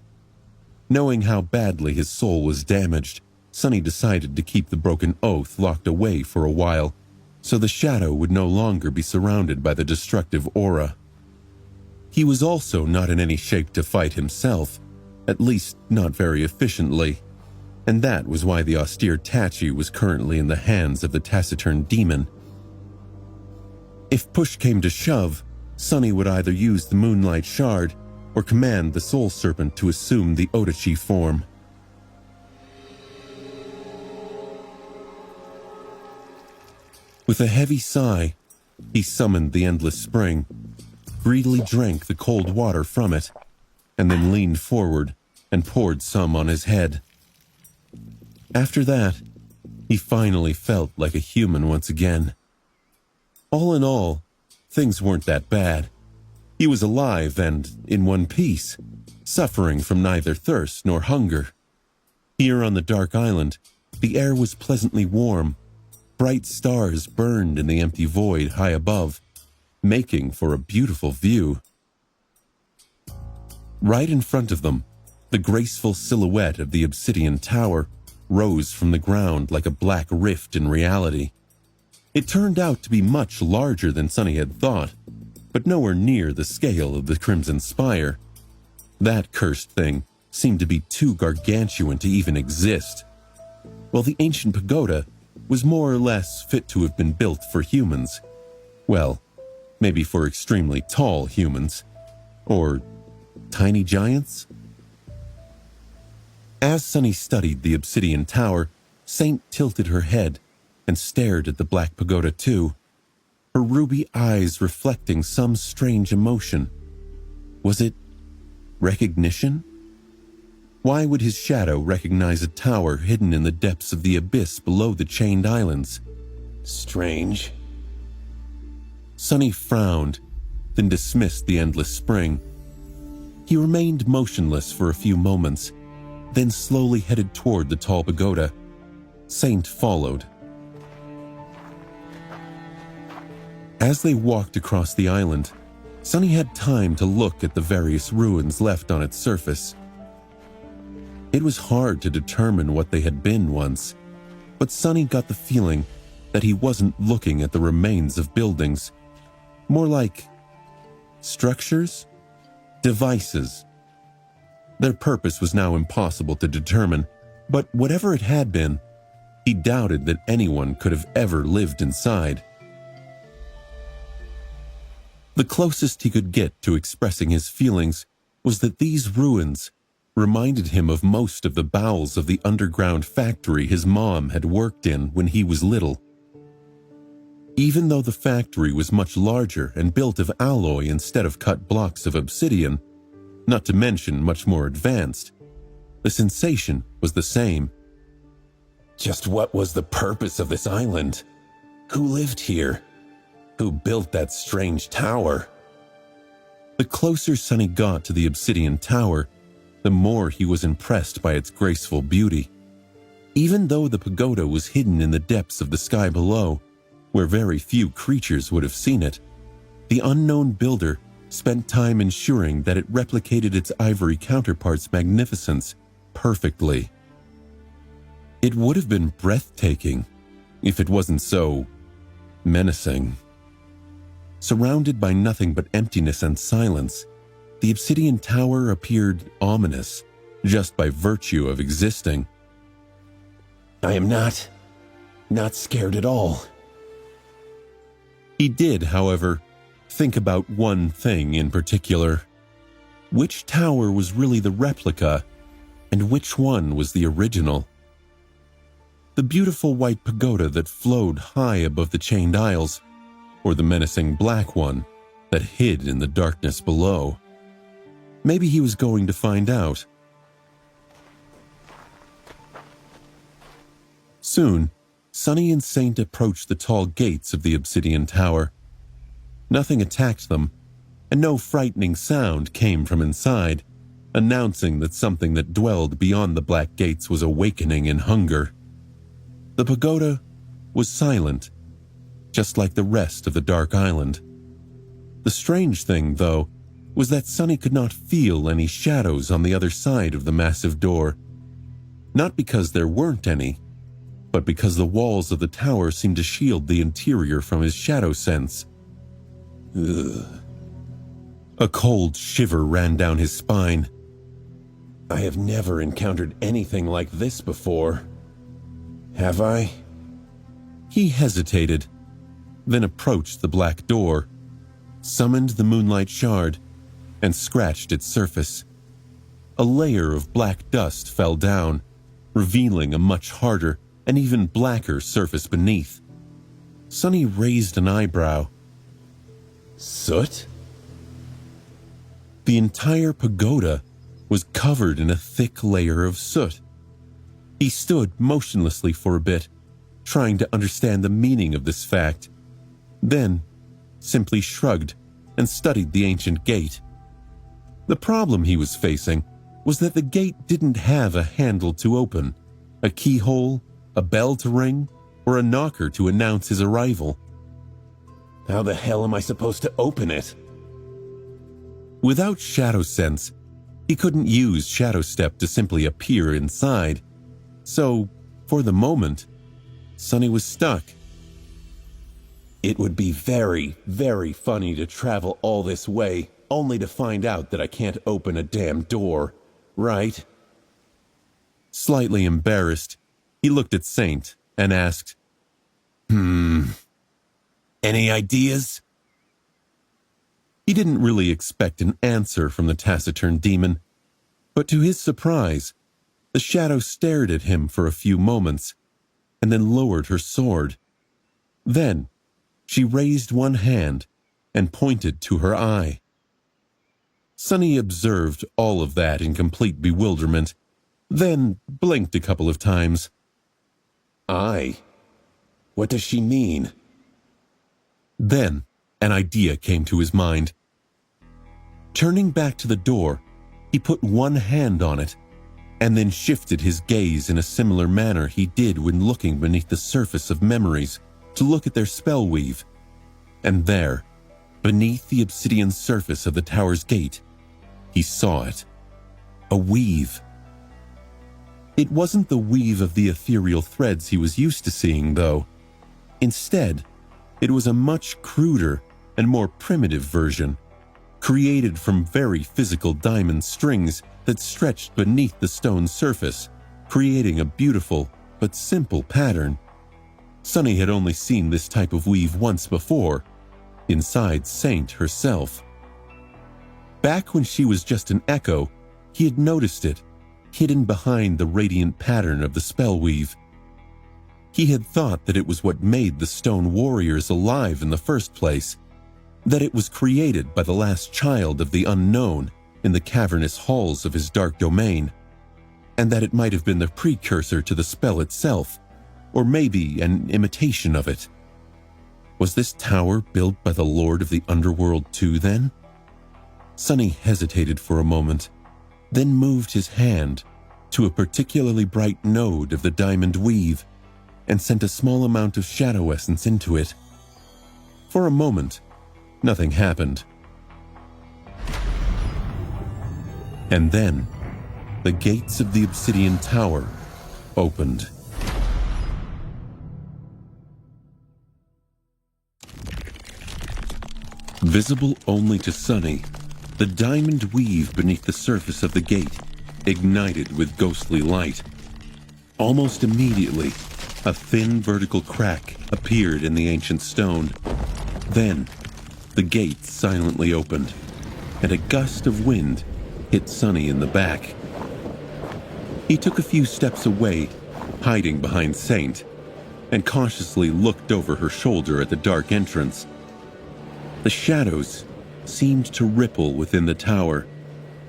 Knowing how badly his soul was damaged, Sonny decided to keep the broken oath locked away for a while, so the shadow would no longer be surrounded by the destructive aura. He was also not in any shape to fight himself, at least not very efficiently, and that was why the austere Tachi was currently in the hands of the taciturn demon. If push came to shove, Sonny would either use the Moonlight Shard or command the Soul Serpent to assume the Odachi form. With a heavy sigh, he summoned the Endless Spring, greedily drank the cold water from it, and then leaned forward and poured some on his head. After that, he finally felt like a human once again. All in all, things weren't that bad. He was alive and in one piece, suffering from neither thirst nor hunger. Here on the dark island, the air was pleasantly warm. Bright stars burned in the empty void high above, making for a beautiful view. Right in front of them, the graceful silhouette of the obsidian tower rose from the ground like a black rift in reality. It turned out to be much larger than Sonny had thought, but nowhere near the scale of the Crimson Spire. That cursed thing seemed to be too gargantuan to even exist, while the ancient pagoda was more or less fit to have been built for humans. Well, maybe for extremely tall humans. Or tiny giants? As Sonny studied the obsidian tower, Saint tilted her head and stared at the black pagoda too, her ruby eyes reflecting some strange emotion. Was it recognition? Why would his shadow recognize a tower hidden in the depths of the abyss below the Chained Islands? Strange. Sonny frowned, then dismissed the Endless Spring. He remained motionless for a few moments, then slowly headed toward the tall pagoda. Saint followed. As they walked across the island, Sonny had time to look at the various ruins left on its surface. It was hard to determine what they had been once, but Sonny got the feeling that he wasn't looking at the remains of buildings, more like structures, devices. Their purpose was now impossible to determine, but whatever it had been, he doubted that anyone could have ever lived inside. The closest he could get to expressing his feelings was that these ruins reminded him of most of the bowels of the underground factory his mom had worked in when he was little. Even though the factory was much larger and built of alloy instead of cut blocks of obsidian, not to mention much more advanced, the sensation was the same. Just what was the purpose of this island? Who lived here? Who built that strange tower? The closer Sonny got to the obsidian tower, the more he was impressed by its graceful beauty. Even though the pagoda was hidden in the depths of the sky below, where very few creatures would have seen it, the unknown builder spent time ensuring that it replicated its ivory counterpart's magnificence perfectly. It would have been breathtaking if it wasn't so menacing. Surrounded by nothing but emptiness and silence, the obsidian tower appeared ominous just by virtue of existing. I am not scared at all. He did, however, think about one thing in particular. Which tower was really the replica, and which one was the original? The beautiful white pagoda that flowed high above the chained aisles, or the menacing black one that hid in the darkness below. Maybe he was going to find out. Soon, Sonny and Saint approached the tall gates of the obsidian tower. Nothing attacked them, and no frightening sound came from inside, announcing that something that dwelled beyond the black gates was awakening in hunger. The pagoda was silent, just like the rest of the dark island. The strange thing, though, was that Sonny could not feel any shadows on the other side of the massive door. Not because there weren't any, but because the walls of the tower seemed to shield the interior from his shadow sense. Ugh. A cold shiver ran down his spine. I have never encountered anything like this before. Have I? He hesitated, then approached the black door, summoned the moonlight shard, and scratched its surface. A layer of black dust fell down, revealing a much harder and even blacker surface beneath. Sonny raised an eyebrow. Soot? The entire pagoda was covered in a thick layer of soot. He stood motionlessly for a bit, trying to understand the meaning of this fact, then simply shrugged and studied the ancient gate. The problem he was facing was that the gate didn't have a handle to open, a keyhole, a bell to ring, or a knocker to announce his arrival. How the hell am I supposed to open it? Without shadow sense, he couldn't use Shadow Step to simply appear inside. So, for the moment, Sonny was stuck. It would be very, very funny to travel all this way only to find out that I can't open a damn door, right? Slightly embarrassed, he looked at Saint and asked, Any ideas? He didn't really expect an answer from the taciturn demon, but to his surprise, the shadow stared at him for a few moments, and then lowered her sword. Then, she raised one hand and pointed to her eye. Sonny observed all of that in complete bewilderment, then blinked a couple of times. Eye? What does she mean? Then, an idea came to his mind. Turning back to the door, he put one hand on it, and then shifted his gaze in a similar manner he did when looking beneath the surface of memories to look at their spell weave. And there, beneath the obsidian surface of the tower's gate, he saw it. A weave. It wasn't the weave of the ethereal threads he was used to seeing, though. Instead, it was a much cruder and more primitive version, created from very physical diamond strings that stretched beneath the stone surface, creating a beautiful but simple pattern. Sonny had only seen this type of weave once before, inside Saint herself. Back when she was just an echo, he had noticed it, hidden behind the radiant pattern of the spell weave. He had thought that it was what made the stone warriors alive in the first place, that it was created by the last child of the unknown in the cavernous halls of his dark domain, and that it might have been the precursor to the spell itself, or maybe an imitation of it. Was this tower built by the Lord of the Underworld too, then? Sonny hesitated for a moment, then moved his hand to a particularly bright node of the diamond weave and sent a small amount of shadow essence into it. For a moment, nothing happened. And then, the gates of the obsidian tower opened. Visible only to Sonny, the diamond weave beneath the surface of the gate ignited with ghostly light. Almost immediately, a thin vertical crack appeared in the ancient stone. Then, the gate silently opened, and a gust of wind hit Sonny in the back. He took a few steps away, hiding behind Saint, and cautiously looked over her shoulder at the dark entrance. The shadows seemed to ripple within the tower,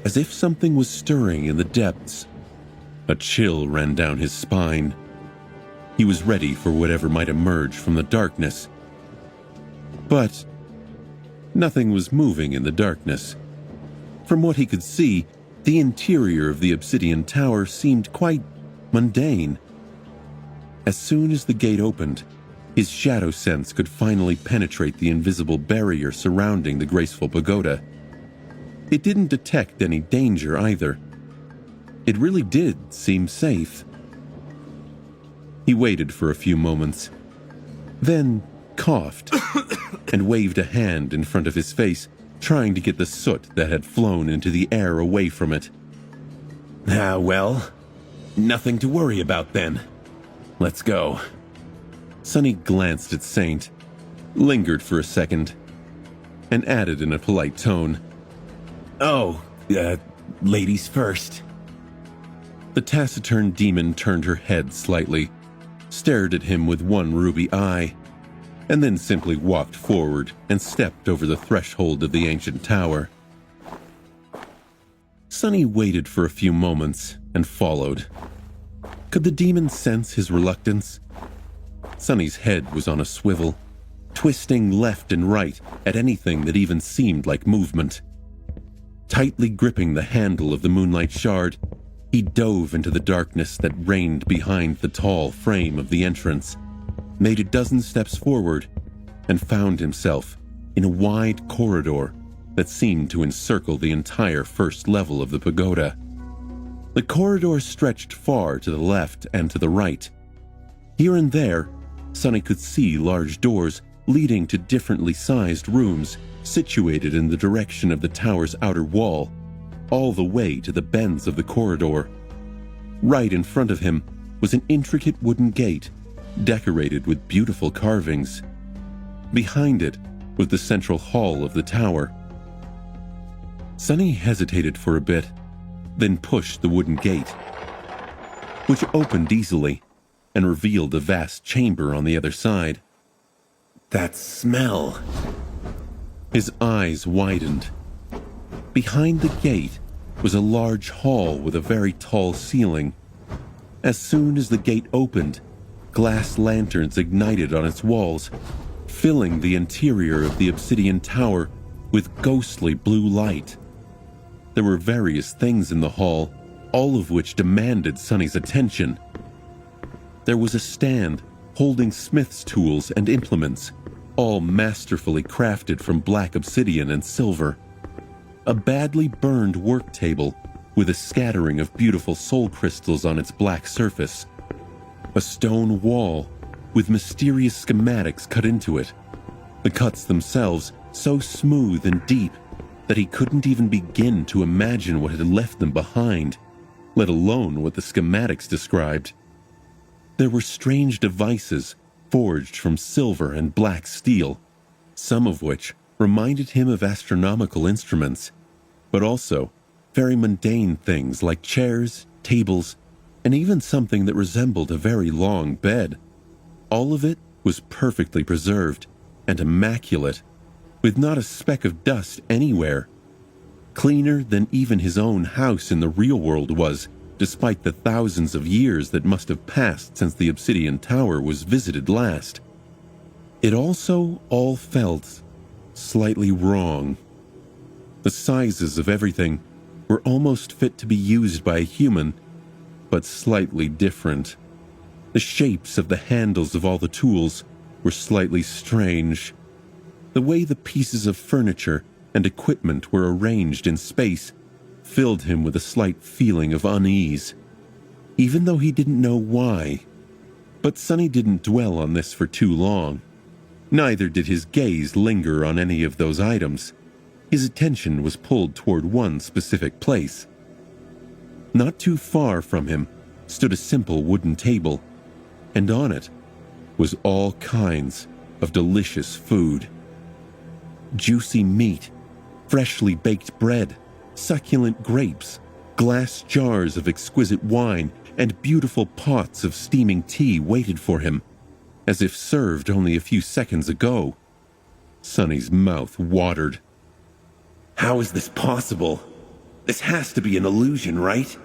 as if something was stirring in the depths. A chill ran down his spine. He was ready for whatever might emerge from the darkness. But nothing was moving in the darkness. From what he could see, the interior of the obsidian tower seemed quite mundane. As soon as the gate opened, his shadow sense could finally penetrate the invisible barrier surrounding the graceful pagoda. It didn't detect any danger either. It really did seem safe. He waited for a few moments, then coughed and waved a hand in front of his face, trying to get the soot that had flown into the air away from it. Well, nothing to worry about then. Let's go. Sonny glanced at Saint, lingered for a second, and added in a polite tone, Ladies first. The taciturn demon turned her head slightly, stared at him with one ruby eye, and then simply walked forward and stepped over the threshold of the ancient tower. Sonny waited for a few moments and followed. Could the demon sense his reluctance? Sonny's head was on a swivel, twisting left and right at anything that even seemed like movement. Tightly gripping the handle of the moonlight shard, he dove into the darkness that reigned behind the tall frame of the entrance, made a dozen steps forward, and found himself in a wide corridor that seemed to encircle the entire first level of the pagoda. The corridor stretched far to the left and to the right. Here and there, Sonny could see large doors leading to differently sized rooms situated in the direction of the tower's outer wall, all the way to the bends of the corridor. Right in front of him was an intricate wooden gate, decorated with beautiful carvings. Behind it was the central hall of the tower. Sonny hesitated for a bit, then pushed the wooden gate, which opened easily and revealed a vast chamber on the other side. That smell. His eyes widened. Behind the gate was a large hall with a very tall ceiling. As soon as the gate opened, glass lanterns ignited on its walls, filling the interior of the obsidian tower with ghostly blue light. There were various things in the hall, all of which demanded Sonny's attention. There was a stand holding smith's tools and implements, all masterfully crafted from black obsidian and silver. A badly burned work table with a scattering of beautiful soul crystals on its black surface. A stone wall with mysterious schematics cut into it. The cuts themselves so smooth and deep that he couldn't even begin to imagine what had left them behind, let alone what the schematics described. There were strange devices forged from silver and black steel, some of which reminded him of astronomical instruments, but also very mundane things like chairs, tables, and even something that resembled a very long bed. All of it was perfectly preserved and immaculate, with not a speck of dust anywhere. Cleaner than even his own house in the real world was, despite the thousands of years that must have passed since the Obsidian Tower was visited last. It also all felt slightly wrong. The sizes of everything were almost fit to be used by a human, but slightly different. The shapes of the handles of all the tools were slightly strange. The way the pieces of furniture and equipment were arranged in space filled him with a slight feeling of unease, even though he didn't know why. But Sonny didn't dwell on this for too long. Neither did his gaze linger on any of those items. His attention was pulled toward one specific place. Not too far from him stood a simple wooden table, and on it was all kinds of delicious food. Juicy meat, freshly baked bread, succulent grapes, glass jars of exquisite wine, and beautiful pots of steaming tea waited for him, as if served only a few seconds ago. Sonny's mouth watered. How is this possible? This has to be an illusion, right?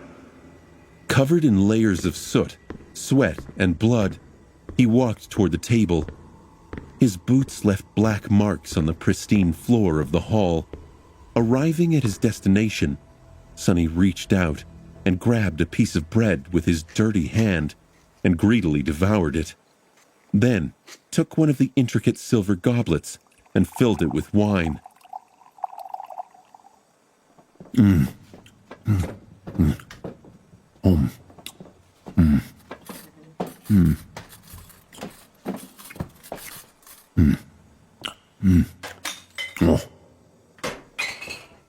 Covered in layers of soot, sweat, and blood, he walked toward the table. His boots left black marks on the pristine floor of the hall. Arriving at his destination, Sonny reached out and grabbed a piece of bread with his dirty hand and greedily devoured it. Then took one of the intricate silver goblets and filled it with wine.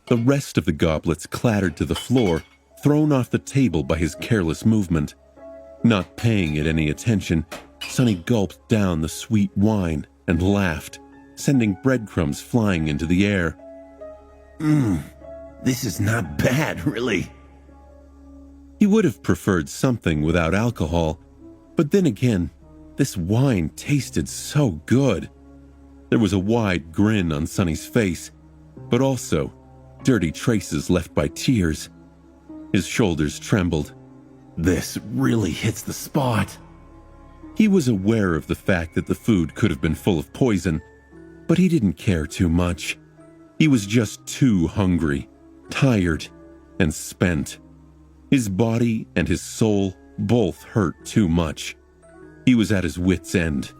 The rest of the goblets clattered to the floor, thrown off the table by his careless movement. Not paying it any attention, Sonny gulped down the sweet wine and laughed, sending breadcrumbs flying into the air. This is not bad, really. He would have preferred something without alcohol, but then again, this wine tasted so good. There was a wide grin on Sonny's face, but also dirty traces left by tears. His shoulders trembled. This really hits the spot. He was aware of the fact that the food could have been full of poison, but he didn't care too much. He was just too hungry, tired, and spent. His body and his soul both hurt too much. He was at his wit's end.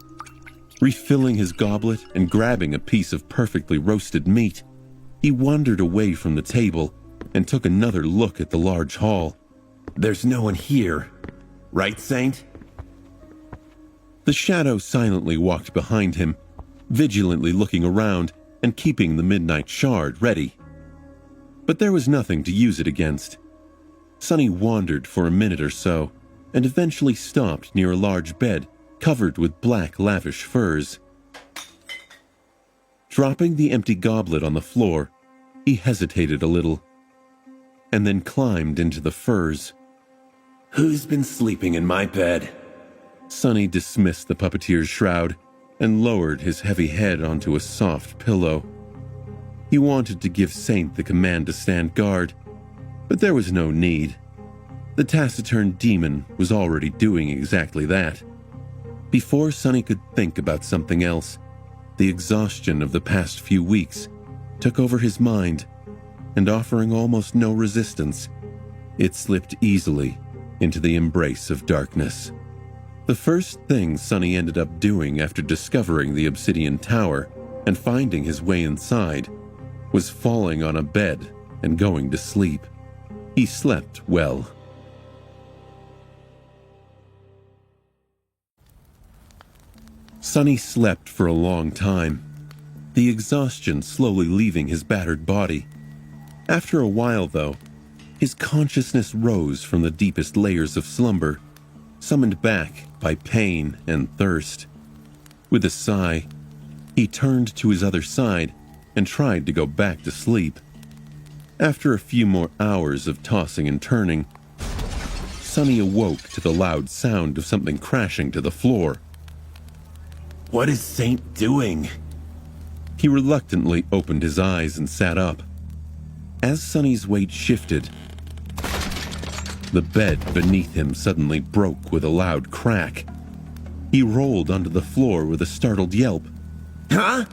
Refilling his goblet and grabbing a piece of perfectly roasted meat, he wandered away from the table and took another look at the large hall. There's no one here, right, Saint? The shadow silently walked behind him, vigilantly looking around and keeping the midnight shard ready. But there was nothing to use it against. Sonny wandered for a minute or so and eventually stopped near a large bed covered with black lavish furs. Dropping the empty goblet on the floor, he hesitated a little and then climbed into the furs. Who's been sleeping in my bed? Sonny dismissed the puppeteer's shroud and lowered his heavy head onto a soft pillow. He wanted to give Saint the command to stand guard, but there was no need. The taciturn demon was already doing exactly that. Before Sonny could think about something else, the exhaustion of the past few weeks took over his mind, and offering almost no resistance, it slipped easily into the embrace of darkness. The first thing Sonny ended up doing after discovering the obsidian tower and finding his way inside was falling on a bed and going to sleep. He slept well. Sonny slept for a long time, the exhaustion slowly leaving his battered body. After a while, though, his consciousness rose from the deepest layers of slumber, summoned back by pain and thirst. With a sigh, he turned to his other side and tried to go back to sleep. After a few more hours of tossing and turning, Sonny awoke to the loud sound of something crashing to the floor. What is Saint doing? He reluctantly opened his eyes and sat up. As Sonny's weight shifted, the bed beneath him suddenly broke with a loud crack. He rolled onto the floor with a startled yelp. Huh?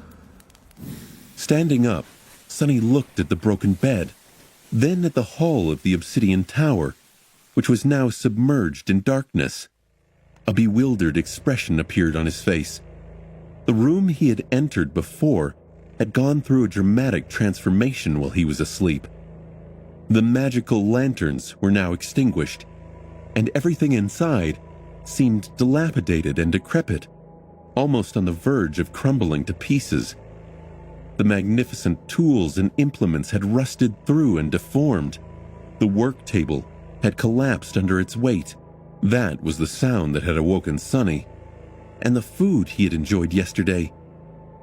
Standing up, Sonny looked at the broken bed, then at the hull of the obsidian tower, which was now submerged in darkness. A bewildered expression appeared on his face. The room he had entered before had gone through a dramatic transformation while he was asleep. The magical lanterns were now extinguished, and everything inside seemed dilapidated and decrepit, almost on the verge of crumbling to pieces. The magnificent tools and implements had rusted through and deformed. The work table had collapsed under its weight. That was the sound that had awoken Sonny. And the food he had enjoyed yesterday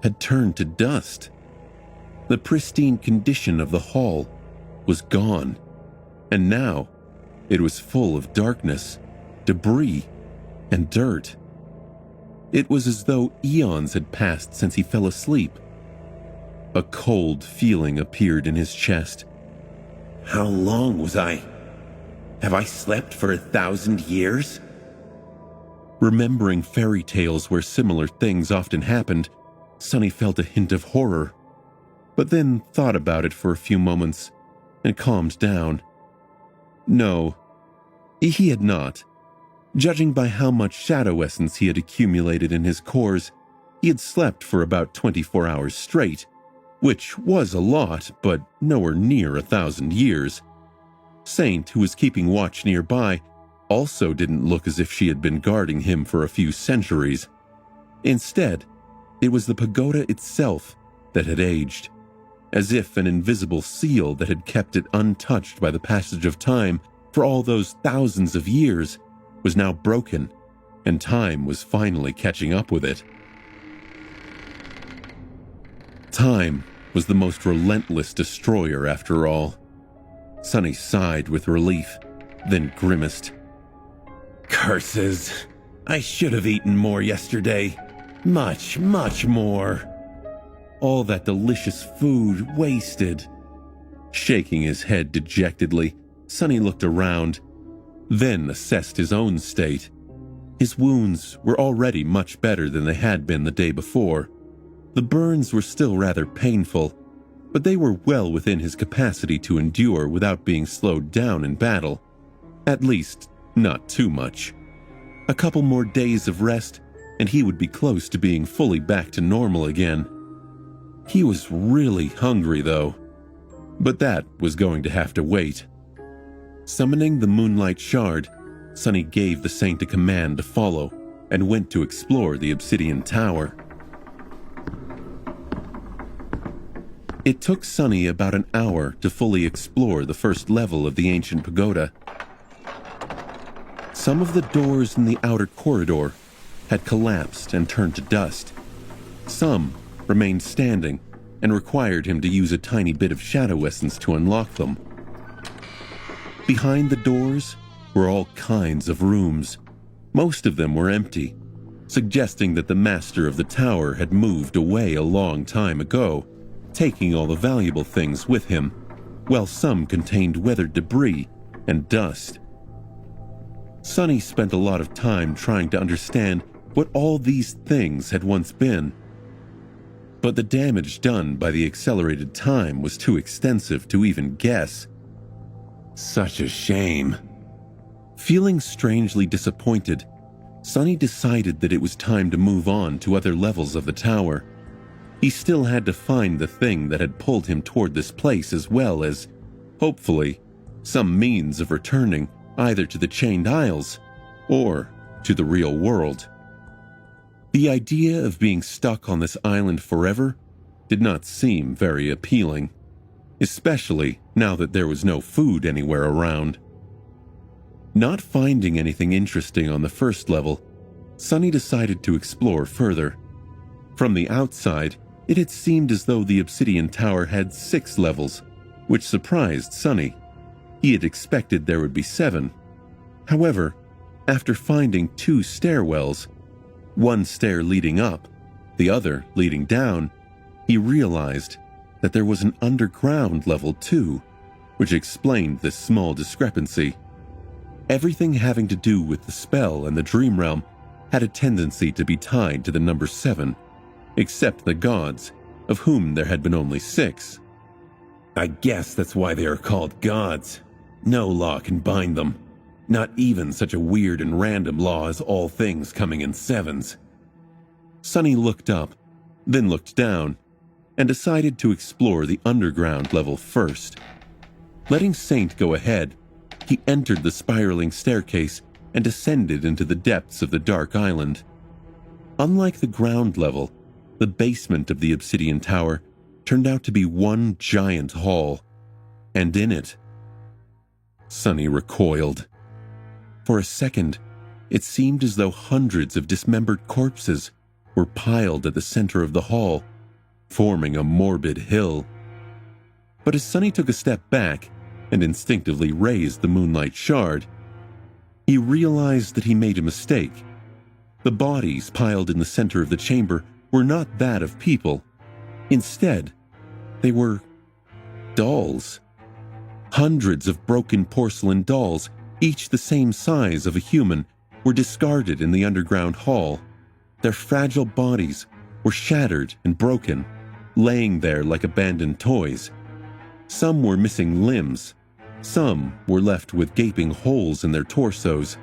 had turned to dust. The pristine condition of the hall was gone, and now it was full of darkness. debris, and dirt. It was as though eons had passed since he fell asleep. A cold feeling appeared in his chest. How long was I? Have I slept for 1,000 years? Remembering fairy tales where similar things often happened, Sonny felt a hint of horror, but then thought about it for a few moments and calmed down. No, he had not. Judging by how much shadow essence he had accumulated in his cores, he had slept for about 24 hours straight, which was a lot, but nowhere near 1,000 years. Saint, who was keeping watch nearby, also didn't look as if she had been guarding him for a few centuries. Instead, it was the pagoda itself that had aged, as if an invisible seal that had kept it untouched by the passage of time for all those thousands of years was now broken, and time was finally catching up with it. Time was the most relentless destroyer after all. Sonny sighed with relief, then grimaced. Curses! I should have eaten more yesterday. Much, much more. All that delicious food wasted. Shaking his head dejectedly, Sonny looked around, then assessed his own state. His wounds were already much better than they had been the day before. The burns were still rather painful, but they were well within his capacity to endure without being slowed down in battle. At least, not too much. A couple more days of rest, and he would be close to being fully back to normal again. He was really hungry, though, but that was going to have to wait. Summoning the Moonlight Shard, Sonny gave the Saint a command to follow and went to explore the Obsidian Tower. It took Sonny about an hour to fully explore the first level of the ancient pagoda. Some of the doors in the outer corridor had collapsed and turned to dust. Some remained standing and required him to use a tiny bit of shadow essence to unlock them. Behind the doors were all kinds of rooms. Most of them were empty, suggesting that the master of the tower had moved away a long time ago, taking all the valuable things with him, while some contained weathered debris and dust. Sonny spent a lot of time trying to understand what all these things had once been, but the damage done by the accelerated time was too extensive to even guess. Such a shame. Feeling strangely disappointed, Sonny decided that it was time to move on to other levels of the tower. He still had to find the thing that had pulled him toward this place, as well as, hopefully, some means of returning either to the Chained Isles or to the real world. The idea of being stuck on this island forever did not seem very appealing, especially now that there was no food anywhere around. Not finding anything interesting on the first level, Sonny decided to explore further. From the outside, it had seemed as though the Obsidian Tower had 6 levels, which surprised Sonny. He had expected there would be 7. However, after finding 2 stairwells, one stair leading up, the other leading down, he realized that there was an underground level too, which explained this small discrepancy. Everything having to do with the spell and the dream realm had a tendency to be tied to the number 7, except the gods, of whom there had been only 6. I guess that's why they are called gods. No law can bind them. Not even such a weird and random law as all things coming in 7s. Sonny looked up, then looked down, and decided to explore the underground level first. Letting Saint go ahead, he entered the spiraling staircase and descended into the depths of the dark island. Unlike the ground level, the basement of the Obsidian Tower turned out to be one giant hall, and in it, Sonny recoiled. For a second, it seemed as though hundreds of dismembered corpses were piled at the center of the hall, forming a morbid hill. But as Sonny took a step back and instinctively raised the Moonlight Shard, He realized that he made a mistake. The bodies piled in the center of the chamber were not that of people. Instead, they were dolls. Hundreds of broken porcelain dolls, each the same size of a human, were discarded in the underground hall. Their fragile bodies were shattered and broken, laying there like abandoned toys. Some were missing limbs. Some were left with gaping holes in their torsos.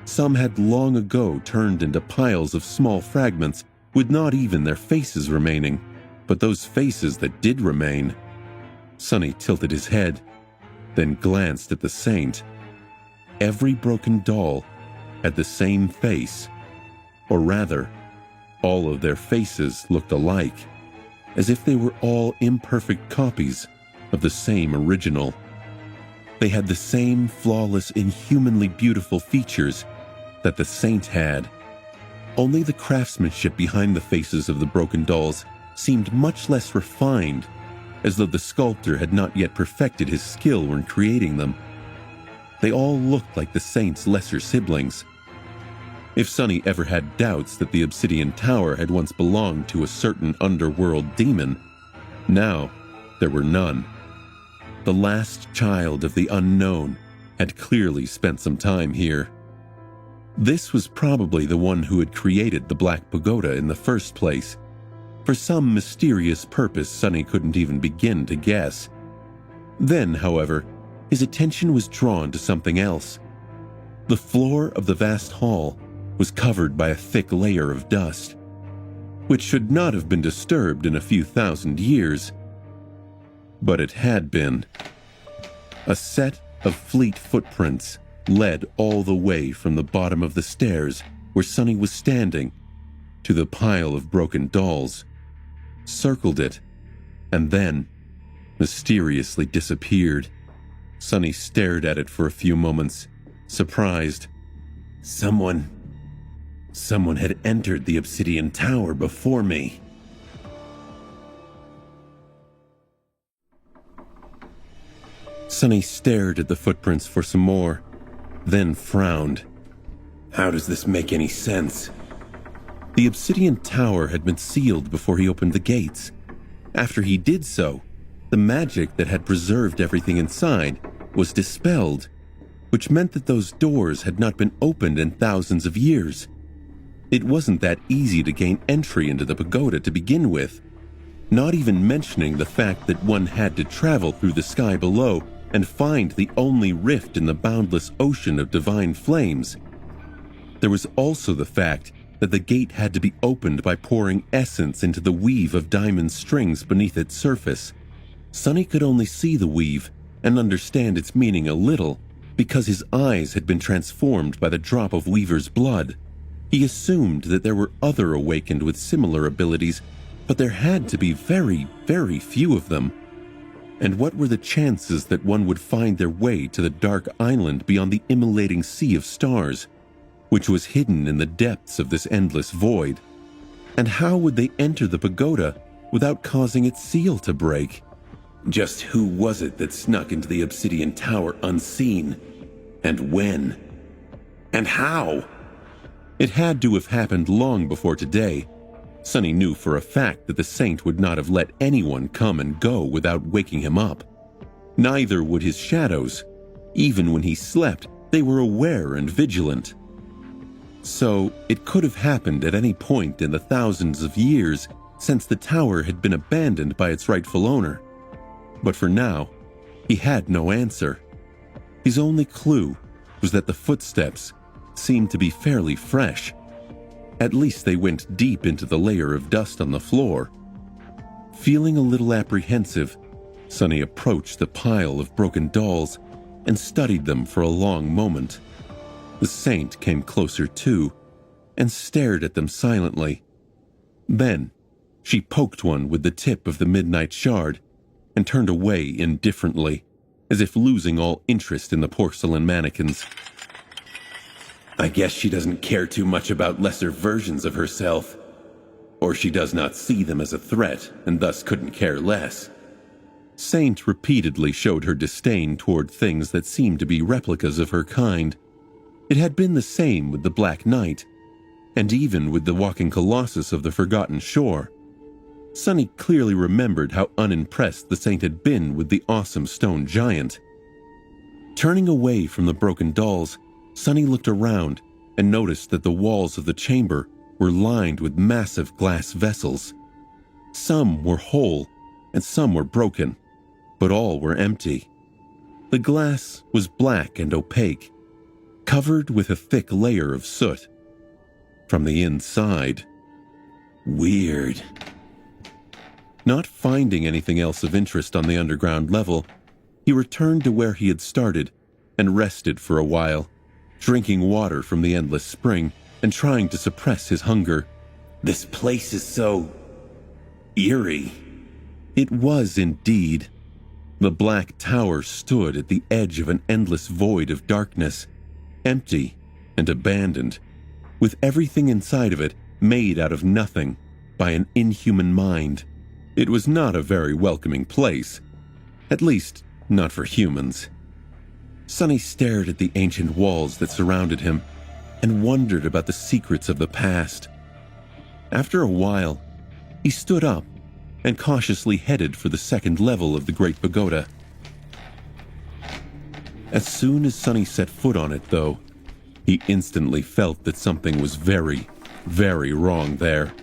Some had long ago turned into piles of small fragments with not even their faces remaining. But those faces that did remain. Sonny tilted his head, then glanced at the saint. Every broken doll had the same face, or rather, all of their faces looked alike, as if they were all imperfect copies of the same original. They had the same flawless, inhumanly beautiful features that the saint had. Only the craftsmanship behind the faces of the broken dolls seemed much less refined, as though the sculptor had not yet perfected his skill when creating them. They all looked like the saint's lesser siblings. If Sonny ever had doubts that the Obsidian Tower had once belonged to a certain underworld demon, now there were none. The last child of the unknown had clearly spent some time here. This was probably the one who had created the Black Pagoda in the first place, for some mysterious purpose Sonny couldn't even begin to guess. Then, however, his attention was drawn to something else. The floor of the vast hall was covered by a thick layer of dust, which should not have been disturbed in a few thousand years. But it had been. A set of fleet footprints led all the way from the bottom of the stairs where Sonny was standing to the pile of broken dolls, circled it, and then mysteriously disappeared. Sonny stared at it for a few moments, surprised. Someone had entered the Obsidian Tower before me. Sonny stared at the footprints for some more, then frowned. How does this make any sense? The Obsidian Tower had been sealed before he opened the gates. After he did so, the magic that had preserved everything inside was dispelled, which meant that those doors had not been opened in thousands of years. It wasn't that easy to gain entry into the pagoda to begin with, not even mentioning the fact that one had to travel through the sky below and find the only rift in the boundless ocean of divine flames. There was also the fact that the gate had to be opened by pouring essence into the weave of diamond strings beneath its surface. Sonny could only see the weave and understand its meaning a little because his eyes had been transformed by the drop of Weaver's blood. He assumed that there were other awakened with similar abilities, but there had to be very, very few of them. And what were the chances that one would find their way to the dark island beyond the immolating sea of stars, which was hidden in the depths of this endless void? And how would they enter the pagoda without causing its seal to break? Just who was it that snuck into the Obsidian Tower unseen? And when? And how? It had to have happened long before today. Sonny knew for a fact that the saint would not have let anyone come and go without waking him up. Neither would his shadows. Even when he slept, they were aware and vigilant. So it could have happened at any point in the thousands of years since the tower had been abandoned by its rightful owner. But for now, he had no answer. His only clue was that the footsteps seemed to be fairly fresh. At least they went deep into the layer of dust on the floor. Feeling a little apprehensive, Sonny approached the pile of broken dolls and studied them for a long moment. The saint came closer too and stared at them silently. Then she poked one with the tip of the midnight shard and turned away indifferently, as if losing all interest in the porcelain mannequins. I guess she doesn't care too much about lesser versions of herself. Or she does not see them as a threat and thus couldn't care less. Saint repeatedly showed her disdain toward things that seemed to be replicas of her kind. It had been the same with the Black Knight, and even with the walking colossus of the Forgotten Shore. Sonny clearly remembered how unimpressed the saint had been with the awesome stone giant. Turning away from the broken dolls, Sonny looked around and noticed that the walls of the chamber were lined with massive glass vessels. Some were whole and some were broken, but all were empty. The glass was black and opaque, covered with a thick layer of soot. From the inside, Weird. not finding anything else of interest on the underground level, he returned to where he had started and rested for a while, drinking water from the endless spring and trying to suppress his hunger. This place is so eerie. It was indeed. The black tower stood at the edge of an endless void of darkness, empty and abandoned, with everything inside of it made out of nothing by an inhuman mind. It was not a very welcoming place, at least not for humans. Sonny stared at the ancient walls that surrounded him and wondered about the secrets of the past. After a while, he stood up and cautiously headed for the second level of the Great Pagoda. As soon as Sonny set foot on it, though, he instantly felt that something was very, very wrong there.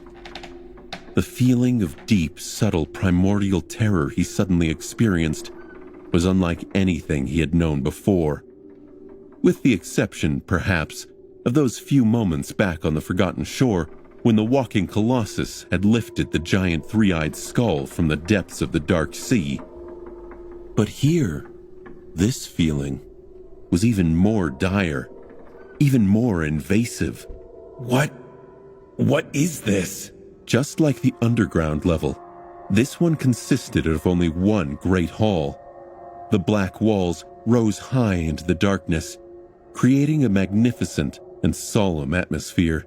The feeling of deep, subtle, primordial terror he suddenly experienced was unlike anything he had known before, with the exception, perhaps, of those few moments back on the Forgotten Shore when the walking colossus had lifted the giant three-eyed skull from the depths of the dark sea. But here, this feeling was even more dire, even more invasive. What is this? Just like the underground level, this one consisted of only one great hall. The black walls rose high into the darkness, creating a magnificent and solemn atmosphere.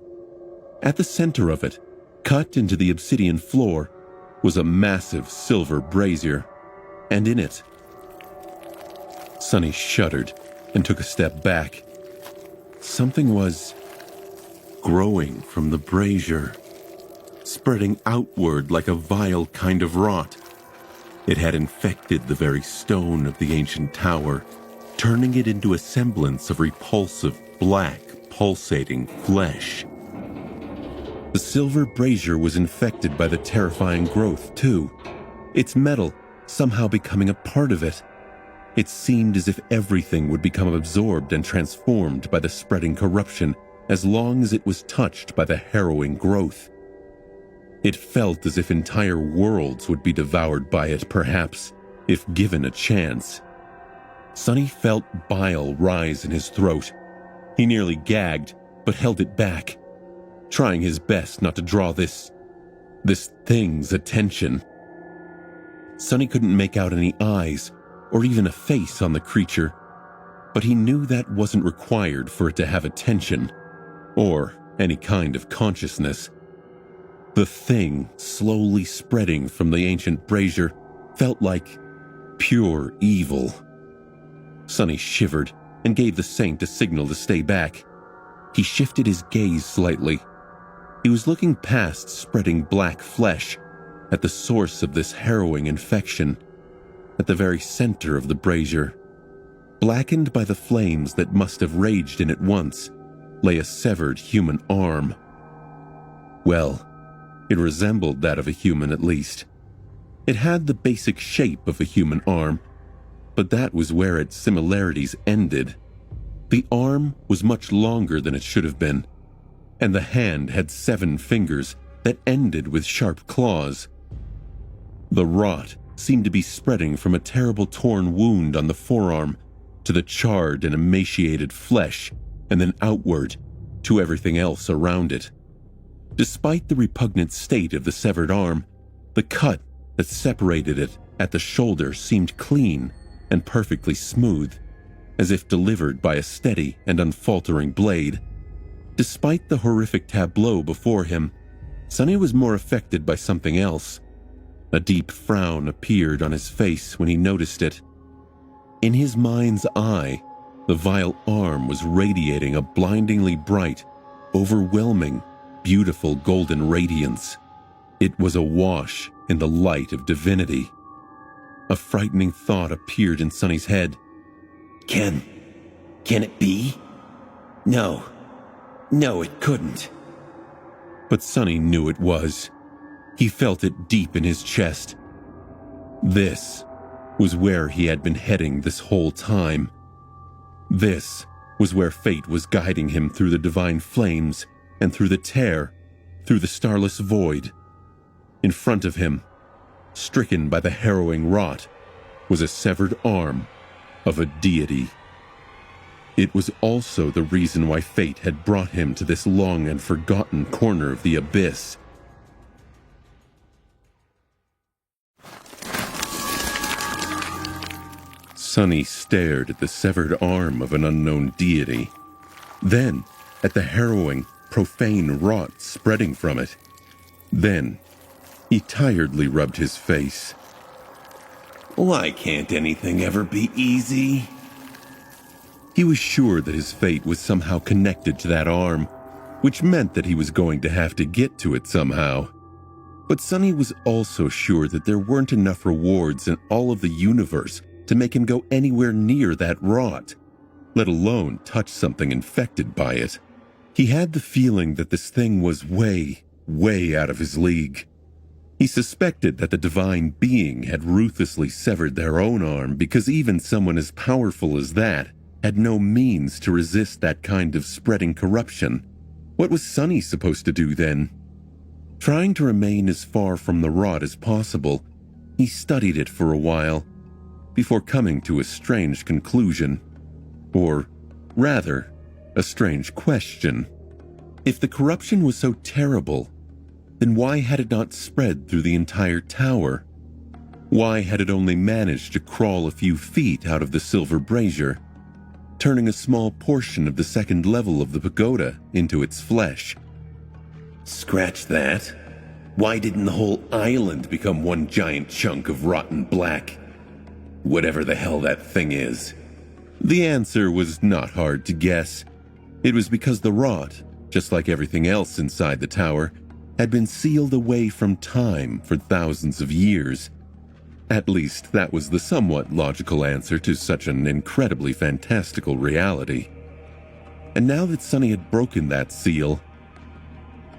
At the center of it, cut into the obsidian floor, was a massive silver brazier, and in it, Sonny shuddered and took a step back. Something was growing from the brazier, spreading outward like a vile kind of rot. It had infected the very stone of the ancient tower, turning it into a semblance of repulsive, black, pulsating flesh. The silver brazier was infected by the terrifying growth, too, its metal somehow becoming a part of it. It seemed as if everything would become absorbed and transformed by the spreading corruption as long as it was touched by the harrowing growth. It felt as if entire worlds would be devoured by it, perhaps, if given a chance. Sonny felt bile rise in his throat. He nearly gagged, but held it back, trying his best not to draw this thing's attention. Sonny couldn't make out any eyes or even a face on the creature, but he knew that wasn't required for it to have attention or any kind of consciousness. The thing slowly spreading from the ancient brazier felt like pure evil. Sonny shivered and gave the saint a signal to stay back. He shifted his gaze slightly. He was looking past spreading black flesh at the source of this harrowing infection. At the very center of the brazier, blackened by the flames that must have raged in it once, lay a severed human arm. Well, it resembled that of a human at least. It had the basic shape of a human arm, but that was where its similarities ended. The arm was much longer than it should have been, and the hand had 7 fingers that ended with sharp claws. The rot seemed to be spreading from a terrible torn wound on the forearm to the charred and emaciated flesh, and then outward to everything else around it. Despite the repugnant state of the severed arm, the cut that separated it at the shoulder seemed clean and perfectly smooth, as if delivered by a steady and unfaltering blade. Despite the horrific tableau before him, Sonny was more affected by something else. A deep frown appeared on his face when he noticed it. In his mind's eye, The vile arm was radiating a blindingly bright, overwhelming, beautiful golden radiance. It was awash in the light of divinity. A frightening thought appeared in Sonny's head. Can it be? No, it couldn't. But Sonny knew it was. He felt it deep in his chest. This was where he had been heading this whole time. This was where fate was guiding him through the divine flames and through the tear, through the starless void. In front of him, stricken by the harrowing rot, was a severed arm of a deity. It was also the reason why fate had brought him to this long and forgotten corner of the abyss. Sonny stared at the severed arm of an unknown deity, then at the harrowing, profane rot spreading from it. Then he tiredly rubbed his face. Why can't anything ever be easy? He was sure that his fate was somehow connected to that arm, which meant that he was going to have to get to it somehow. But Sonny was also sure that there weren't enough rewards in all of the universe to make him go anywhere near that rot, let alone touch something infected by it. He had the feeling that this thing was way, way out of his league. He suspected that the divine being had ruthlessly severed their own arm because even someone as powerful as that had no means to resist that kind of spreading corruption. What was Sonny supposed to do then? Trying to remain as far from the rot as possible, he studied it for a while, before coming to a strange conclusion. Or, rather, a strange question. If the corruption was so terrible, then why had it not spread through the entire tower? Why had it only managed to crawl a few feet out of the silver brazier, turning a small portion of the second level of the pagoda into its flesh? Scratch that. Why didn't the whole island become one giant chunk of rotten black? Whatever the hell that thing is. The answer was not hard to guess. It was because the rot, just like everything else inside the tower, had been sealed away from time for thousands of years. At least that was the somewhat logical answer to such an incredibly fantastical reality. And now that Sonny had broken that seal,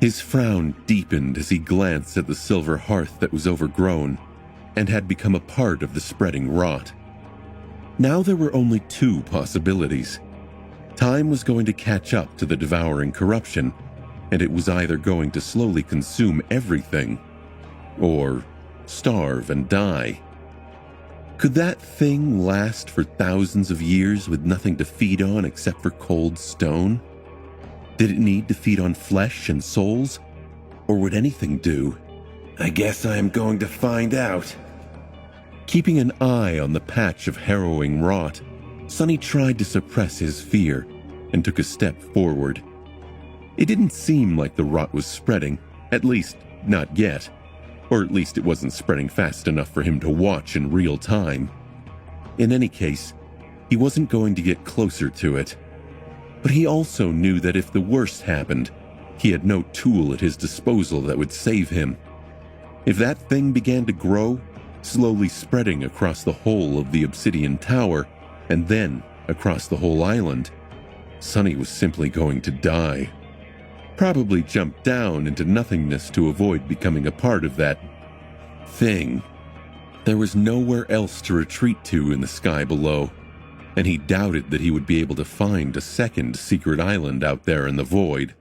his frown deepened as he glanced at the silver hearth that was overgrown and had become a part of the spreading rot. Now there were only two possibilities. Time was going to catch up to the devouring corruption, and it was either going to slowly consume everything, or starve and die. Could that thing last for thousands of years with nothing to feed on except for cold stone? Did it need to feed on flesh and souls? Or would anything do? I guess I am going to find out. Keeping an eye on the patch of harrowing rot, Sonny tried to suppress his fear and took a step forward. It didn't seem like the rot was spreading, at least not yet. Or at least it wasn't spreading fast enough for him to watch in real time. In any case, he wasn't going to get closer to it. But he also knew that if the worst happened, he had no tool at his disposal that would save him. If that thing began to grow, slowly spreading across the whole of the obsidian tower, and then across the whole island, Sonny was simply going to die. Probably jump down into nothingness to avoid becoming a part of that thing. There was nowhere else to retreat to in the sky below, and he doubted that he would be able to find a second secret island out there in the void.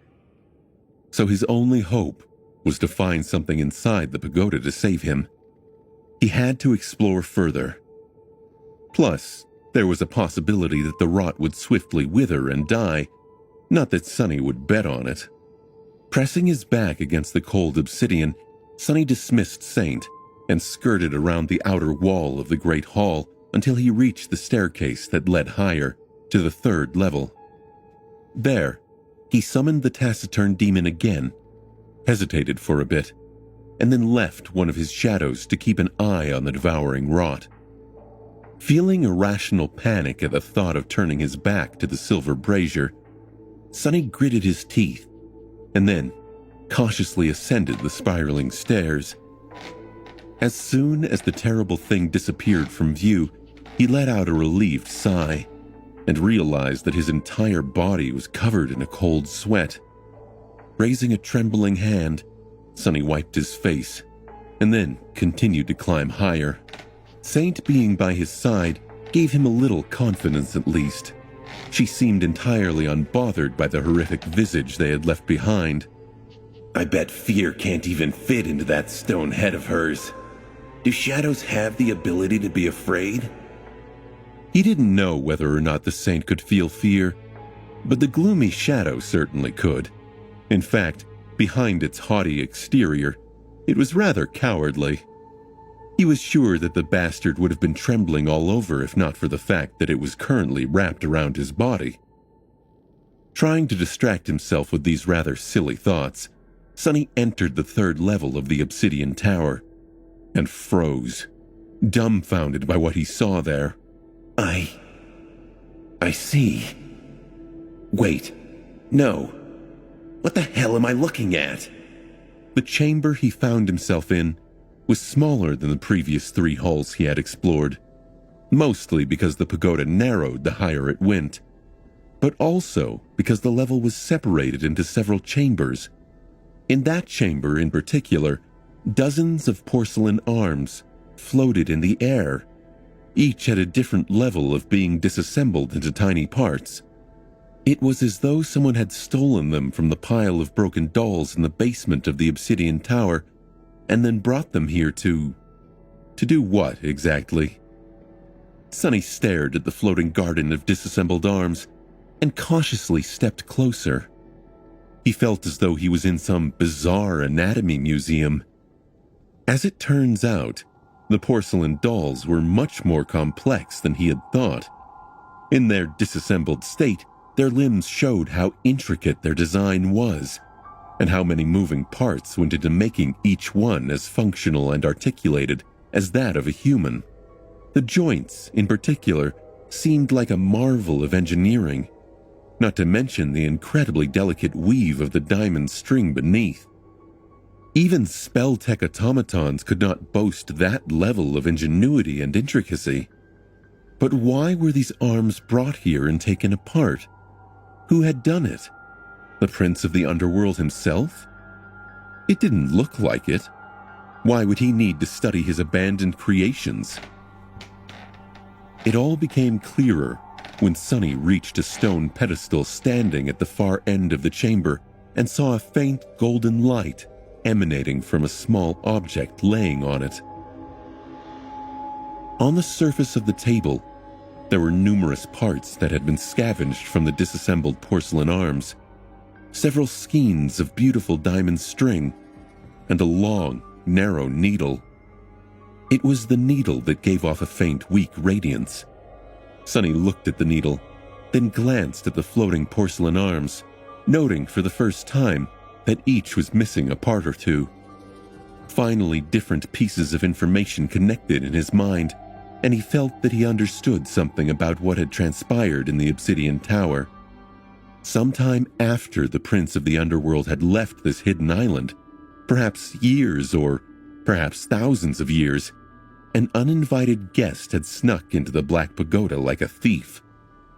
So his only hope was to find something inside the pagoda to save him. He had to explore further. Plus, there was a possibility that the rot would swiftly wither and die, not that Sonny would bet on it. Pressing his back against the cold obsidian, Sonny dismissed Saint and skirted around the outer wall of the great hall until he reached the staircase that led higher, to the third level. There, he summoned the taciturn demon again, hesitated for a bit, and then left one of his shadows to keep an eye on the devouring rot. Feeling irrational panic at the thought of turning his back to the silver brazier, Sonny gritted his teeth and then cautiously ascended the spiraling stairs. As soon as the terrible thing disappeared from view, he let out a relieved sigh and realized that his entire body was covered in a cold sweat. Raising a trembling hand, Sonny wiped his face and then continued to climb higher. Saint being by his side gave him a little confidence at least. She seemed entirely unbothered by the horrific visage they had left behind. I bet fear can't even fit into that stone head of hers. Do shadows have the ability to be afraid? He didn't know whether or not the saint could feel fear, but the gloomy shadow certainly could. In fact, behind its haughty exterior, it was rather cowardly. He was sure that the bastard would have been trembling all over if not for the fact that it was currently wrapped around his body. Trying to distract himself with these rather silly thoughts, Sonny entered the third level of the obsidian tower and froze, dumbfounded by what he saw there. I see. Wait, no. What the hell am I looking at? The chamber he found himself in was smaller than the previous 3 halls he had explored, mostly because the pagoda narrowed the higher it went, but also because the level was separated into several chambers. In that chamber in particular, dozens of porcelain arms floated in the air, each at a different level of being disassembled into tiny parts. It was as though someone had stolen them from the pile of broken dolls in the basement of the obsidian tower and then brought them here to do what exactly? Sonny stared at the floating garden of disassembled arms and cautiously stepped closer. He felt as though he was in some bizarre anatomy museum. As it turns out, the porcelain dolls were much more complex than he had thought. In their disassembled state, their limbs showed how intricate their design was, and how many moving parts went into making each one as functional and articulated as that of a human. The joints, in particular, seemed like a marvel of engineering, not to mention the incredibly delicate weave of the diamond string beneath. Even spell-tech automatons could not boast that level of ingenuity and intricacy. But why were these arms brought here and taken apart? Who had done it? The Prince of the Underworld himself? It didn't look like it. Why would he need to study his abandoned creations? It all became clearer when Sonny reached a stone pedestal standing at the far end of the chamber and saw a faint golden light emanating from a small object laying on it. On the surface of the table, there were numerous parts that had been scavenged from the disassembled porcelain arms, several skeins of beautiful diamond string, and a long, narrow needle. It was the needle that gave off a faint, weak radiance. Sonny looked at the needle, then glanced at the floating porcelain arms, noting for the first time that each was missing a part or two. Finally, different pieces of information connected in his mind, and he felt that he understood something about what had transpired in the obsidian tower. Sometime after the Prince of the Underworld had left this hidden island, perhaps years or perhaps thousands of years, an uninvited guest had snuck into the Black Pagoda like a thief,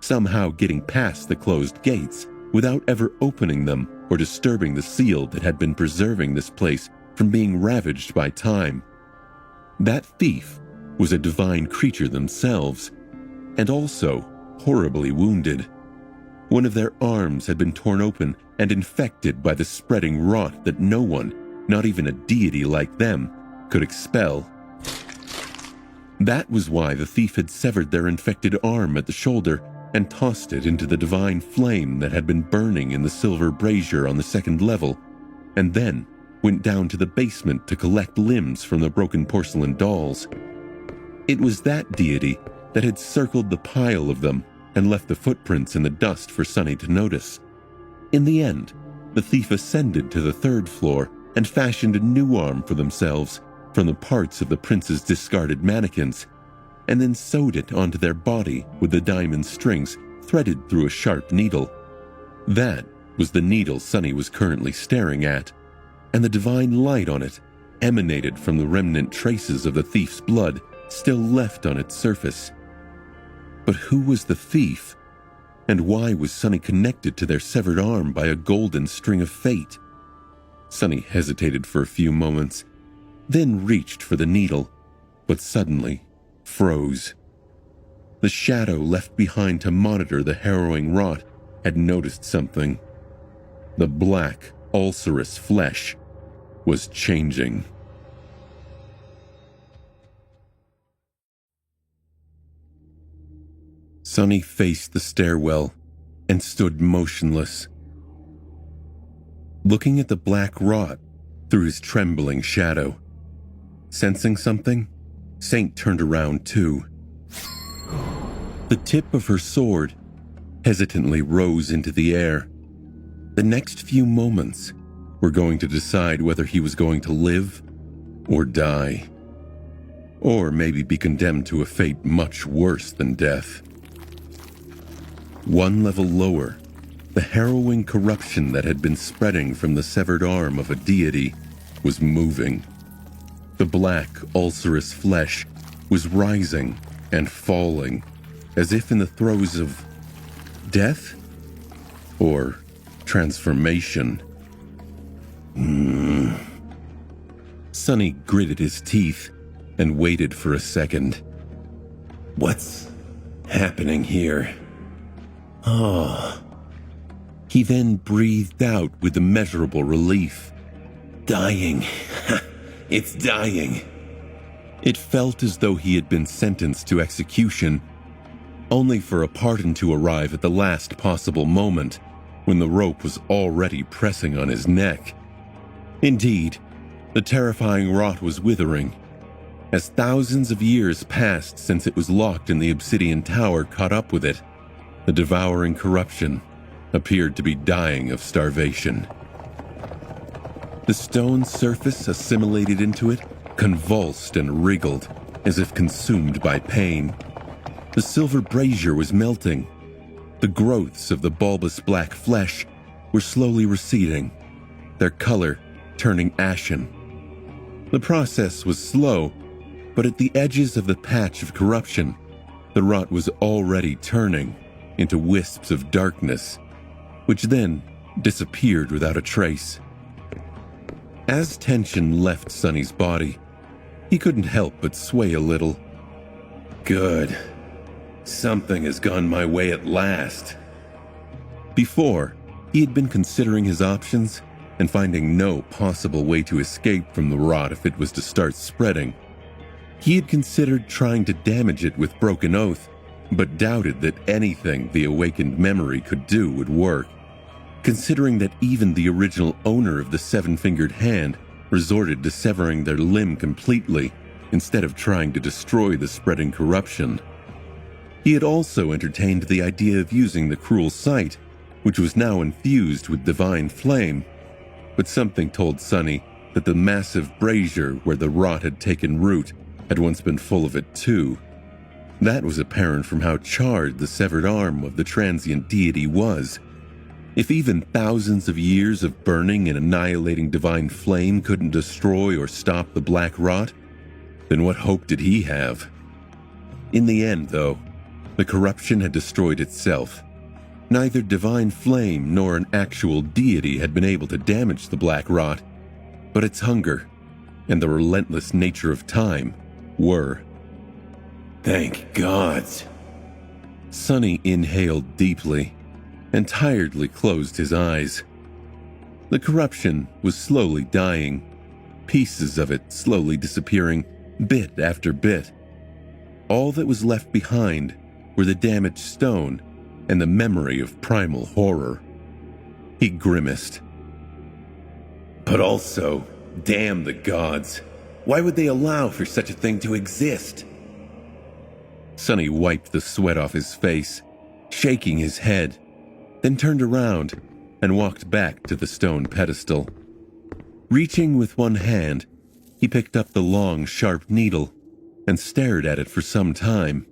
somehow getting past the closed gates without ever opening them or disturbing the seal that had been preserving this place from being ravaged by time. That thief was a divine creature themselves, and also horribly wounded. One of their arms had been torn open and infected by the spreading rot that no one, not even a deity like them, could expel. That was why the thief had severed their infected arm at the shoulder and tossed it into the divine flame that had been burning in the silver brazier on the second level, and then went down to the basement to collect limbs from the broken porcelain dolls. It was that deity that had circled the pile of them and left the footprints in the dust for Sonny to notice. In the end, the thief ascended to the third floor and fashioned a new arm for themselves from the parts of the prince's discarded mannequins, and then sewed it onto their body with the diamond strings threaded through a sharp needle. That was the needle Sonny was currently staring at, and the divine light on it emanated from the remnant traces of the thief's blood still left on its surface. But who was the thief? And why was Sonny connected to their severed arm by a golden string of fate? Sonny hesitated for a few moments, then reached for the needle, but suddenly froze. The shadow left behind to monitor the harrowing rot had noticed something. The black, ulcerous flesh was changing. Sonny faced the stairwell and stood motionless, looking at the black rot through his trembling shadow. Sensing something, Saint turned around too. The tip of her sword hesitantly rose into the air. The next few moments were going to decide whether he was going to live or die, or maybe be condemned to a fate much worse than death. One level lower, the harrowing corruption that had been spreading from the severed arm of a deity was moving. The black, ulcerous flesh was rising and falling, as if in the throes of death or transformation. Sonny gritted his teeth and waited for a second. What's happening here? He then breathed out with immeasurable relief. Dying. It's dying. It felt as though he had been sentenced to execution, only for a pardon to arrive at the last possible moment, when the rope was already pressing on his neck. Indeed, the terrifying rot was withering. As thousands of years passed since it was locked in the obsidian tower caught up with it, the devouring corruption appeared to be dying of starvation. The stone surface assimilated into it convulsed and wriggled as if consumed by pain. The silver brazier was melting. The growths of the bulbous black flesh were slowly receding, their color turning ashen. The process was slow, but at the edges of the patch of corruption, the rot was already turning into wisps of darkness, which then disappeared without a trace. As tension left Sonny's body, he couldn't help but sway a little. Good. Something has gone my way at last. Before, he had been considering his options and finding no possible way to escape from the rot if it was to start spreading. He had considered trying to damage it with Broken Oath, but doubted that anything the awakened memory could do would work, considering that even the original owner of the seven-fingered hand resorted to severing their limb completely instead of trying to destroy the spreading corruption. He had also entertained the idea of using the cruel sight, which was now infused with divine flame, but something told Sonny that the massive brazier where the rot had taken root had once been full of it too. That was apparent from how charred the severed arm of the transient deity was. If even thousands of years of burning and annihilating divine flame couldn't destroy or stop the black rot, then what hope did he have? In the end, though, the corruption had destroyed itself. Neither divine flame nor an actual deity had been able to damage the black rot, but its hunger and the relentless nature of time were. Thank gods. Sonny inhaled deeply and tiredly closed his eyes. The corruption was slowly dying, pieces of it slowly disappearing bit after bit. All that was left behind were the damaged stone and the memory of primal horror. He grimaced. But also, damn the gods. Why would they allow for such a thing to exist? Sonny wiped the sweat off his face, shaking his head, then turned around and walked back to the stone pedestal. Reaching with one hand, he picked up the long, sharp needle and stared at it for some time.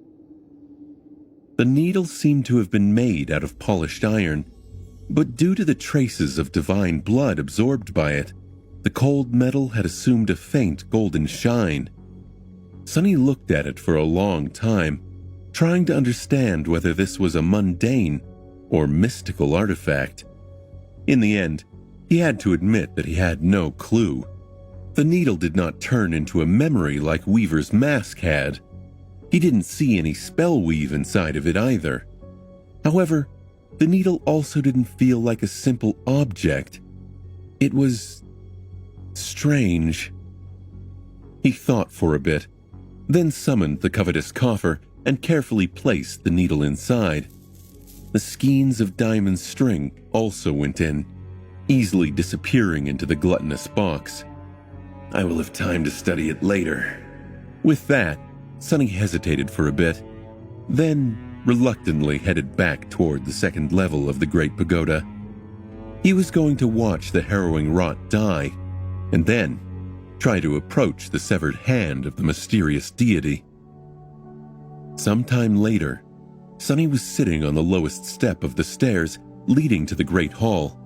The needle seemed to have been made out of polished iron, but due to the traces of divine blood absorbed by it, the cold metal had assumed a faint golden shine. Sonny looked at it for a long time, trying to understand whether this was a mundane or mystical artifact. In the end, he had to admit that he had no clue. The needle did not turn into a memory like Weaver's mask had. He didn't see any spell weave inside of it either. However, the needle also didn't feel like a simple object. It was strange. He thought for a bit, then summoned the covetous coffer and carefully placed the needle inside. The skeins of diamond string also went in, easily disappearing into the gluttonous box. I will have time to study it later. With that, Sonny hesitated for a bit, then reluctantly headed back toward the second level of the Great Pagoda. He was going to watch the harrowing rot die, and then try to approach the severed hand of the mysterious deity. Sometime later, Sonny was sitting on the lowest step of the stairs leading to the Great Hall,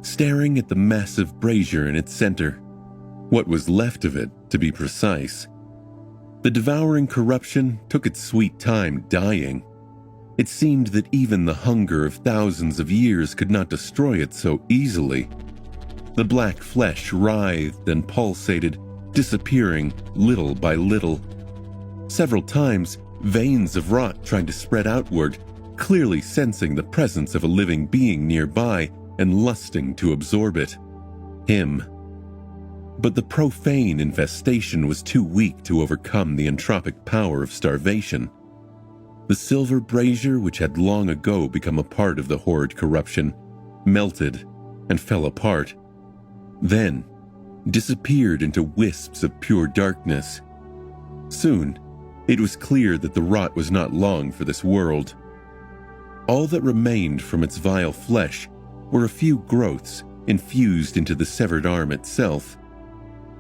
staring at the massive brazier in its center. What was left of it, to be precise. The devouring corruption took its sweet time dying. It seemed that even the hunger of thousands of years could not destroy it so easily. The black flesh writhed and pulsated, disappearing little by little. Several times, veins of rot tried to spread outward, clearly sensing the presence of a living being nearby and lusting to absorb it. Him. But the profane infestation was too weak to overcome the entropic power of starvation. The silver brazier, which had long ago become a part of the horrid corruption, melted and fell apart, then disappeared into wisps of pure darkness. Soon, it was clear that the rot was not long for this world. All that remained from its vile flesh were a few growths infused into the severed arm itself.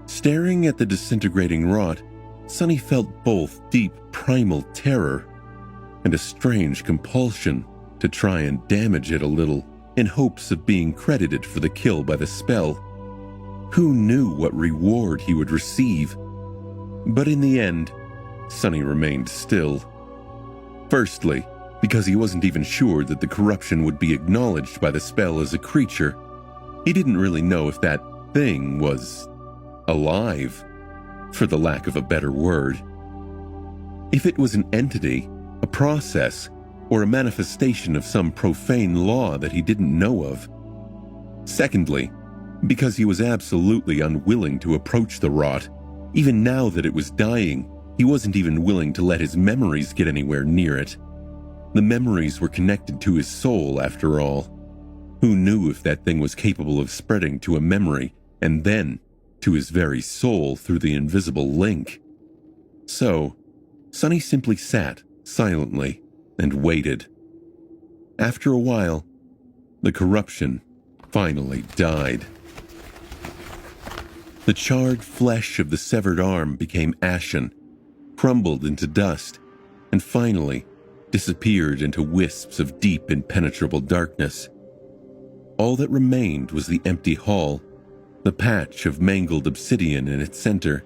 Staring at the disintegrating rot, Sonny felt both deep primal terror and a strange compulsion to try and damage it a little in hopes of being credited for the kill by the spell. Who knew what reward he would receive? But in the end, Sonny remained still. Firstly, because he wasn't even sure that the corruption would be acknowledged by the spell as a creature. He didn't really know if that thing was alive, for the lack of a better word. If it was an entity, a process, or a manifestation of some profane law that he didn't know of. Secondly, because he was absolutely unwilling to approach the rot. Even now that it was dying, he wasn't even willing to let his memories get anywhere near it. The memories were connected to his soul, after all. Who knew if that thing was capable of spreading to a memory and then to his very soul through the invisible link? So, Sonny simply sat silently and waited. After a while, the corruption finally died. The charred flesh of the severed arm became ashen, crumbled into dust, and finally disappeared into wisps of deep, impenetrable darkness. All that remained was the empty hall, the patch of mangled obsidian in its center,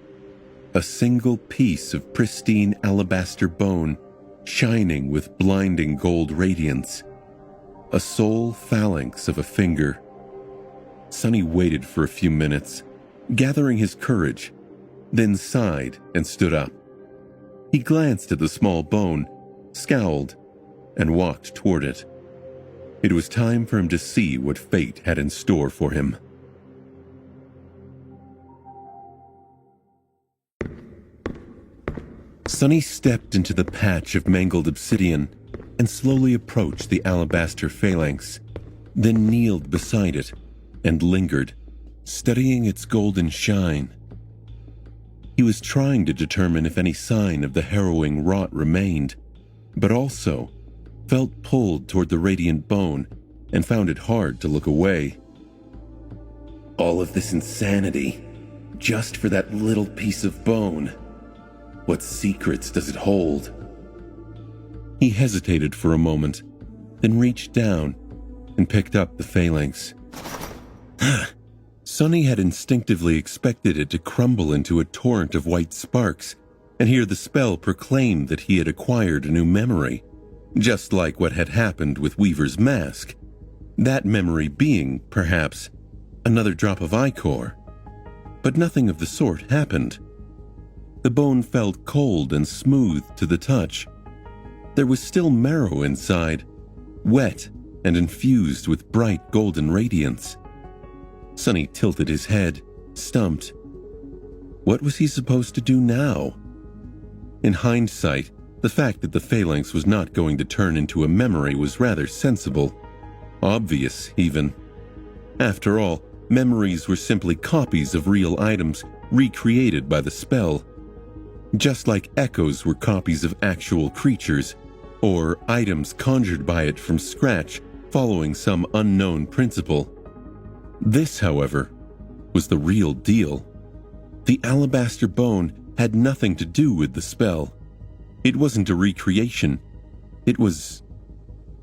a single piece of pristine alabaster bone shining with blinding gold radiance, a sole phalanx of a finger. Sonny waited for a few minutes, gathering his courage, then sighed and stood up. He glanced at the small bone, scowled, and walked toward it. It was time for him to see what fate had in store for him. Sonny stepped into the patch of mangled obsidian and slowly approached the alabaster phalanx, then kneeled beside it and lingered, studying its golden shine. He was trying to determine if any sign of the harrowing rot remained, but also felt pulled toward the radiant bone and found it hard to look away. All of this insanity, just for that little piece of bone. What secrets does it hold? He hesitated for a moment, then reached down and picked up the phalanx. Sonny had instinctively expected it to crumble into a torrent of white sparks and hear the spell proclaim that he had acquired a new memory, just like what had happened with Weaver's mask. That memory being, perhaps, another drop of ichor. But nothing of the sort happened. The bone felt cold and smooth to the touch. There was still marrow inside, wet and infused with bright golden radiance. Sonny tilted his head, stumped. What was he supposed to do now? In hindsight, the fact that the phalanx was not going to turn into a memory was rather sensible. Obvious, even. After all, memories were simply copies of real items recreated by the spell. Just like echoes were copies of actual creatures, or items conjured by it from scratch following some unknown principle. This, however, was the real deal. The alabaster bone had nothing to do with the spell. It wasn't a recreation. It was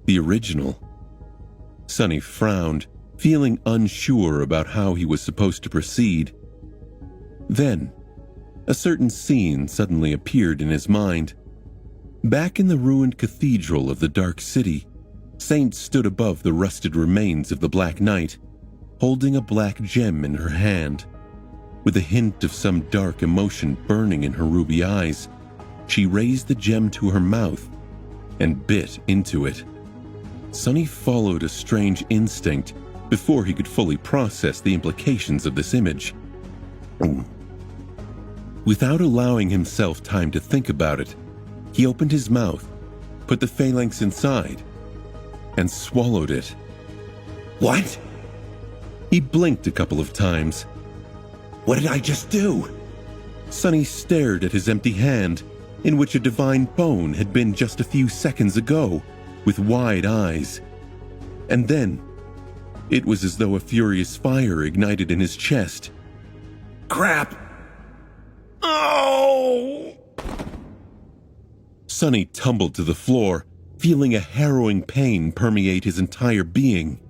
the original. Sonny frowned, feeling unsure about how he was supposed to proceed. Then, a certain scene suddenly appeared in his mind. Back in the ruined cathedral of the Dark City, Saint stood above the rusted remains of the Black Knight, holding a black gem in her hand. With a hint of some dark emotion burning in her ruby eyes, she raised the gem to her mouth and bit into it. Sonny followed a strange instinct before he could fully process the implications of this image. Without allowing himself time to think about it, he opened his mouth, put the phalanx inside, and swallowed it. What? He blinked a couple of times. What did I just do? Sonny stared at his empty hand, in which a divine bone had been just a few seconds ago, with wide eyes. And then, it was as though a furious fire ignited in his chest. Crap! Oh! Sonny tumbled to the floor, feeling a harrowing pain permeate his entire being.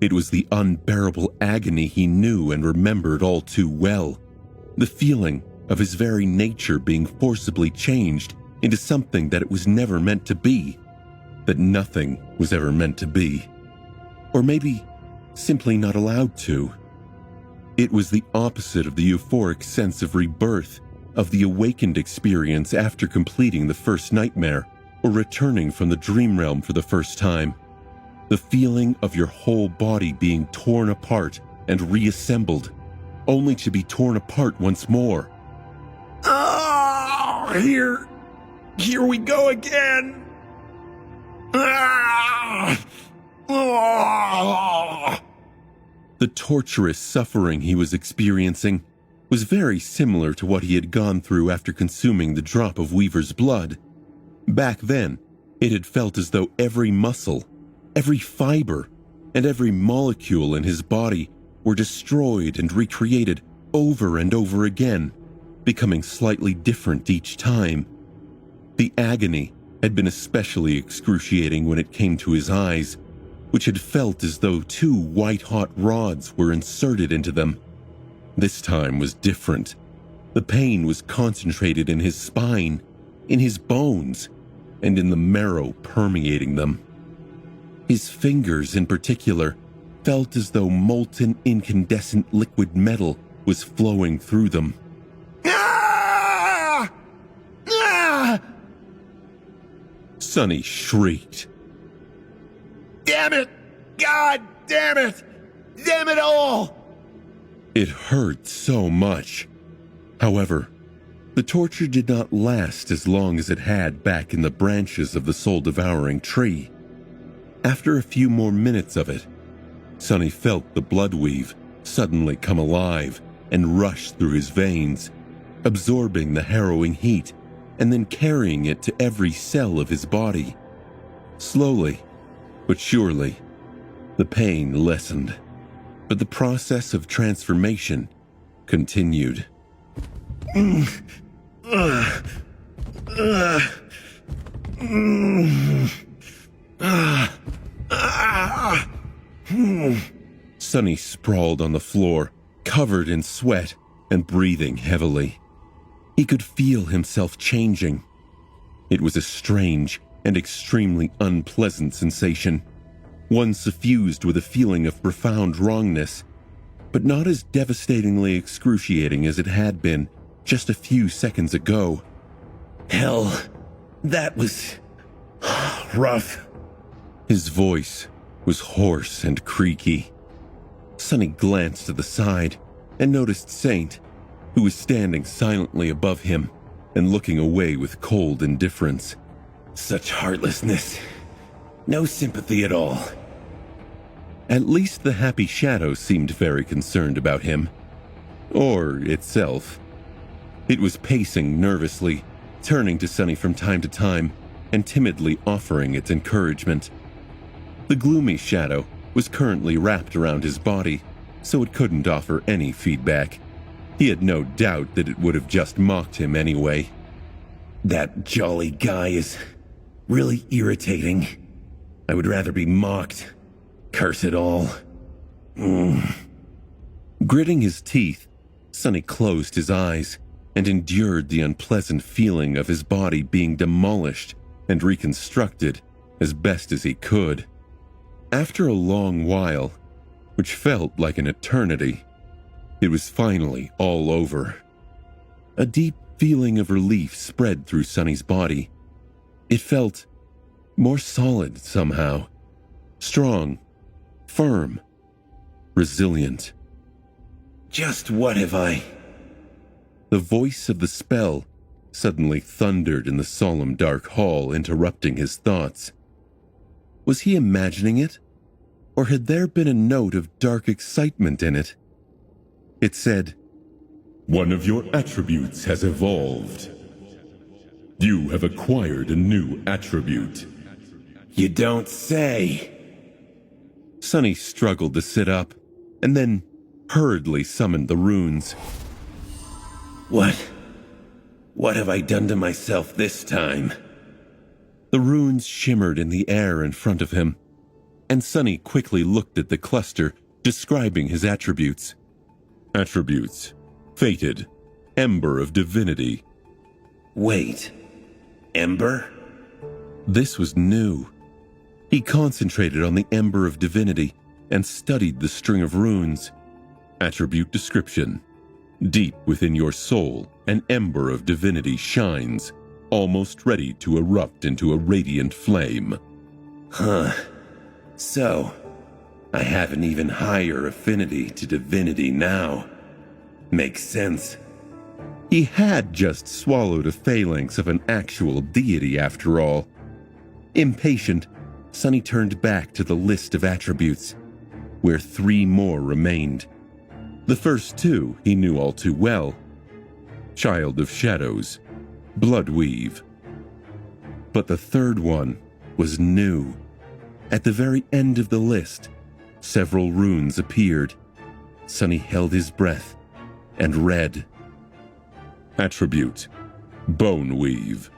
It was the unbearable agony he knew and remembered all too well. The feeling of his very nature being forcibly changed into something that it was never meant to be. That nothing was ever meant to be. Or maybe simply not allowed to. It was the opposite of the euphoric sense of rebirth, of the awakened experience after completing the first nightmare, or returning from the dream realm for the first time. The feeling of your whole body being torn apart and reassembled, only to be torn apart once more. Oh, here we go again. Ah! Oh! The torturous suffering he was experiencing was very similar to what he had gone through after consuming the drop of Weaver's blood. Back then, it had felt as though every muscle, every fiber, and every molecule in his body were destroyed and recreated over and over again, becoming slightly different each time. The agony had been especially excruciating when it came to his eyes, which had felt as though two white-hot rods were inserted into them. This time was different. The pain was concentrated in his spine, in his bones, and in the marrow permeating them. His fingers, in particular, felt as though molten incandescent liquid metal was flowing through them. Ah! Ah! Sonny shrieked. Damn it! God damn it! Damn it all! It hurt so much. However, the torture did not last as long as it had back in the branches of the soul-devouring tree. After a few more minutes of it, Sonny felt the blood weave suddenly come alive and rush through his veins, absorbing the harrowing heat and then carrying it to every cell of his body. Slowly, but surely, the pain lessened, but the process of transformation continued. Sonny sprawled on the floor, covered in sweat and breathing heavily. He could feel himself changing. It was a strange and extremely unpleasant sensation, one suffused with a feeling of profound wrongness, but not as devastatingly excruciating as it had been just a few seconds ago. Hell, that was rough. His voice was hoarse and creaky. Sonny glanced to the side and noticed Saint, who was standing silently above him and looking away with cold indifference. Such heartlessness. No sympathy at all. At least the happy shadow seemed very concerned about him. Or itself. It was pacing nervously, turning to Sonny from time to time and timidly offering its encouragement. The gloomy shadow was currently wrapped around his body, so it couldn't offer any feedback. He had no doubt that it would have just mocked him anyway. That jolly guy is really irritating. I would rather be mocked. Curse it all. Gritting his teeth, Sonny closed his eyes and endured the unpleasant feeling of his body being demolished and reconstructed as best as he could. After a long while, which felt like an eternity, it was finally all over. A deep feeling of relief spread through Sonny's body. It felt more solid somehow. Strong, firm, resilient. Just what have I... The voice of the spell suddenly thundered in the solemn dark hall, interrupting his thoughts. Was he imagining it? Or had there been a note of dark excitement in it? It said, "One of your attributes has evolved. You have acquired a new attribute." You don't say. Sonny struggled to sit up, and then hurriedly summoned the runes. What have I done to myself this time? The runes shimmered in the air in front of him, and Sonny quickly looked at the cluster describing his attributes. Attributes: Fated, Ember of Divinity. Wait, Ember? This was new. He concentrated on the Ember of Divinity and studied the string of runes. Attribute description: Deep within your soul, an ember of divinity shines, almost ready to erupt into a radiant flame. Huh. So, I have an even higher affinity to divinity now. Makes sense. He had just swallowed a phalanx of an actual deity after all. Impatient, Sonny turned back to the list of attributes, where 3 more remained. The first 2 he knew all too well. Child of Shadows, Bloodweave. But the third one was new. At the very end of the list, several runes appeared. Sonny held his breath and read. Attribute: Boneweave.